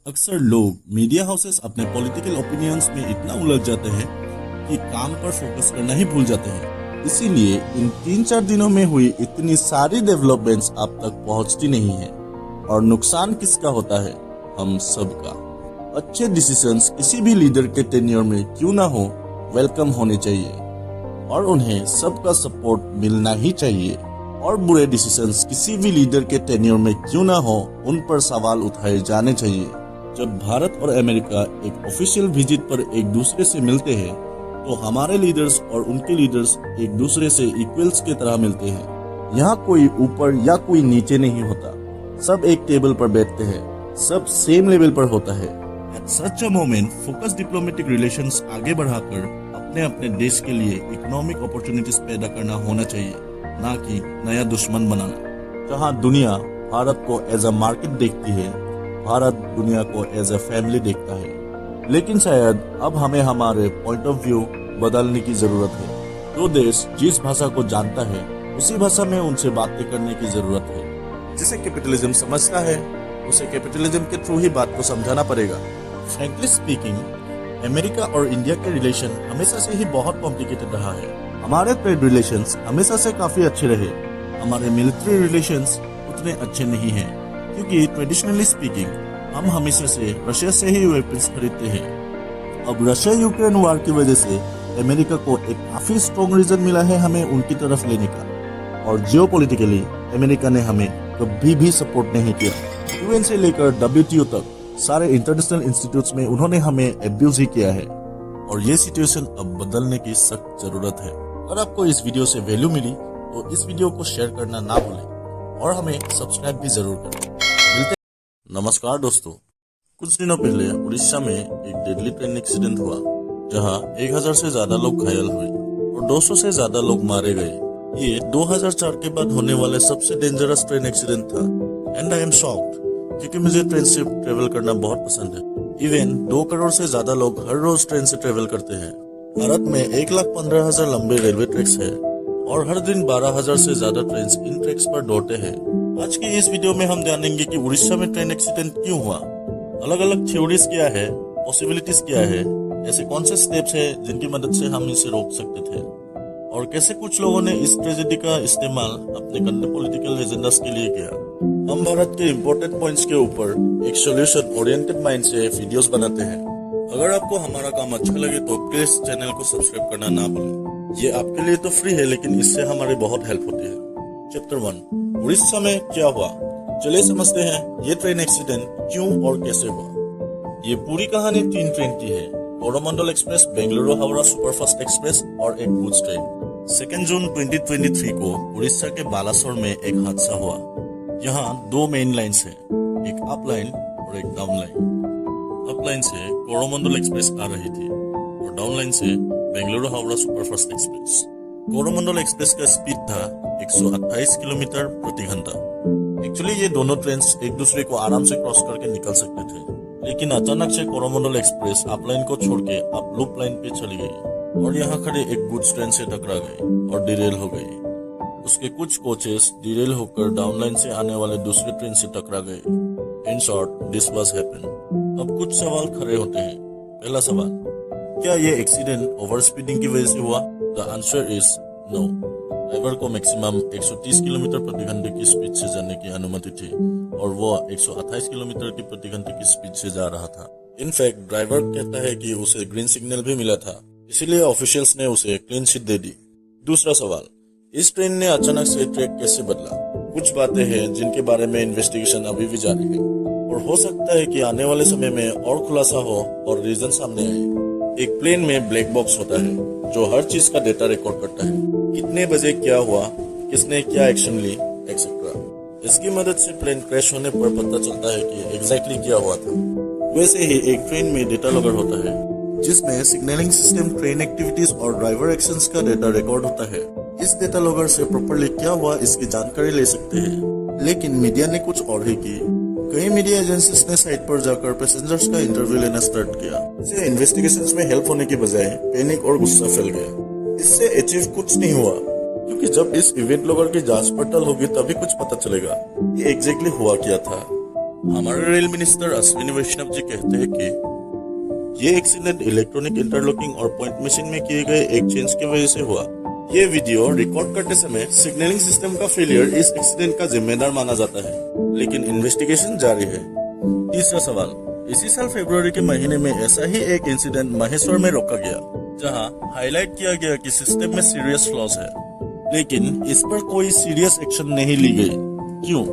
अक्सर लोग मीडिया हाउसेस अपने पॉलिटिकल ओपिनियंस में इतना उलझ जाते हैं कि काम पर फोकस करना ही भूल जाते हैं। इसीलिए इन 3-4 दिनों में हुई इतनी सारी डेवलपमेंट्स आप तक पहुंचती नहीं है। और नुकसान किसका होता है? हम सबका। अच्छे डिसीजंस किसी भी लीडर के टेन्योर में क्यों ना हो, वेलकम होने चाहिए और उन्हें सबका सपोर्ट मिलना ही चाहिए। और बुरे डिसीजंस किसी भी लीडर के टेन्योर में क्यों ना हो, उन पर सवाल उठाए जाने चाहिए। जब भारत और अमेरिका एक ऑफिशियल विजिट पर एक दूसरे से मिलते हैं, तो हमारे लीडर्स और उनके लीडर्स एक दूसरे से इक्वल्स की तरह मिलते हैं। यहाँ कोई ऊपर या कोई नीचे नहीं होता, सब एक टेबल पर बैठते हैं, सब सेम लेवल पर होता है। At such a moment focus diplomatic relations आगे बढ़ाकर अपने अपने देश के लिए इकोनॉमिक अपॉर्चुनिटीज पैदा करना होना चाहिए, ना कि नया दुश्मन बनाना। जहां दुनिया भारत को एज अ मार्केट देखती है, भारत दुनिया को एज अ फैमिली देखता है। लेकिन शायद अब हमें हमारे पॉइंट ऑफ व्यू बदलने की जरूरत है। जो देश जिस भाषा को जानता है, उसी भाषा में उनसे बातें करने की जरूरत है। जिसे कैपिटलिज्म समझता है, उसे कैपिटलिज्म के थ्रू ही बात को समझाना पड़ेगा। फ्रैंकली स्पीकिंग, अमेरिका और इंडिया के रिलेशन हमेशा से ही बहुत कॉम्प्लिकेटेड रहा है। हमारे ट्रेड रिलेशंस हमेशा से काफी अच्छे रहे, हमारे मिलिट्री रिलेशंस उतने अच्छे नहीं हैं, क्योंकि ट्रेडिशनली स्पीकिंग हम हमेशा से रशिया से ही वेपन्स खरीदते हैं। अब रशिया यूक्रेन वार की वजह से अमेरिका को एक काफी स्ट्रॉन्ग रीजन मिला है हमें उनकी तरफ लेने का। और जियोपॉलिटिकली अमेरिका ने हमें कभी भी सपोर्ट नहीं किया। यूएन से लेकर WTO तक सारे इंटरनेशनल इंस्टीट्यूट्स में उन्होंने हमें एब्यूज ही किया है। और ये सिचुएशन अब बदलने की सख्त जरूरत है। अगर आपको इस वीडियो से वैल्यू मिली तो इस वीडियो को शेयर करना ना भूलें और हमें सब्सक्राइब भी जरूर करें। मिलते हैं। नमस्कार दोस्तों, कुछ दिनों पहले उड़ीसा में एक डेडली ट्रेन एक्सीडेंट हुआ, जहां 1000 से ज्यादा लोग घायल हुए और 200 से ज्यादा लोग मारे गए। ये 2004 के बाद होने वाले सबसे डेंजरस ट्रेन एक्सीडेंट था। एंड आई एम शॉक्ड, क्योंकि मुझे ट्रेन से ट्रेवल करना बहुत पसंद है। इवन 2 करोड़ से ज्यादा लोग हर रोज ट्रेन से ट्रेवल करते हैं। भारत में 1,15,000 लंबे रेलवे ट्रैक्स है और हर दिन 12,000 से ज्यादा ट्रेन इन ट्रैक्स पर दौड़ते हैं। आज की इस वीडियो में हम जानेंगे कि उड़ीसा में ट्रेन एक्सीडेंट क्यों हुआ, अलग अलग थ्योरीज क्या है, पॉसिबिलिटीज क्या है, ऐसे कौन से स्टेप्स है जिनकी मदद से हम इसे रोक सकते थे, और कैसे कुछ लोगों ने इस ट्रेजेडी का इस्तेमाल अपने गंदे पॉलिटिकल एजेंडास के लिए किया। हम भारत के इम्पोर्टेंट पॉइंट्स के ऊपर एक सोल्यूशन ओरिएंटेड माइंड से वीडियोस बनाते हैं। अगर आपको हमारा काम अच्छा लगे तो प्लीज चैनल को सब्सक्राइब करना ना भूलें। ये आपके लिए तो फ्री है, लेकिन इससे हमारी बहुत हेल्प होती है। चैप्टर 1, उड़ीसा में क्या हुआ। चलिए समझते हैं ये ट्रेन एक्सीडेंट क्यों और कैसे हुआ। ये पूरी कहानी 3 ट्रेन की है, Coromandel express, Bengaluru Howrah superfast express और एक गुड्स ट्रेन। 2 जून 2023 को उड़ीसा के बालासोर में एक हादसा हुआ। यहाँ 2 मेन लाइन्स है, एक अप लाइन और एक डाउन लाइन। अप लाइन से कोरोमंडल एक्सप्रेस आ रही थी और डाउन लाइन से Bengaluru Howrah superfast express. Coromandel express का स्पीड था 128 किलोमीटर प्रति घंटा। एक्चुअली ये दोनों ट्रेन एक दूसरे को आराम से क्रॉस करके निकल सकते थे, लेकिन अचानक से कोरोमंडल एक्सप्रेस अप लाइन को छोड़ के अप लूप लाइन पे चली गई और यहाँ खड़े एक गुड्स ट्रेन से टकरा गई और डिरेल हो गई। उसके कुछ कोचेस डिरेल होकर डाउन लाइन से आने वाले दूसरे ट्रेन से टकरा गए। In short, this was happen. अब कुछ सवाल खड़े होते हैं। पहला सवाल, क्या ये एक्सीडेंट ओवर स्पीडिंग की वजह से हुआ? The answer is no. Driver को मैक्सिमम 130 किलोमीटर प्रति घंटे की स्पीड से जाने की अनुमति थी और वो 128 किलोमीटर की प्रति घंटे की स्पीड से जा रहा था। इनफैक्ट ड्राइवर कहता है कि उसे ग्रीन सिग्नल भी मिला था, इसीलिए ऑफिशियल्स ने उसे क्लीन चिट दे दी। दूसरा सवाल, इस ट्रेन ने अचानक से ट्रैक कैसे बदला? कुछ बातें हैं जिनके बारे में इन्वेस्टिगेशन अभी भी जारी है और हो सकता है कि आने वाले समय में और खुलासा हो और रीजन सामने आए। एक प्लेन में ब्लैक बॉक्स होता है जो हर चीज का डेटा रिकॉर्ड करता है, कितने बजे क्या हुआ, किसने क्या एक्शन ली, एक्सेट्रा। इसकी मदद से प्लेन क्रैश होने पर पता चलता है कि एग्जैक्टली क्या हुआ था। वैसे ही एक ट्रेन में डेटा लॉगर होता है जिसमें सिग्नलिंग सिस्टम, ट्रेन एक्टिविटीज और ड्राइवर एक्शंस का डेटा रिकॉर्ड होता है। इस डेटा लॉगर से प्रॉपर्ली क्या हुआ इसकी जानकारी ले सकते हैं, लेकिन मीडिया ने कुछ और ही की। कई मीडिया एजेंसीज ने साइट पर जाकर पैसेंजर्स का इंटरव्यू लेना स्टार्ट किया। इससे इन्वेस्टिगेशंस में हेल्प होने की बजाय पैनिक और गुस्सा फैल गया। इससे अचीव कुछ नहीं हुआ, क्योंकि जब इस इवेंट लॉगर की जांच पड़ताल होगी तभी कुछ पता चलेगा ये एग्जैक्टली हुआ क्या था। हमारे रेल मिनिस्टर अश्विनी वैष्णव जी कहते हैं कि ये एक्सीडेंट इलेक्ट्रॉनिक इंटरलॉकिंग और पॉइंट मशीन में किए गए एक चेंज की वजह से हुआ। ये वीडियो रिकॉर्ड करते समय सिग्नलिंग सिस्टम का फेलियर इस एक्सीडेंट का जिम्मेदार माना जाता है, लेकिन इन्वेस्टिगेशन जारी है। तीसरा सवाल, इसी साल फरवरी के महीने में ऐसा ही एक इंसिडेंट महेश्वर में रोका गया, जहां हाईलाइट किया गया कि सिस्टम में सीरियस फ्लॉज है, लेकिन इस पर कोई सीरियस एक्शन नहीं ली गई। क्यों?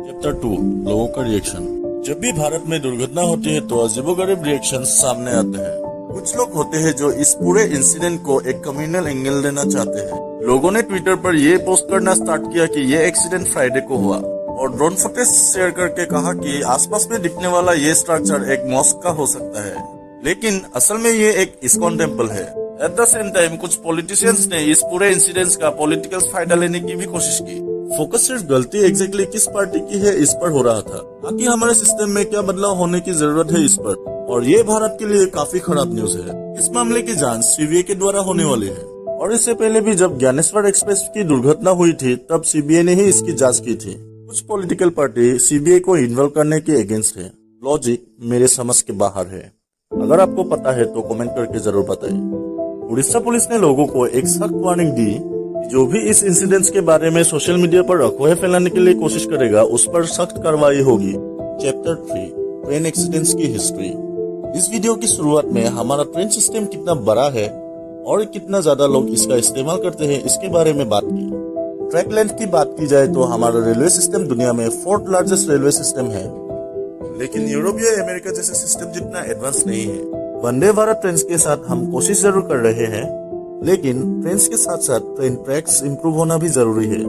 चैप्टर 2, लोगों का रिएक्शन। जब भी भारत में दुर्घटना होती है तो अजीबोगरीब रिएक्शन सामने आते हैं। कुछ लोग होते हैं जो इस पूरे इंसिडेंट को एक कम्युनल एंगल देना चाहते हैं। लोगों ने ट्विटर पर ये पोस्ट करना स्टार्ट किया कि ये एक्सीडेंट फ्राइडे को हुआ और ड्रोन फुटेज शेयर करके कहा कि आसपास में दिखने वाला ये स्ट्रक्चर एक मॉस्क का हो सकता है, लेकिन असल में ये एक इस्कॉन टेम्पल है। एट द सेम टाइम कुछ पॉलिटिशियंस ने इस पूरे इंसिडेंट का पॉलिटिकल फायदा लेने की भी कोशिश की। फोकस सिर्फ गलती एग्जैक्टली किस पार्टी की है इस पर हो रहा था, ताकि हमारे सिस्टम में क्या बदलाव होने की जरूरत है इस पर। और ये भारत के लिए काफी खराब न्यूज है। इस मामले की जांच सीबीआई के द्वारा होने वाली है और इससे पहले भी जब ज्ञानेश्वर एक्सप्रेस की दुर्घटना हुई थी तब सीबीआई ने ही इसकी जांच की थी। कुछ पॉलिटिकल पार्टी सीबीआई को इन्वॉल्व करने के अगेंस्ट है। लॉजिक मेरे समझ के बाहर है। अगर आपको पता है तो कमेंट करके जरूर बताइए। उड़ीसा पुलिस ने लोगों को एक सख्त वार्निंग दी, जो भी इस इंसिडेंट के बारे में सोशल मीडिया पर अफवाह फैलाने के लिए कोशिश करेगा उस पर सख्त कार्रवाई होगी। चैप्टर 3, ट्रेन एक्सीडेंट्स की हिस्ट्री। इस वीडियो की शुरुआत में हमारा ट्रेन सिस्टम कितना बड़ा है और कितना ज्यादा लोग इसका इस्तेमाल करते हैं इसके बारे में बात की। ट्रैक लेंथ की बात की जाए तो हमारा रेलवे सिस्टम दुनिया में 4th लार्जेस्ट रेलवे सिस्टम है, लेकिन यूरोप या अमेरिका जैसे सिस्टम जितना एडवांस नहीं है। वंदे भारत ट्रेन के साथ हम कोशिश जरूर कर रहे हैं, लेकिन ट्रेन के साथ साथ ट्रेन ट्रैक्स इम्प्रूव होना भी जरूरी है।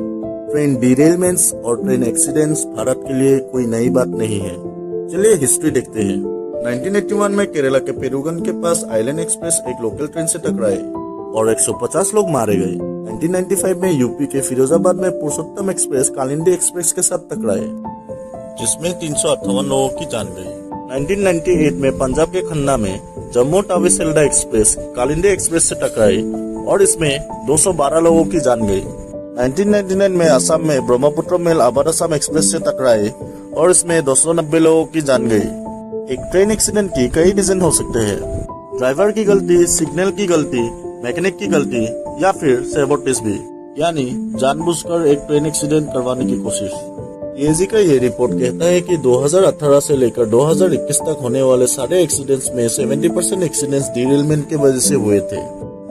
ट्रेन डिरेलमेंट्स और ट्रेन एक्सीडेंट्स भारत के लिए कोई नई बात नहीं है। चलिए हिस्ट्री देखते हैं। 1981 में केरला के पेरुगन के पास आइलैंड एक्सप्रेस एक लोकल ट्रेन से टकराए और 150 लोग मारे गए। 1995 में यूपी के फिरोजाबाद में पुरुषोत्तम एक्सप्रेस कालिंदी एक्सप्रेस के साथ टकराए, जिसमें 358 लोगों की जान गई। 1998 में पंजाब के खन्ना में Jammu TAVI Selda express Kalindi express से टकराई और इसमें 212 लोगों की जान गई। 1999 में असम में ब्रह्मपुत्र मेल अवध असम एक्सप्रेस से टकराई और इसमें 290 लोगों की जान गई। एक ट्रेन एक्सीडेंट की कई रीजन हो सकते हैं। ड्राइवर की गलती, सिग्नल की गलती, मैकेनिक की गलती या फिर सैबोटेज भी, यानी जानबूझकर एक ट्रेन एक्सीडेंट करवाने की कोशिश। एजी का ये रिपोर्ट कहता है कि 2018 से लेकर 2021 तक होने वाले सारे एक्सीडेंट्स में 70% एक्सीडेंट्स डिरेलमेंट की वजह से हुए थे।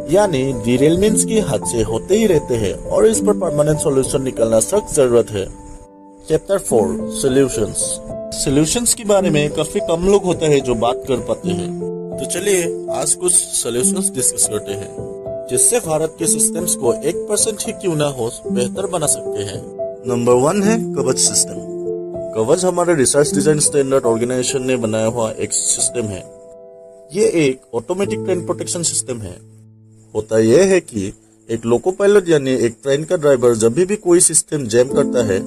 यानी डिरेलमेंट्स की हादसे होते ही रहते हैं और इस पर परमानेंट सॉल्यूशन निकालना सख्त जरूरत है। Chapter 4 solutions. सॉल्यूशंस के बारे में काफी कम लोग होते हैं जो बात कर पाते हैं, तो चलिए आज कुछ सॉल्यूशंस डिस्कस करते हैं जिससे भारत के सिस्टम्स को 1% ही क्यों ना हो बेहतर बना सकते हैं। नंबर 1 है कवच सिस्टम। कवच हमारे रिसर्च डिजाइन स्टैंडर्ड ऑर्गेनाइजेशन ने बनाया हुआ एक सिस्टम है। ये एक ऑटोमेटिक ट्रेन प्रोटेक्शन सिस्टम है। होता यह है कि एक लोको पायलट यानी एक ट्रेन का ड्राइवर जब भी कोई सिस्टम जैम करता है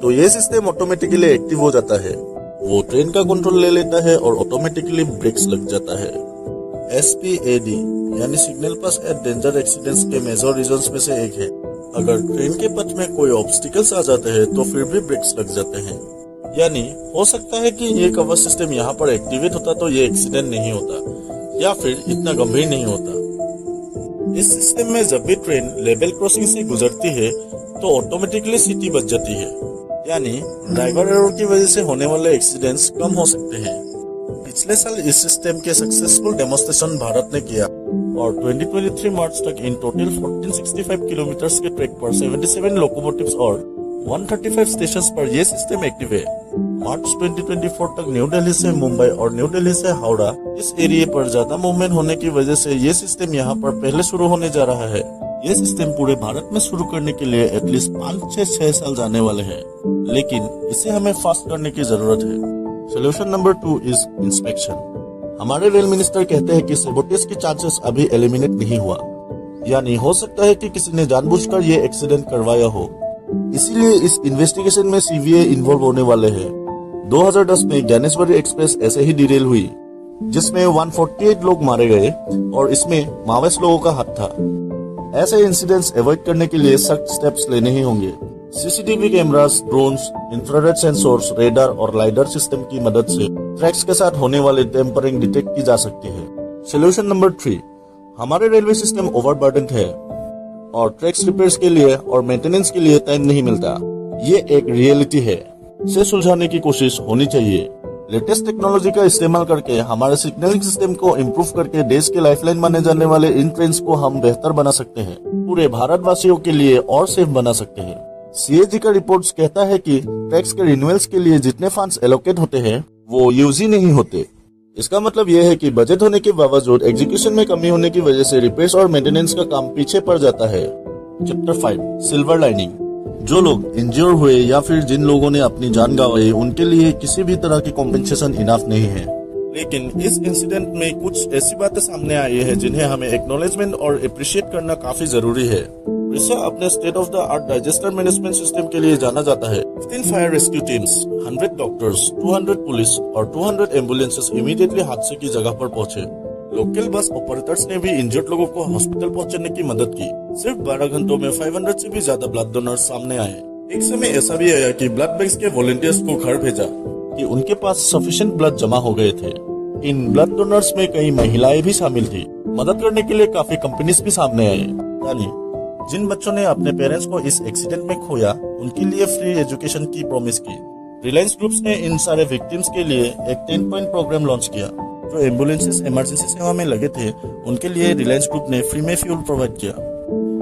तो ये सिस्टम ऑटोमेटिकली एक्टिव हो जाता है। वो ट्रेन का कंट्रोल ले लेता है और ऑटोमेटिकली ब्रेक्स लग जाता है। SPAD यानी signal pass at danger accidents के मेजर रीजंस में से एक है। अगर ट्रेन के पथ में कोई ऑब्स्टिकल्स आ जाते हैं तो फिर भी ब्रेक्स लग जाते हैं। यानी हो सकता है कि ये कवर सिस्टम यहाँ पर एक्टिवेट होता तो ये एक्सीडेंट नहीं होता या फिर इतना गंभीर नहीं होता। इस सिस्टम में जब भी ट्रेन लेवल क्रॉसिंग से गुजरती है तो ऑटोमेटिकली सीटी बच जाती है, यानी ड्राइवर एरर की वजह से होने वाले एक्सीडेंट्स कम हो सकते हैं। पिछले साल इस सिस्टम के सक्सेसफुल डेमोन्स्ट्रेशन भारत ने किया और 2023 मार्च तक इन टोटल 1465 किलोमीटर के ट्रैक पर 77 लोकोमोटिव्स और 135 स्टेशंस पर यह सिस्टम एक्टिव है। मार्च 2024 तक न्यू दिल्ली से मुंबई और न्यू दिल्ली से हावड़ा इस एरिया पर ज्यादा मूवमेंट होने की वजह से ये सिस्टम यहाँ पर पहले शुरू होने जा रहा है। ये सिस्टम पूरे भारत में शुरू करने के लिए एटलीस्ट 5 से 6 साल जाने वाले हैं, लेकिन इसे हमें फास्ट करने की जरूरत है। Solution number 2 is inspection. हमारे रेल मिनिस्टर कहते हैं कि सैबोटेज के चांसेस अभी एलिमिनेट नहीं हुआ, यानी हो सकता है कि किसी ने जानबूझकर ये एक्सीडेंट करवाया हो। इसीलिए इस इन्वेस्टिगेशन में CVA इन्वॉल्व होने वाले हैं। 2010 में ज्ञानेश्वरी एक्सप्रेस ऐसे ही डिरेल हुई जिसमें 148 लोग मारे गए और इसमें माओवादी लोगों का हाथ था। ऐसे इंसिडेंट्स अवॉइड करने के लिए सख्त स्टेप्स लेने ही होंगे। CCTV cameras, drones, infrared sensors, radar और लाइडर सिस्टम की मदद से ट्रैक्स के साथ होने वाले टेम्परिंग डिटेक्ट की जा सकती है। सोल्यूशन नंबर 3, हमारे रेलवे सिस्टम ओवरबर्डन है और ट्रैक्स रिपेयर्स के लिए और मेंटेनेंस के लिए टाइम नहीं मिलता। ये एक रियलिटी है, इसे सुलझाने की कोशिश होनी चाहिए। लेटेस्ट टेक्नोलॉजी का इस्तेमाल करके हमारे सिग्नलिंग सिस्टम को इम्प्रूव करके देश के लाइफलाइन माने जाने वाले इन ट्रेन्स को हम बेहतर बना सकते हैं, पूरे भारतवासियों के लिए और सेफ बना सकते हैं। CAG का रिपोर्ट्स कहता है कि टैक्स के रिन्यूअल्स के लिए जितने फंड्स एलोकेट होते हैं वो यूज ही नहीं होते। इसका मतलब यह है कि बजट होने के बावजूद एग्जीक्यूशन में कमी होने की वजह से रिपेयर्स और मेंटेनेंस का काम पीछे पड़ जाता है। Chapter 5 silver lining. जो लोग इंज्योर हुए या फिर जिन लोगों ने अपनी जान गंवाई उनके लिए किसी भी तरह की कॉम्पेंसेशन इनफ नहीं है, लेकिन इस इंसिडेंट में कुछ ऐसी बातें सामने आई है जिन्हें हमें एक्नॉलेजमेंट और अप्रिशिएट करना काफी जरूरी है। रिसा अपने state of the art disaster management system के लिए जाना जाता है। 15 fire rescue teams, 100 doctors, 200 police और 200 एम्बुलेंसेस इमीडिएटली हादसे की जगह पर पहुंचे। लोकल बस ऑपरेटर्स ने भी इंजर्ड लोगों को हॉस्पिटल पहुंचाने की मदद की। सिर्फ 12 घंटों में 500 से भी ज्यादा ब्लड डोनर्स सामने आए। एक समय ऐसा भी आया कि ब्लड बैंक्स के वॉलंटियर्स को घर भेजा कि उनके पास सफिशिएंट ब्लड जमा हो गए थे। इन ब्लड डोनर्स में कई महिलाएं भी शामिल थी। मदद करने के लिए काफी कंपनीज भी सामने आए। यानी जिन बच्चों ने अपने पेरेंट्स को इस एक्सीडेंट में खोया उनके लिए फ्री एजुकेशन की प्रॉमिस की। रिलायंस ग्रुप्स ने इन सारे विक्टिम्स के लिए एक 10 पॉइंट प्रोग्राम लॉन्च किया। जो एम्बुलेंसेस इमरजेंसी सेवा में लगे थे उनके लिए रिलायंस ग्रुप ने फ्री में फ्यूल प्रोवाइड किया।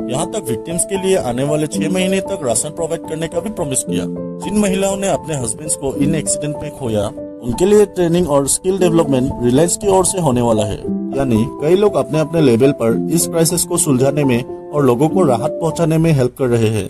यहाँ तक विक्टिम्स के लिए आने वाले 6 महीने तक राशन प्रोवाइड करने का भी प्रॉमिस किया। जिन महिलाओं ने अपने हस्बैंड्स को इन एक्सीडेंट में खोया उनके लिए ट्रेनिंग और स्किल डेवलपमेंट रिलायंस की ओर से होने वाला है। यानी कई लोग अपने अपने लेवल पर इस क्राइसिस को सुलझाने में और लोगों को राहत पहुंचाने में हेल्प कर रहे हैं।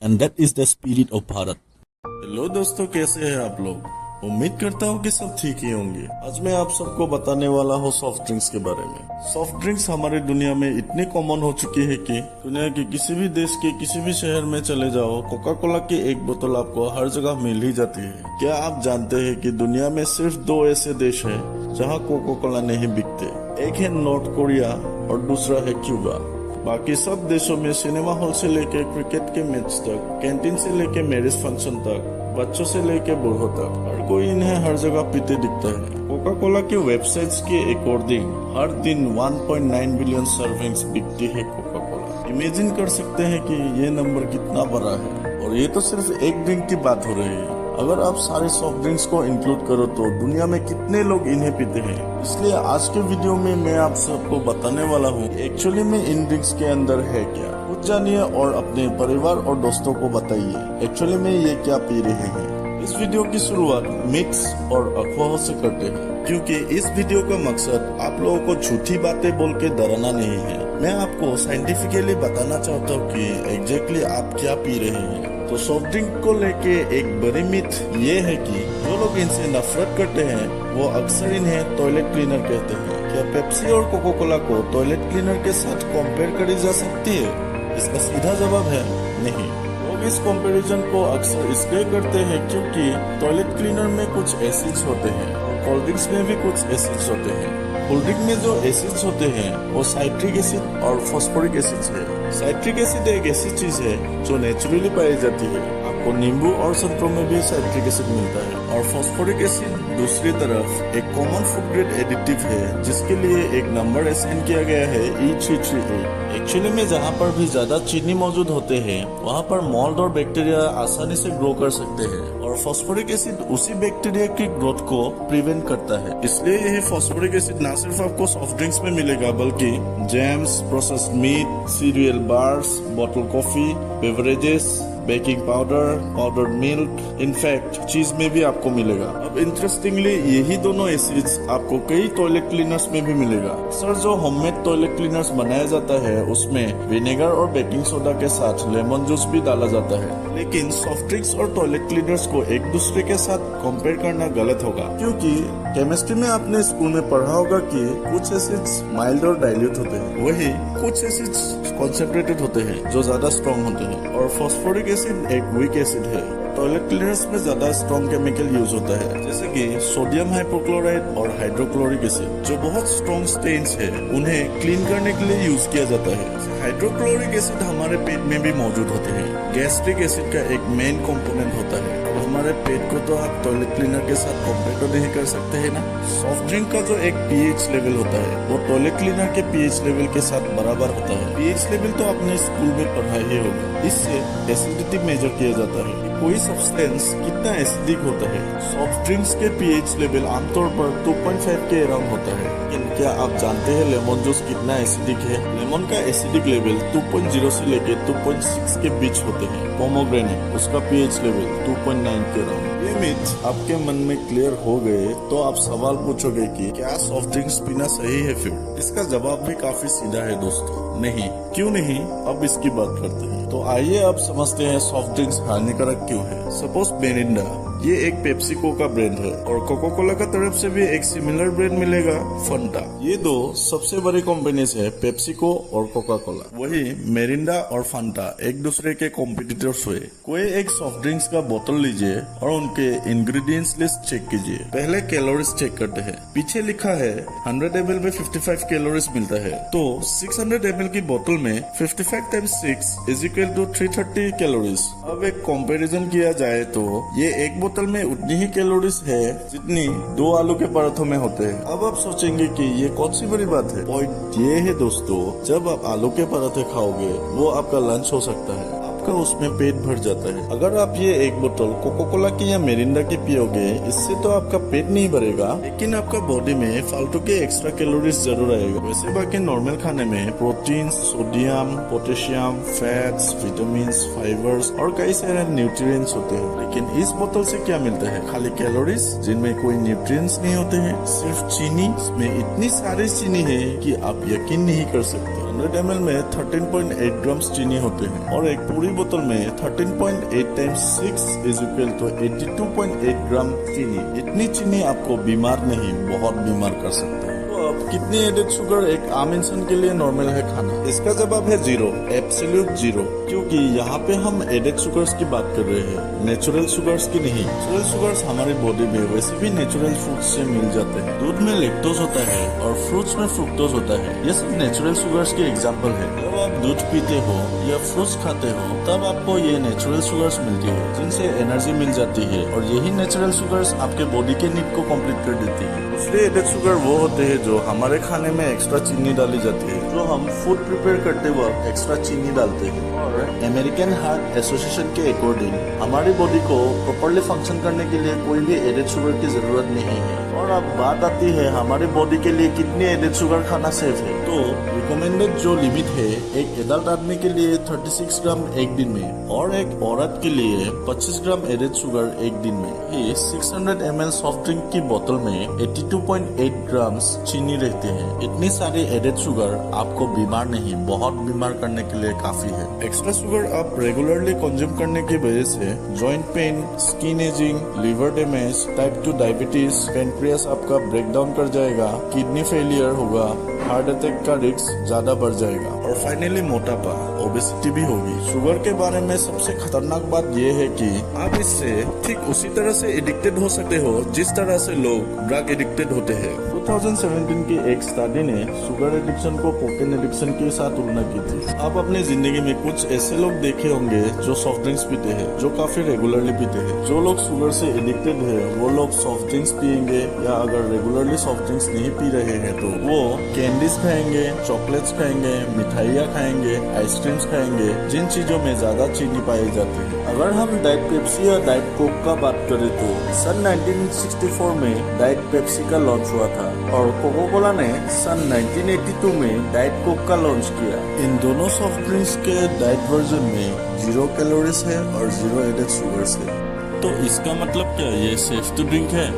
And that is the spirit of Bharat. Hello दोस्तों, कैसे हैं आप लोग? उम्मीद करता हूँ कि सब ठीक ही होंगे। आज मैं आप सबको बताने वाला हूँ सॉफ्ट ड्रिंक्स के बारे में। सॉफ्ट ड्रिंक्स हमारे दुनिया में इतनी कॉमन हो चुकी है कि दुनिया के किसी भी देश के किसी भी शहर में चले जाओ, कोका कोला की एक बोतल आपको हर जगह मिल ही जाती है। क्या आप जानते हैं कि दुनिया में सिर्फ 2 ऐसे देश हैं जहाँ कोका कोला नहीं बिकते? एक है नॉर्थ कोरिया और दूसरा है क्यूबा। बाकी सब देशों में सिनेमा हॉल से लेके क्रिकेट के मैच तक, कैंटीन से लेके मैरिज फंक्शन तक, बच्चों से लेके बूढ़ों तक, हर कोई इन्हें हर जगह पीते दिखता है। कोका कोला की वेबसाइट्स के अकॉर्डिंग हर दिन 1.9 बिलियन सर्विंग्स बिकती है कोका कोला। इमेजिन कर सकते हैं कि ये नंबर कितना बड़ा है, और ये तो सिर्फ एक ड्रिंक की बात हो रही है। अगर आप सारे सॉफ्ट ड्रिंक्स को इंक्लूड करो तो दुनिया में कितने लोग इन्हें पीते हैं। इसलिए आज के वीडियो में मैं आप सबको बताने वाला हूँ एक्चुअली में इन ड्रिंक्स के अंदर है क्या। खुद जानिए और अपने परिवार और दोस्तों को बताइए एक्चुअली में ये क्या पी रहे हैं। इस वीडियो की शुरुआत मिथ्स और अफवाहों से करते हैं, क्योंकि इस वीडियो का मकसद आप लोगों को झूठी बातें बोल के डराना नहीं है। मैं आपको साइंटिफिकली बताना चाहता हूँ कि एग्जैक्टली आप क्या पी रहे हैं। तो सॉफ्ट ड्रिंक को लेके एक बड़ी मिथ ये है कि जो लोग इनसे नफरत करते हैं वो अक्सर इन्हें टॉयलेट क्लीनर कहते हैं। क्या पेप्सी और कोका कोला को टॉयलेट क्लीनर के साथ कंपेयर करी जा सकती है? इसका सीधा जवाब है नहीं। लोग इस कंपैरिजन को अक्सर इसलिए करते हैं क्योंकि टॉयलेट क्लीनर में कुछ एसिड्स होते हैं और कोल्ड ड्रिंक्स में भी कुछ एसिड्स होते हैं। कोल्ड ड्रिंक में जो एसिड्स होते हैं वो साइट्रिक एसिड और फास्फोरिक एसिड है। साइट्रिक एसिड एक ऐसी चीज है जो नेचुरली पाई जाती है। आपको नींबू और संतरों में भी साइट्रिक एसिड मिलता है। और फास्फोरिक एसिड दूसरी तरफ एक कॉमन फूड ग्रेड एडिटिव है जिसके लिए एक नंबर असाइन किया गया है E338। एक्चुअली में जहाँ पर भी ज्यादा चीनी मौजूद होते हैं वहाँ पर मोल्ड और बैक्टीरिया आसानी से ग्रो कर सकते हैं, और फास्फोरिक एसिड उसी बैक्टीरिया की ग्रोथ को प्रिवेंट करता है। इसलिए यह फास्फोरिक एसिड न सिर्फ आपको सॉफ्ट ड्रिंक्स में मिलेगा बल्कि jams, processed meat, cereal bars, bottle coffee, beverages, baking powder, powdered milk, in fact cheese में भी आपको मिलेगा। अब इंटरेस्टिंगली यही दोनों एसिड्स आपको कई टॉयलेट क्लीनर्स में भी मिलेगा। सर जो होममेड टॉयलेट क्लीनर्स बनाया जाता है उसमें विनेगर और बेकिंग सोडा के साथ लेमन जूस भी डाला जाता है। लेकिन सॉफ्ट ड्रिंक्स और टॉयलेट क्लीनर्स को एक दूसरे के साथ कंपेयर करना गलत होगा, क्योंकि केमिस्ट्री में आपने स्कूल में पढ़ा होगा कि कुछ एसिड्स माइल्ड और डाइल्यूट होते हैं, वही कुछ एसिड्स कॉन्सेंट्रेटेड होते हैं जो ज्यादा स्ट्रॉन्ग होते हैं, और फास्फोरिक एसिड एक वीक एसिड है। टॉयलेट क्लीनर्स में ज्यादा स्ट्रॉन्ग केमिकल यूज होता है जैसे कि सोडियम हाइपोक्लोराइड और हाइड्रोक्लोरिक एसिड, जो बहुत स्ट्रॉन्ग स्टेन्स है उन्हें क्लीन करने के लिए यूज किया जाता है। हाइड्रोक्लोरिक एसिड हमारे पेट में भी मौजूद होते हैं। गैस्ट्रिक एसिड का एक मेन कंपोनेंट होता है। अब हमारे पेट को तो आप टॉयलेट क्लीनर के साथ कंपेयर तो नहीं कर सकते हैं ना। सॉफ्ट ड्रिंक का जो एक पीएच लेवल होता है वो टॉयलेट क्लीनर के पीएच लेवल के साथ बराबर होता है। पीएच लेवल तो आपने स्कूल में पढ़ा ही होगा। इससे एसिडिटी मेजर किया जाता है, कोई सब्सटेंस कितना एसिडिक होता है। सॉफ्ट ड्रिंक्स के पीएच लेवल आमतौर पर 2.5 के अराउंड होता है। लेकिन क्या आप जानते हैं लेमन जूस कितना एसिडिक है? लेमन का एसिडिक लेवल 2.0 से लेके 2.6 के बीच होते हैं। पोमोग्रेनेट उसका पीएच लेवल 2.9 के अराउंड। ये मिथ आपके मन में क्लियर हो गए तो आप सवाल पूछोगे कि क्या सॉफ्ट ड्रिंक्स पीना सही है? फिर इसका जवाब भी काफी सीधा है दोस्तों, नहीं। क्यों नहीं? अब इसकी बात करते हैं। तो आइए अब समझते हैं सॉफ्ट ड्रिंक्स हानिकारक क्यों है। सपोज मेरिंडा, ये एक पेप्सिको का ब्रांड है, और कोका कोला का तरफ से भी एक सिमिलर ब्रांड मिलेगा फंटा। ये दो सबसे बड़ी कंपनीज है, पेप्सिको और कोका कोला। वही मेरिंडा और फंटा एक दूसरे के कॉम्पिटिटर्स हुए। कोई एक सॉफ्ट ड्रिंक्स का बोतल लीजिए और उनके इंग्रेडिएंट्स लिस्ट चेक कीजिए। पहले कैलोरीज चेक करते हैं। पीछे लिखा है 100 ml में 55 कैलोरीज मिलता है, तो 600 ml की बोतल में 55 times 6 is equal to 330 calories. अब एक कंपैरिजन किया जाए तो ये एक बोतल में उतनी ही कैलोरीज है जितनी 2 आलू के पराठों में होते हैं। अब आप सोचेंगे कि ये कौन सी बड़ी बात है। पॉइंट ये है दोस्तों, जब आप आलू के पराठे खाओगे वो आपका लंच हो सकता है, आपका उसमें पेट भर जाता है। अगर आप ये एक बोतल कोका कोला की या मेरिंडा की पियोगे, इससे तो आपका पेट नहीं भरेगा, लेकिन आपका बॉडी में फालतू के एक्स्ट्रा कैलोरीज जरूर आएगा। वैसे बाकी नॉर्मल खाने में protein, sodium, potassium, fats, vitamin, fibres और कई सारे न्यूट्रिएंट्स होते हैं। लेकिन इस बोतल से क्या मिलता है? खाली कैलोरीज जिनमें कोई न्यूट्रिएंट्स नहीं होते हैं, सिर्फ चीनी। इसमें इतनी सारी चीनी है कि आप यकीन नहीं कर सकते। 100 ml में 13.8 ग्राम्स चीनी होते हैं, और एक पूरी बोतल में 13.8 टाइम्स 6 इज इक्वल टू 82.8 ग्राम चीनी। इतनी चीनी आपको बीमार नहीं, बहुत बीमार कर सकता है। तो अब कितनी एडेड शुगर एक आम इंसान के लिए नॉर्मल है खाना? इसका जवाब है 0, एब्सोल्यूट 0। क्योंकि यहाँ पे हम एडेड शुगर्स की बात कर रहे हैं, नेचुरल शुगर्स की नहीं। नेचुरल शुगर्स हमारी बॉडी में वैसे भी नेचुरल फ्रूट्स से मिल जाते हैं। दूध में लैक्टोज होता है और फ्रूट्स में फ्रुक्टोज होता है। ये सब नेचुरल शुगर्स के एग्जाम्पल है। जब आप दूध पीते हो या फ्रूट्स खाते हो तब आपको ये नेचुरल शुगर्स मिलती है, जिनसे एनर्जी मिल जाती है और यही नेचुरल शुगर्स आपके बॉडी के नीड को कंप्लीट कर देती है। दूसरे एडेड शुगर वो होते हैं जो हमारे खाने में एक्स्ट्रा चीनी डाली जाती है, जो हम फूड प्रिपेयर करते वक्त एक्स्ट्रा चीनी डालते हैं। और अमेरिकन हार्ट एसोसिएशन के अकॉर्डिंग हमारी बॉडी को प्रॉपर्ली फंक्शन करने के लिए कोई भी एडेड शुगर की जरूरत नहीं है। और अब बात आती है हमारी बॉडी के लिए कितनी एडेड शुगर खाना सेफ है। तो रिकमेंडेड जो लिमिट है एक एडल्ट आदमी के लिए 36 ग्राम एक दिन में और एक औरत के लिए 25 ग्राम एडेड शुगर एक दिन में। ये 600 ml सॉफ्ट ड्रिंक की बोतल में 82.8 ग्राम चीनी रहते हैं। इतनी सारी एडेड शुगर आपको बीमार नहीं, बहुत बीमार करने के लिए काफी है। एक्स्ट्रा शुगर आप रेगुलरली कंज्यूम करने की वजह से joint pain, skin ageing, liver damage, type 2 diabetes, pancreas आपका ब्रेकडाउन कर जाएगा, किडनी फेलियर होगा, हार्ट अटैक का रिस्क ज्यादा बढ़ जाएगा और फाइनली मोटापा, ओबेसिटी भी होगी। शुगर के बारे में सबसे खतरनाक बात यह है कि आप इससे ठीक उसी तरह से एडिक्टेड हो सकते हो जिस तरह से लोग ड्रग एडिक्टेड होते हैं। 2017 की एक स्टडी ने शुगर एडिक्शन को कोकेन एडिक्शन के साथ तुलना की थी। आप अपनी जिंदगी में कुछ ऐसे लोग देखे होंगे जो सॉफ्ट ड्रिंक्स पीते हैं, जो काफी रेगुलरली पीते हैं। जो लोग शुगर से एडिक्टेड है वो लोग सॉफ्ट ड्रिंक्स पियेंगे, या अगर रेगुलरली सॉफ्ट ड्रिंक्स नहीं पी रहे हैं तो वो कैंडीज खाएंगे, चॉकलेट्स खाएंगे, मिठाइयाँ खाएंगे, आइसक्रीम्स खाएंगे, जिन चीजों में ज्यादा चीनी पाई जाती है। अगर हम डाइट पेप्सी या डाइट कोक का बात करें तो सन 1964 में डाइट पेप्सी का लॉन्च हुआ था और कोको कोला ने सन 1982 में डाइट कोक का लॉन्च किया। इन दोनों सॉफ्ट ड्रिंक्स के डाइट वर्जन में 0 कैलोरीज है और 0 एडेड शुगर्स है। तो इसका मतलब क्या ये सेफ टू ड्रिंक है?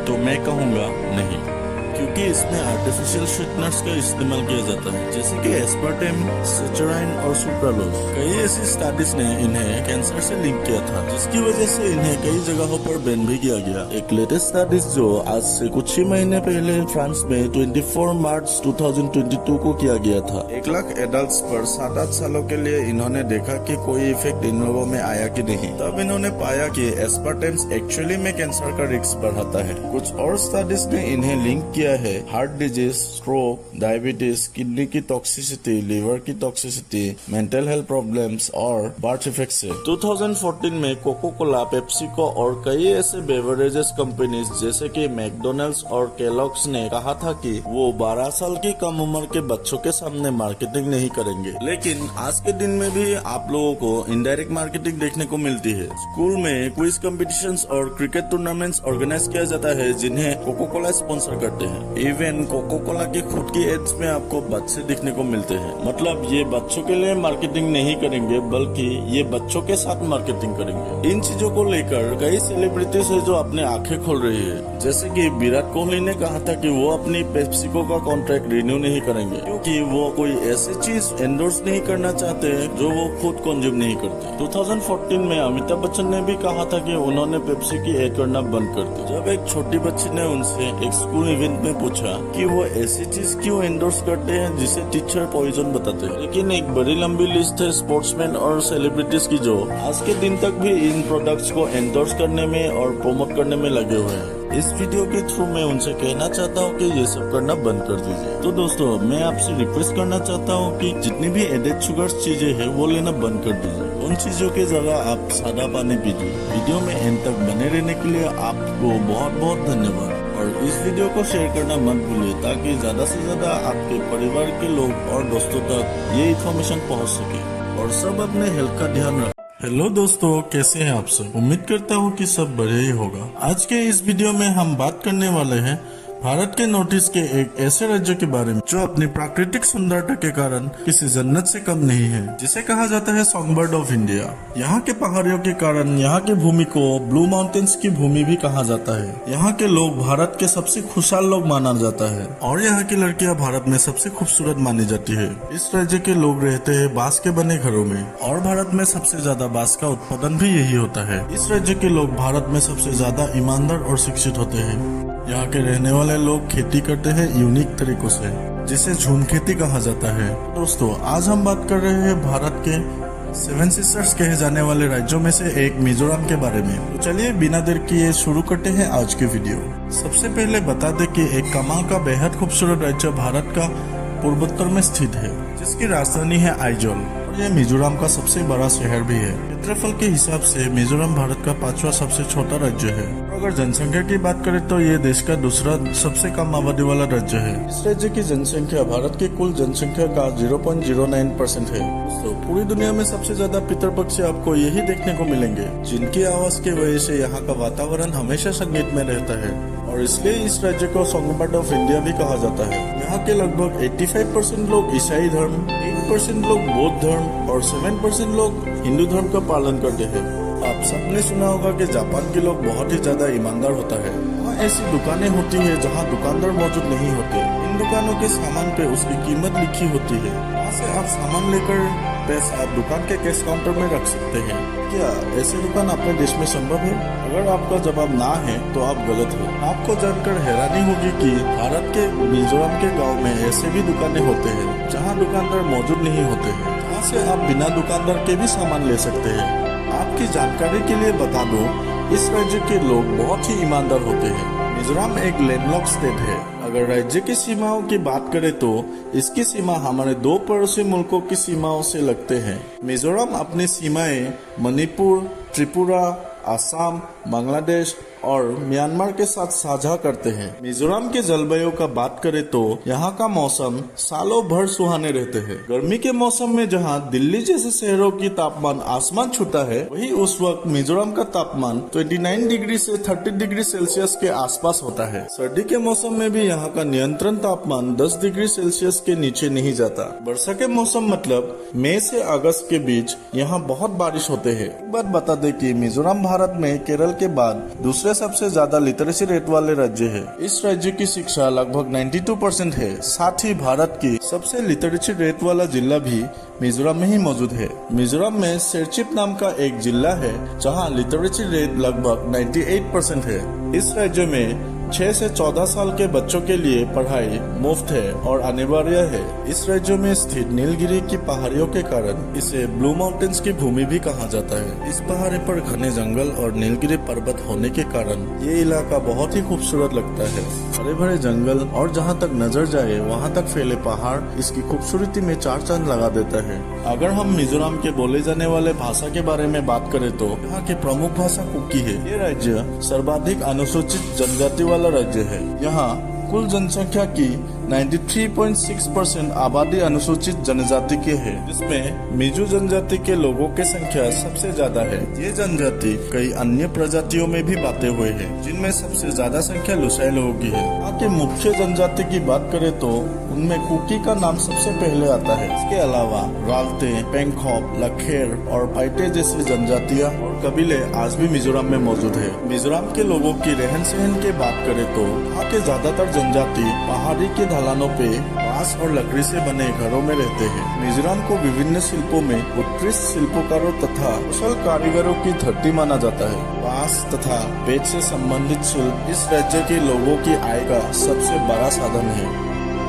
तो मैं कहूँगा नहीं, क्योंकि इसमें आर्टिफिशियल स्वीटनर्स का इस्तेमाल किया जाता है, जैसे कि एस्पार्टेम, सेचुराइन और सुक्रालोज। कई ऐसी स्टडीज ने इन्हें कैंसर से लिंक किया था, जिसकी वजह से इन्हें कई जगहों पर बैन भी किया गया। एक लेटेस्ट स्टडीज जो आज से कुछ ही महीने पहले फ्रांस में 24 मार्च 2022 को किया गया था। 1 लाख एडल्ट पर 7-8 सालों के लिए इन्होंने देखा कि कोई इफेक्ट इन लोगों में आया कि नहीं। तब इन्होंने पाया कि एस्पार्टेम एक्चुअली में कैंसर का रिस्क बढ़ाता है। कुछ और स्टडीज ने इन्हें लिंक किया है heart disease, stroke, diabetes, kidney की टॉक्सिसिटी, लिवर की टॉक्सिसिटी, मेंटल हेल्थ प्रॉब्लम्स और बर्थ इफेक्ट से। 2014 में कोको कोला, पेप्सिको और कई ऐसे बेवरेजेस कंपनीज जैसे कि मैकडोनल्ड्स और केलॉग्स ने कहा था कि वो 12 साल की कम उम्र के बच्चों के सामने मार्केटिंग नहीं करेंगे। लेकिन आज के दिन में भी आप लोगों को इनडायरेक्ट मार्केटिंग देखने को मिलती है। स्कूल में क्विज कॉम्पिटिशन्स और क्रिकेट टूर्नामेंट्स ऑर्गेनाइज किया जाता है जिन्हें कोको कोला स्पॉन्सर करते हैं। इवन कोको कोला की खुद की एड्स में आपको बच्चे दिखने को मिलते हैं। मतलब ये बच्चों के लिए मार्केटिंग नहीं करेंगे, बल्कि ये बच्चों के साथ मार्केटिंग करेंगे। इन चीजों को लेकर कई सेलिब्रिटीज है जो अपने आंखें खोल रही है, जैसे कि विराट कोहली ने कहा था कि वो अपनी पेप्सिको का कॉन्ट्रैक्ट रिन्यू नहीं करेंगे, क्योंकि वो कोई ऐसी चीज एंडोर्स नहीं करना चाहते जो वो खुद कंज्यूम नहीं करते। 2014 में अमिताभ बच्चन ने भी कहा था कि उन्होंने पेप्सी की एड करना बंद कर दी। जब एक छोटी बच्ची ने उनसे एक स्कूल इवेंट में पूछा कि वो ऐसी चीज क्यों एंडोर्स करते हैं जिसे टीचर पॉइजन बताते हैं। लेकिन एक बड़ी लंबी लिस्ट है स्पोर्ट्समैन और सेलिब्रिटीज की जो आज के दिन तक भी इन प्रोडक्ट्स को एंडोर्स करने में और प्रमोट करने में लगे हुए हैं। इस वीडियो के थ्रू मैं उनसे कहना चाहता हूँ कि ये सब करना बंद कर दीजिए। तो दोस्तों, मैं आपसे रिक्वेस्ट करना चाहता हूँ कि जितनी भी एडेड शुगर्स चीजें हैं वो लेना बंद कर दीजिए। उन चीजों की जगह आप सादा पानी पीजिए। वीडियो में एंड तक बने रहने के लिए आपको बहुत बहुत धन्यवाद। और इस वीडियो को शेयर करना मत भूलिए ताकि ज्यादा से ज्यादा आपके परिवार के लोग और दोस्तों तक ये इन्फॉर्मेशन पहुंच सके। और सब अपने हेल्थ का ध्यान रखें। हेलो दोस्तों, कैसे हैं आप सब? उम्मीद करता हूँ कि सब बढ़िया ही होगा। आज के इस वीडियो में हम बात करने वाले हैं भारत के नॉर्थ ईस्ट के एक ऐसे राज्य के बारे में जो अपनी प्राकृतिक सुंदरता के कारण किसी जन्नत से कम नहीं है, जिसे कहा जाता है सॉन्गबर्ड ऑफ इंडिया। यहाँ के पहाड़ियों के कारण यहाँ की भूमि को ब्लू माउंटेन्स की भूमि भी कहा जाता है। यहाँ के लोग भारत के सबसे खुशहाल लोग माना जाता है और यहाँ की लड़कियाँ भारत में सबसे खूबसूरत मानी जाती है। इस राज्य के लोग रहते हैं बांस के बने घरों में और भारत में सबसे ज्यादा बांस का उत्पादन भी यही होता है। इस राज्य के लोग भारत में सबसे ज्यादा ईमानदार और शिक्षित होते हैं। यहाँ के रहने वाले लोग खेती करते हैं यूनिक तरीकों से, जिसे झूम खेती कहा जाता है। दोस्तों, आज हम बात कर रहे हैं भारत के 7 सिस्टर्स कहे जाने वाले राज्यों में से एक मिजोरम के बारे में। तो चलिए बिना देर किए शुरू करते हैं आज की वीडियो। सबसे पहले बता दें कि एक कमाल का बेहद खूबसूरत राज्य भारत का पूर्वोत्तर में स्थित है, जिसकी राजधानी है आइजोल, और यह मिजोरम का सबसे बड़ा शहर भी है। क्षेत्रफल के हिसाब से मिजोरम भारत का 5वां सबसे छोटा राज्य है। अगर जनसंख्या की बात करें तो ये देश का दूसरा सबसे कम आबादी वाला राज्य है। इस राज्य की जनसंख्या भारत की कुल जनसंख्या का 0.09% है। तो पूरी दुनिया में सबसे ज्यादा पितृपक्षी आपको यही देखने को मिलेंगे, जिनकी आवाज की वजह से यहाँ का वातावरण हमेशा संगीत में रहता है, और इसलिए इस राज्य को सॉन्गबर्ड ऑफ इंडिया भी कहा जाता है। यहाँ के लगभग 85% लोग ईसाई धर्म, 8% लोग बौद्ध धर्म और 7% लोग हिंदू धर्म का पालन करते हैं। आप सबने सुना होगा कि जापान के लोग बहुत ही ज्यादा ईमानदार होता है। वहाँ ऐसी दुकानें होती है जहाँ दुकानदार मौजूद नहीं होते। इन दुकानों के सामान पे उसकी कीमत लिखी होती है। वहाँ से आप सामान लेकर पैसा दुकान के कैश काउंटर में रख सकते हैं। क्या ऐसी दुकान अपने देश में संभव है? अगर आपका जवाब ना है तो आप गलत हो। आपको जानकर हैरानी होगी कि भारत के मिजोरम के गांव में ऐसे भी दुकानें होते हैं जहां दुकानदार मौजूद नहीं होते हैं, जहां से आप बिना दुकानदार के भी सामान ले सकते हैं। आपकी जानकारी के लिए बता दो, इस राज्य के लोग बहुत ही ईमानदार होते हैं। मिजोरम एक लैंडलॉक स्टेट है। अगर राज्य की सीमाओं की बात करें तो इसकी सीमा हमारे 2 पड़ोसी मुल्कों की सीमाओं से लगते हैं। मिजोरम अपनी सीमाएं मणिपुर, त्रिपुरा, असम, बांग्लादेश और म्यांमार के साथ साझा करते हैं। मिजोरम के जलवायु का बात करें तो यहाँ का मौसम सालों भर सुहाने रहते हैं। गर्मी के मौसम में जहाँ दिल्ली जैसे शहरों की तापमान आसमान छूता है, वही उस वक्त मिजोरम का तापमान 29 डिग्री से 30 डिग्री सेल्सियस के आसपास होता है। सर्दी के मौसम में भी यहाँ का नियंत्रण तापमान 10 डिग्री सेल्सियस के नीचे नहीं जाता। वर्षा के मौसम मतलब मई से अगस्त के बीच यहाँ बहुत बारिश होते हैं। एक बात बता दें कि मिजोरम भारत में केरल के बाद दूसरे सबसे ज्यादा लिटरेसी रेट वाले राज्य है। इस राज्य की शिक्षा लगभग 92% है। साथ ही भारत की सबसे लिटरेसी रेट वाला जिला भी मिजोरम में ही मौजूद है। मिजोरम में सेरचिप नाम का एक जिला है जहां लिटरेसी रेट लगभग 98% है। इस राज्य में 6 से 14 साल के बच्चों के लिए पढ़ाई मुफ्त है और अनिवार्य है। इस राज्य में स्थित नीलगिरी की पहाड़ियों के कारण इसे ब्लू माउंटेन्स की भूमि भी कहा जाता है। इस पहाड़ी पर घने जंगल और नीलगिरी पर्वत होने के कारण ये इलाका बहुत ही खूबसूरत लगता है। हरे भरे जंगल और जहाँ तक नजर जाए वहाँ तक फैले पहाड़ इसकी खूबसूरती में 4 चांद लगा देता है। अगर हम मिजोरम के बोले जाने वाले भाषा के बारे में बात करें तो यहाँ की प्रमुख भाषा कुकी है। ये राज्य सर्वाधिक अनुसूचित जनजाति वाला राज्य है। यहाँ कुल जनसंख्या की 93.6% आबादी अनुसूचित जनजाति की है, जिसमें मिजो जनजाति के लोगों की संख्या सबसे ज्यादा है। ये जनजाति कई अन्य प्रजातियों में भी बांटे हुए हैं, जिनमें सबसे ज्यादा संख्या लुसाई लोगों की है। यहाँ के मुख्य जनजाति की बात करें तो उनमें कुकी का नाम सबसे पहले आता है। इसके अलावा राल्ते, पेंखोप, लखेर और पाइटे जैसी जनजातियाँ और कबीले आज भी मिजोरम में मौजूद है। मिजोरम के लोगों की रहन सहन की बात करें तो यहाँ के ज्यादातर जनजाति पहाड़ी के ढलानों पे बांस और लकड़ी से बने घरों में रहते हैं। मिजोरम को विभिन्न शिल्पों में उत्कृष्ट शिल्पकारों तथा कुशल कारीगरों की धरती माना जाता है। बांस तथा बेत से संबंधित शिल्प इस राज्य के लोगों की आय का सबसे बड़ा साधन है।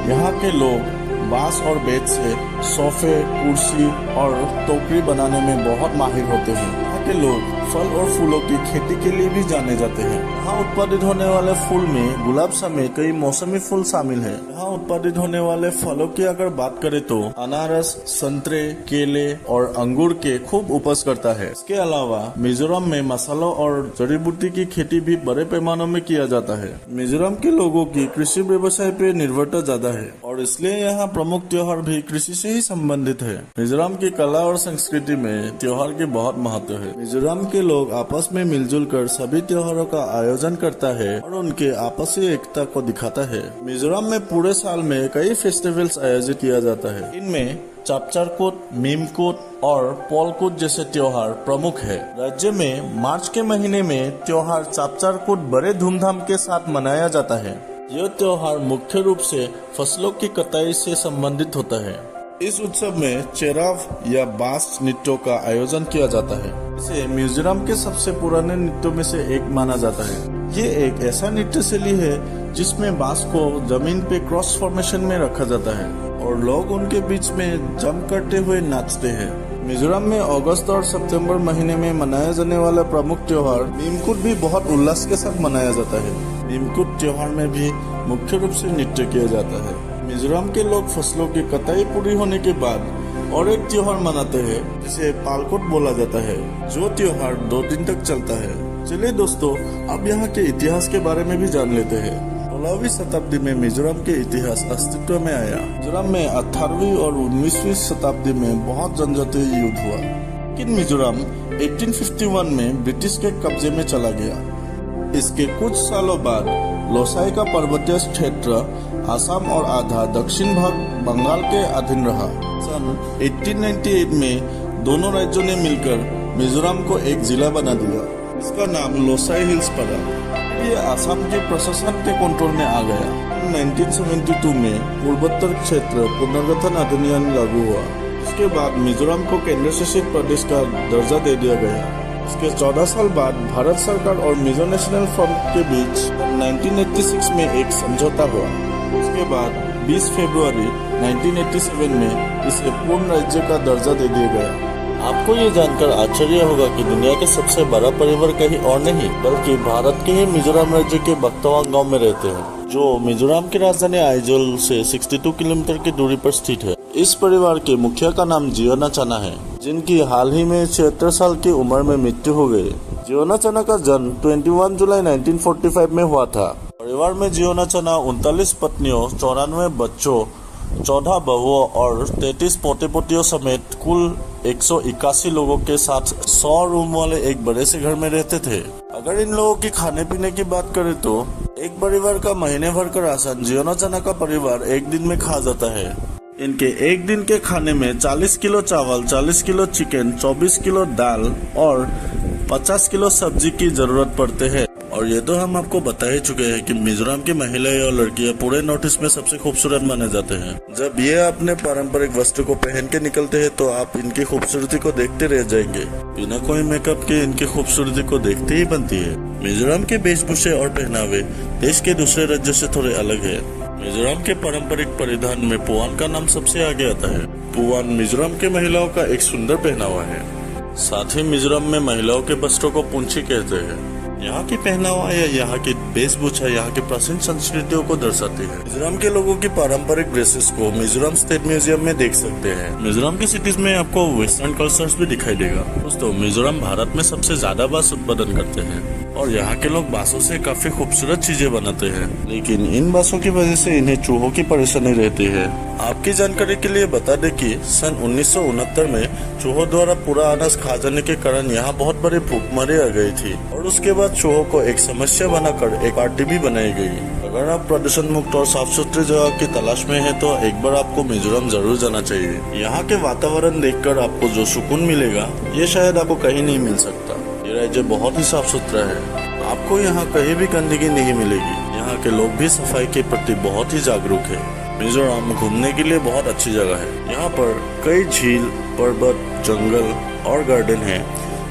यहाँ के लोग बांस और बेत से सोफे, कुर्सी और टोकरी बनाने में बहुत माहिर होते हैं। यहाँ के लोग फल और फूलों की खेती के लिए भी जाने जाते हैं। यहाँ उत्पादित होने वाले फूल में गुलाब समेत कई मौसमी फूल शामिल है। यहाँ उत्पादित होने वाले फलों की अगर बात करें तो अनारस, संतरे, केले और अंगूर के खूब उपज करता है। इसके अलावा मिजोरम में मसालों और जड़ी बूटी की खेती भी बड़े पैमानों में किया जाता है। मिजोरम के लोगों की कृषि व्यवसाय पे निर्भरता ज्यादा है और इसलिए यहाँ प्रमुख त्योहार भी कृषि से ही संबंधित है। मिजोरम की कला और संस्कृति में त्योहार की बहुत महत्व है। मिजोरम के लोग आपस में मिलजुल कर सभी त्योहारों का आयोजन करता है और उनके आपसी एकता को दिखाता है। मिजोरम में पूरे साल में कई फेस्टिवल्स आयोजित किया जाता है। इनमें चापचारकूट, मीमकूट और पोलकूट जैसे त्योहार प्रमुख है। राज्य में मार्च के महीने में त्योहार चापचारकूट बड़े धूमधाम के साथ मनाया जाता है। यह त्योहार मुख्य रूप से फसलों की कटाई से संबंधित होता है। इस उत्सव में चेराव या बांस नृत्यों का आयोजन किया जाता है। इसे मिजोरम के सबसे पुराने नृत्यों में से एक माना जाता है। ये एक ऐसा नृत्य शैली है जिसमें बांस को जमीन पे क्रॉस फॉर्मेशन में रखा जाता है और लोग उनके बीच में जंप करते हुए नाचते हैं। मिजोरम में अगस्त और सितंबर महीने में मनाया जाने वाला प्रमुख त्योहार नीमकुट भी बहुत उल्लास के साथ मनाया जाता है। नीमकुट त्योहार में भी मुख्य रूप से नृत्य किया जाता है। मिजोरम के लोग फसलों की कटाई पूरी होने के बाद और एक त्योहार मनाते हैं जिसे पालकोट बोला जाता है, जो त्योहार 2 दिन तक चलता है। चलिए दोस्तों, अब यहाँ के इतिहास के बारे में भी जान लेते हैं। 16वीं शताब्दी में मिजोरम के इतिहास अस्तित्व में आया। मिजोरम में 18वीं और 19वीं शताब्दी में बहुत जनजातीय युद्ध हुआ, लेकिन मिजोरम 1851 में ब्रिटिश के कब्जे में चला गया। इसके कुछ सालों बाद लोसाई का पर्वतीय क्षेत्र असम और आधा दक्षिण भाग बंगाल के अधीन रहा। सन 1898 में दोनों राज्यों ने मिलकर मिजोरम को एक जिला बना दिया। इसका नाम लोसाई हिल्स पड़ा। ये असम के प्रशासन के कंट्रोल में आ गया। 1972 में पूर्वोत्तर क्षेत्र पुनर्गठन अधिनियम लागू हुआ। इसके बाद मिजोरम को केंद्र शासित प्रदेश का दर्जा दे दिया गया। इसके 14 साल बाद भारत सरकार और मिजो नेशनल फ्रंट के बीच 1986 में एक समझौता हुआ। उसके बाद 20 फरवरी 1987 में इसे पूर्ण राज्य का दर्जा दे दिया गया। आपको ये जानकर आश्चर्य होगा कि दुनिया के सबसे बड़ा परिवार कहीं और नहीं बल्कि भारत के ही मिजोरम राज्य के बक्तवांग गांव में रहते हैं, जो मिजोरम की राजधानी आइजोल से 62 किलोमीटर की दूरी पर स्थित है। इस परिवार के मुखिया का नाम जियोना चना है, जिनकी हाल ही में 76 साल की उम्र में मृत्यु हो गई। जियोना चना का जन्म 21 जुलाई 1945 में हुआ था। परिवार में जियोना चना 39 पत्नियों, 94 बच्चों, 14 बहुओं और 33 पोते पोतियों समेत कुल 181 लोगों के साथ 100 रूम वाले एक बड़े से घर में रहते थे। अगर इन लोगों की खाने पीने की बात करें तो एक परिवार का महीने भर का राशन जियोना चना का परिवार एक दिन में खा जाता है। इनके एक दिन के खाने में 40 किलो चावल, 40 किलो चिकन, 24 किलो दाल और 50 किलो सब्जी की जरूरत पड़ते हैं। और ये तो हम आपको बता ही चुके हैं कि मिजोरम की महिलाएं और लड़कियां पूरे नॉर्थ ईस्ट में सबसे खूबसूरत माने जाते हैं। जब ये अपने पारंपरिक वस्त्र को पहन के निकलते हैं तो आप इनकी खूबसूरती को देखते रह जाएंगे। बिना कोई मेकअप के इनकी खूबसूरती को देखते ही बनती है। मिजोरम के वेशभूषे और पहनावे देश के दूसरे राज्यों से थोड़े अलग है। मिजोरम के पारंपरिक परिधान में पुआन का नाम सबसे आगे आता है। पुआन मिजोरम के महिलाओं का एक सुंदर पहनावा है। साथ ही मिजोरम में महिलाओं के वस्त्रों को पुंछी कहते हैं। यहाँ की पहनावा या यहाँ की वेशभूषा यहाँ की प्राचीन संस्कृतियों को दर्शाती है। मिजोरम के लोगों की पारंपरिक ड्रेसेस को मिजोरम स्टेट म्यूजियम में देख सकते हैं। मिजोरम की सिटीज में आपको वेस्टर्न कल्चर्स भी दिखाई देगा। दोस्तों, मिजोरम भारत में सबसे ज्यादा बांस उत्पादन करते हैं और यहाँ के लोग बांसों से काफी खूबसूरत चीजें बनाते हैं, लेकिन इन बांसों की वजह से इन्हें चूहों की परेशानी रहती है। आपकी जानकारी के लिए बता दें कि सन 1969 में चूहों द्वारा पूरा अनाज खा जाने के कारण यहाँ बहुत बड़ी भूखमरी आ गई थी और उसके बाद चूहों को एक समस्या बनाकर एक पार्टी भी बनाई गई। अगर आप प्रदूषण मुक्त और साफ सुथरी जगह की तलाश में हैं तो एक बार आपको मिजोरम जरूर जाना चाहिए। यहाँ के वातावरण देखकर आपको जो सुकून मिलेगा ये शायद आपको कहीं नहीं मिल सकता। ये राज्य बहुत ही साफ सुथरा है। आपको यहाँ कहीं भी गंदगी नहीं मिलेगी। यहाँ के लोग भी सफाई के प्रति बहुत ही जागरूक है। मिजोरम घूमने के लिए बहुत अच्छी जगह है। यहाँ पर कई झील, पर्वत, जंगल और गार्डन है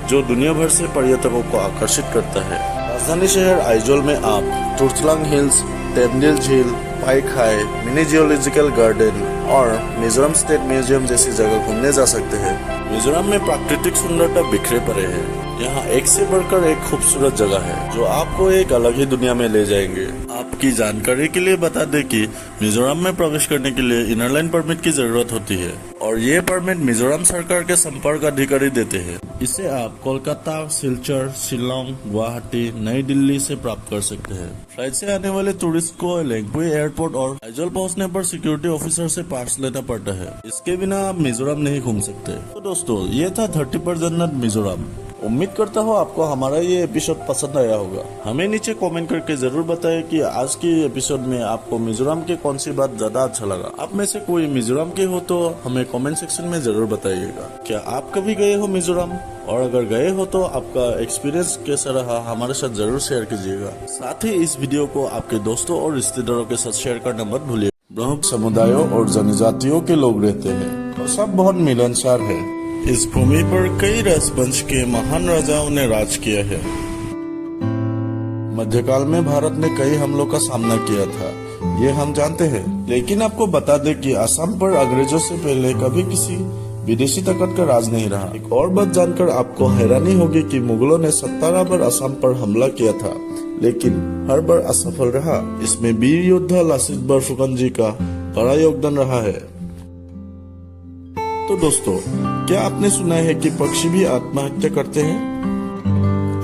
जो दुनिया भर से पर्यटकों को आकर्षित करता है। राजधानी शहर आइजोल में आप तुर्चलांग हिल्स, टेमडिल झील, पाइखाई, मिनी जियोलॉजिकल गार्डन और मिजोरम स्टेट म्यूजियम जैसी जगह घूमने जा सकते हैं। मिजोरम में प्राकृतिक सुंदरता बिखरे पड़े हैं। यहाँ एक से बढ़कर एक खूबसूरत जगह है जो आपको एक अलग ही दुनिया में ले जाएंगे। आपकी जानकारी के लिए बता दें कि मिजोरम में प्रवेश करने के लिए इनर लाइन परमिट की जरूरत होती है और ये परमिट मिजोरम सरकार के संपर्क अधिकारी देते हैं। इसे आप कोलकाता, सिलचर, शिलोंग, गुवाहाटी, नई दिल्ली से प्राप्त कर सकते हैं। फ्लाइट से आने वाले टूरिस्ट को लेंगपुई एयरपोर्ट और आइजोल पहुंचने पर सिक्योरिटी ऑफिसर से पास लेना पड़ता है। इसके बिना आप मिजोरम नहीं घूम सकते। तो दोस्तों, ये था 30 जन्नत मिजोरम। उम्मीद करता हूँ आपको हमारा ये एपिसोड पसंद आया होगा। हमें नीचे कमेंट करके जरूर बताएं कि आज की एपिसोड में आपको मिजोरम की कौन सी बात ज्यादा अच्छा लगा। आप में से कोई मिजोरम के हो तो हमें कमेंट सेक्शन में जरूर बताइएगा। क्या आप कभी गए हो मिजोरम, और अगर गए हो तो आपका एक्सपीरियंस कैसा रहा हमारे साथ जरूर शेयर कीजिएगा। साथ ही इस वीडियो को आपके दोस्तों और रिश्तेदारों के साथ शेयर करना मत भूलिए। प्रमुख समुदायों और जनजातियों के लोग रहते हैं और सब बहुत मिलनसार है। इस भूमि पर कई राजवंश के महान राजाओं ने राज किया है। मध्यकाल में भारत ने कई हमलों का सामना किया था, ये हम जानते हैं। लेकिन आपको बता दें कि असम पर अंग्रेजों से पहले कभी किसी विदेशी ताकत का राज नहीं रहा। एक और बात जानकर आपको हैरानी होगी कि मुगलों ने 17 बार असम पर हमला किया था, लेकिन हर बार असफल रहा। इसमें वीर योद्धा लासित बरफुकन जी का बड़ा योगदान रहा है। तो दोस्तों, क्या आपने सुना है कि पक्षी भी आत्महत्या करते हैं?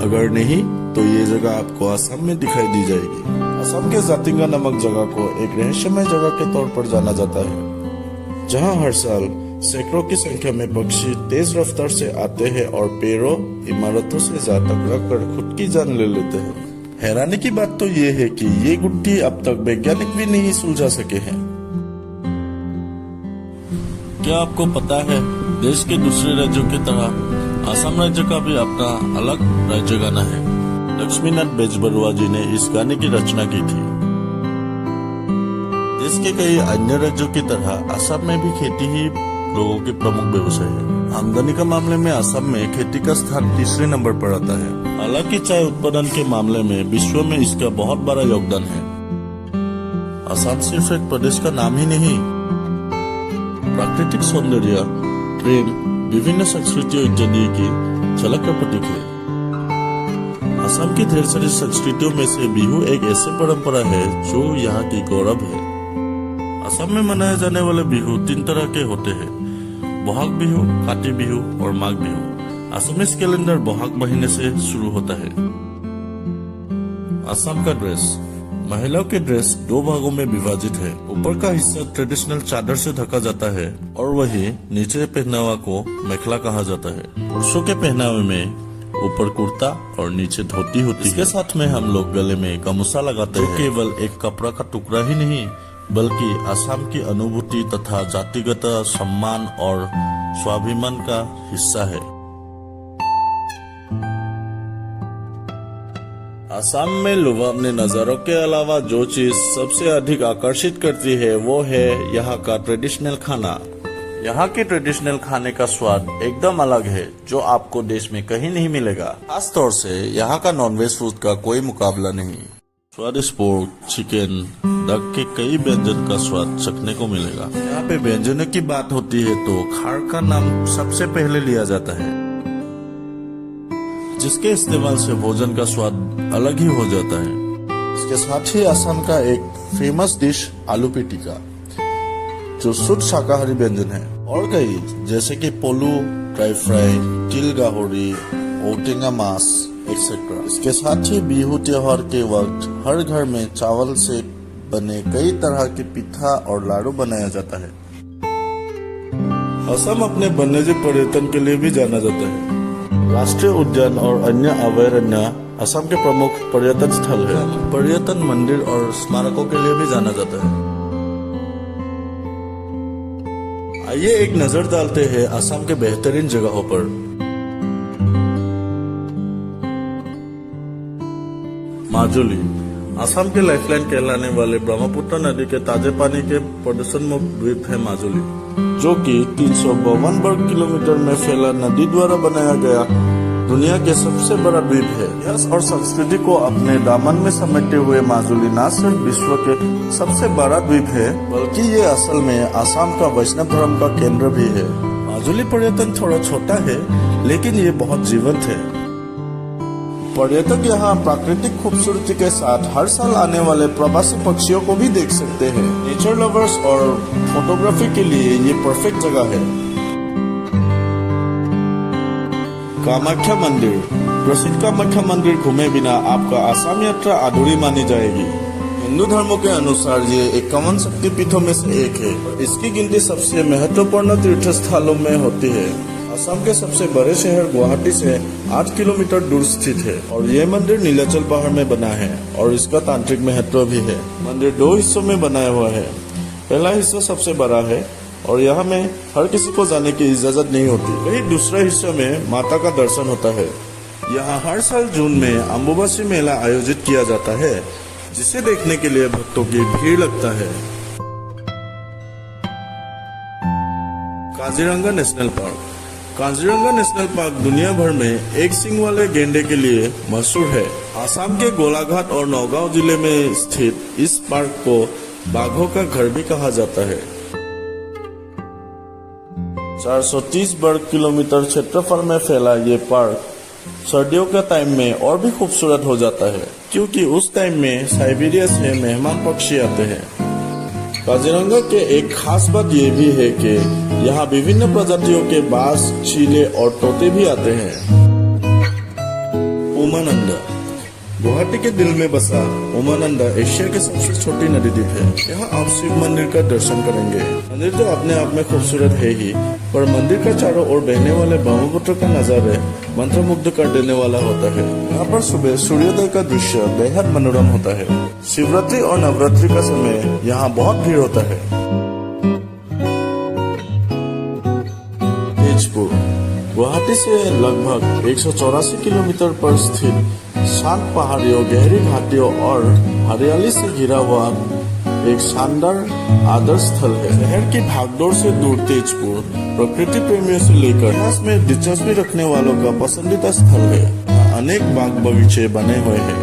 अगर नहीं तो ये जगह आपको असम में दिखाई दी जाएगी। असम के जातिंगा नामक जगह को एक रहस्यमय जगह के तौर पर जाना जाता है, जहां हर साल सैकड़ों की संख्या में पक्षी तेज रफ्तार से आते हैं और पेड़ों, इमारतों से जा टकरा कर खुद की जान ले लेते हैं। हैरानी की बात तो ये है कि ये गुत्थी अब तक वैज्ञानिक भी नहीं सुलझा सके हैं। क्या आपको पता है, देश के दूसरे राज्यों की तरह असम राज्य का भी अपना अलग राज्य गाना है। लक्ष्मीनाथ बेजबरुआ जी ने इस गाने की रचना की थी। देश के कई अन्य राज्यों की तरह असम में भी खेती ही लोगों की प्रमुख व्यवसाय है। आमदनी का मामले में असम में खेती का स्थान तीसरे नंबर पर आता है। हालांकि चाय उत्पादन के मामले में विश्व में इसका बहुत बड़ा योगदान है। असम सिर्फ एक प्रदेश का नाम ही नहीं, प्राकृतिक सौंदर्य, प्रेम, विभिन्न संस्कृतियों इत्यादि की झलक का प्रतीक है। असम की ढेर सारी संस्कृतियों में से बिहू एक ऐसी परंपरा है जो यहाँ की गौरव है। असम में मनाए जाने वाले बिहू 3 तरह के होते हैं: बोहाग बिहू, काटी बिहू और माघ बिहू। असमीज कैलेंडर बोहाग महीने से शुरू होता है। असम का ड्रेस। महिलाओं के ड्रेस 2 भागों में विभाजित है। ऊपर का हिस्सा ट्रेडिशनल चादर से ढका जाता है और वही नीचे पहनावा को मेखला कहा जाता है। पुरुषों के पहनावे में ऊपर कुर्ता और नीचे धोती होती है। इसके साथ में हम लोग गले में गामूसा लगाते हैं। केवल एक कपड़ा का टुकड़ा ही नहीं, बल्कि असम की अनुभूति तथा जातिगत सम्मान और स्वाभिमान का हिस्सा है। असम में लोग अपने नजारों के अलावा जो चीज सबसे अधिक आकर्षित करती है वो है यहाँ का ट्रेडिशनल खाना। यहाँ के ट्रेडिशनल खाने का स्वाद एकदम अलग है, जो आपको देश में कहीं नहीं मिलेगा। खास तौर से यहाँ का नॉनवेज फूड का कोई मुकाबला नहीं। स्वादिष्ट पोर्क, चिकन, डक के कई व्यंजन का स्वाद चखने को मिलेगा। यहाँ पे व्यंजनों की बात होती है तो खार का नाम सबसे पहले लिया जाता है, जिसके इस्तेमाल से भोजन का स्वाद अलग ही हो जाता है। इसके साथ ही असम का एक फेमस डिश आलू पिटिका, जो शुद्ध शाकाहारी व्यंजन है, और कई जैसे कि पोलू, ड्राई फ्राई, तिल गाहोरी, ओटिंगा मास एक्सेट्रा। इसके साथ ही बिहू त्योहार के वक्त हर घर में चावल से बने कई तरह के पिठा और लाडू बनाया जाता है। असम अपने वन्यजीव पर्यटन के लिए भी जाना जाता है। राष्ट्रीय उद्यान और अन्य अभयारण्य असम के प्रमुख पर्यटन स्थल है। पर्यटन, मंदिर और स्मारकों के लिए भी जाना जाता है। आइए एक नजर डालते हैं असम के बेहतरीन जगहों पर। माजुली। असम के लाइफलाइन कहलाने वाले ब्रह्मपुत्र नदी के ताजे पानी के प्रदूषण मुक्त द्वीप है माजुली, जो कि 352 वर्ग किलोमीटर में फैला नदी द्वारा बनाया गया दुनिया के सबसे बड़ा द्वीप है। इतिहास और संस्कृति को अपने दामन में समेटे हुए माजुली न सिर्फ विश्व के सबसे बड़ा द्वीप है, बल्कि ये असल में असम का वैष्णव धर्म का केंद्र भी है। माजुली पर्यटन थोड़ा छोटा है, लेकिन ये बहुत जीवंत है। पर्यटक यहाँ प्राकृतिक खूबसूरती के साथ हर साल आने वाले प्रवासी पक्षियों को भी देख सकते हैं। नेचर लवर्स और फोटोग्राफी के लिए ये परफेक्ट जगह है। कामाख्या मंदिर। प्रसिद्ध कामाख्या मंदिर घूमे बिना आपका असम यात्रा अधूरी मानी जाएगी। हिंदू धर्मों के अनुसार ये 51 शक्तिपीठों में से एक है। इसकी गिनती सबसे महत्वपूर्ण तीर्थ स्थलों में होती है। असम के सबसे बड़े शहर गुवाहाटी से 8 किलोमीटर दूर स्थित है और यह मंदिर नीलाचल पहाड़ में बना है और इसका तांत्रिक महत्व भी है। मंदिर 2 हिस्सों में बनाया हुआ है। पहला हिस्सा सबसे बड़ा है और यहाँ में हर किसी को जाने की इजाजत नहीं होती। वही दूसरे हिस्से में माता का दर्शन होता है। यहाँ हर साल जून में अम्बुबासी मेला आयोजित किया जाता है, जिसे देखने के लिए भक्तों की भीड़ लगता है। Kaziranga national park. Kaziranga national park दुनिया भर में एक सींग वाले गेंडे के लिए मशहूर है। आसाम के गोलाघाट और नौगांव जिले में स्थित इस पार्क को बाघों का घर भी कहा जाता है। 430 वर्ग किलोमीटर क्षेत्रफल में फैला ये पार्क सर्दियों के टाइम में और भी खूबसूरत हो जाता है, क्योंकि उस टाइम में साइबेरिया से मेहमान पक्षी आते हैं। काजीरंगा के एक खास बात ये भी है कि यहाँ विभिन्न प्रजातियों के बाज, चीले और तोते भी आते हैं। उमानंदा गुवाहाटी के दिल में बसा उमानंदा एशिया की सबसे छोटी नदी द्वीप है। यहाँ आप शिव मंदिर का दर्शन करेंगे। मंदिर तो अपने आप में खूबसूरत है ही, पर मंदिर का चारों ओर बहने वाले ब्रह्मपुत्र का नजारे मंत्रमुग्ध कर देने वाला होता है। यहाँ पर सुबह सूर्योदय का दृश्य बेहद मनोरम होता है। शिवरात्रि और नवरात्रि का समय यहाँ बहुत भीड़ होता है। तेजपुर गुवाहाटी से लगभग 184 किलोमीटर पर स्थित शांत पहाड़ियों, गहरी घाटियों और हरियाली से घिरा हुआ एक शानदार आदर्श स्थल है। शहर की भागदौड़ से दूर तेजपुर प्रकृति प्रेमियों से लेकर इतिहास में दिलचस्पी रखने वालों का पसंदीदा स्थल है। यहाँ अनेक बाग बगीचे बने हुए हैं।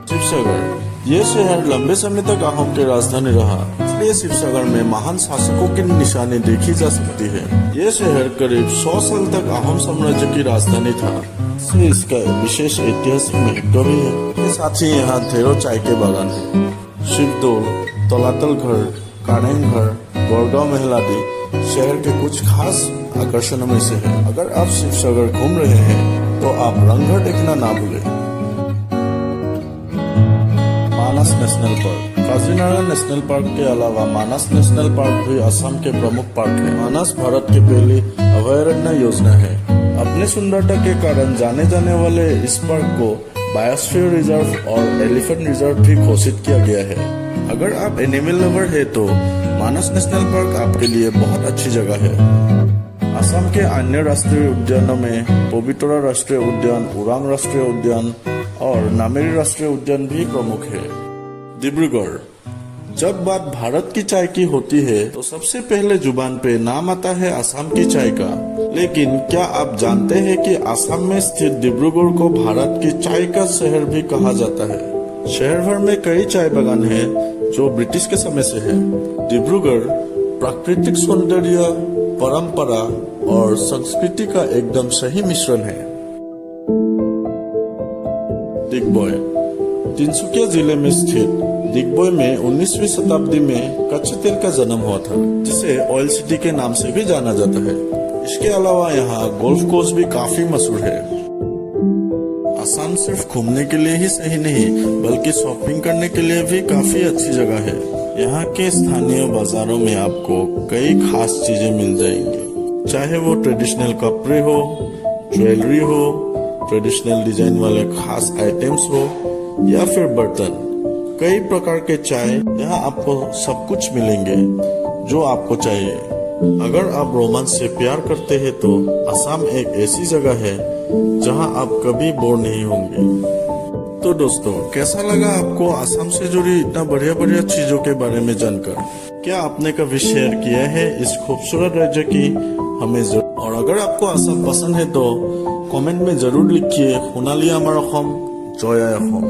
शिवसागर ये शहर लंबे समय तक अहोम की राजधानी रहा, इसलिए शिवसागर में महान शासकों की निशानी देखी जा सकती है। ये शहर करीब 100 साल तक अहोम साम्राज्य की राजधानी था, इसलिए इसका विशेष ऐतिहासिक महत्व भी है। इसके साथ ही यहाँ ढेरों चाय के बागान है। शिवदोल, तलातल घर, कारेंग घर, गोरगांव महल आदि शहर के कुछ खास आकर्षणों में से है। अगर आप शिवसागर घूम रहे हैं तो आप रंगघर देखना ना भूलें। Manas national park Kaziranga national park के अलावा मानस नेशनल पार्क भी असम के प्रमुख पार्क है। मानस भारत की पहली अभयारण्य योजना है। अपने सुंदरता के कारण जाने जाने वाले इस पार्क को बायोस्फीयर रिजर्व और एलिफेंट रिजर्व भी घोषित किया गया है। अगर आप एनिमल लवर है तो मानस नेशनल पार्क आपके लिए बहुत अच्छी जगह है। असम के अन्य राष्ट्रीय उद्यानों में पवितरा राष्ट्रीय उद्यान, उरांग राष्ट्रीय उद्यान और नामेरी राष्ट्रीय उद्यान भी प्रमुख है। डिब्रूगढ़ जब बात भारत की चाय की होती है तो सबसे पहले जुबान पे नाम आता है असम की चाय का। लेकिन क्या आप जानते हैं कि असम में स्थित डिब्रूगढ़ को भारत की चाय का शहर भी कहा जाता है। शहर भर में कई चाय बागान हैं जो ब्रिटिश के समय से है। डिब्रूगढ़ प्राकृतिक सौंदर्य, परंपरा और संस्कृति का एकदम सही मिश्रण है। दिग्बोय तिनसुकिया जिले में स्थित दिग्बोय में 19वीं शताब्दी में कच्चे तेल का जन्म हुआ था, जिसे ऑयल सिटी के नाम से भी जाना जाता है। इसके अलावा यहाँ गोल्फ कोर्स भी काफी मशहूर है। असम सिर्फ घूमने के लिए ही सही नहीं बल्कि शॉपिंग करने के लिए भी काफी अच्छी जगह है। यहाँ के स्थानीय बाजारों में आपको कई खास चीजें मिल जाएंगी, चाहे वो ट्रेडिशनल कपड़े हो, ज्वेलरी हो, ट्रेडिशनल डिजाइन वाले खास आइटम्स हो या फिर बर्तन। कई प्रकार के चाय, यहाँ आपको सब कुछ मिलेंगे जो आपको चाहिए। अगर आप रोमांस से प्यार करते हैं तो असम एक ऐसी जगह है जहाँ आप कभी बोर नहीं होंगे। तो दोस्तों, कैसा लगा आपको असम से जुड़ी इतना बढ़िया बढ़िया चीजों के बारे में जानकर? क्या आपने कभी शेयर किया है इस खूबसूरत राज्य की हमें और अगर आपको असम पसंद है तो कमेंट में जरूर लिखिए। हुनाली आमार असम, जय असम।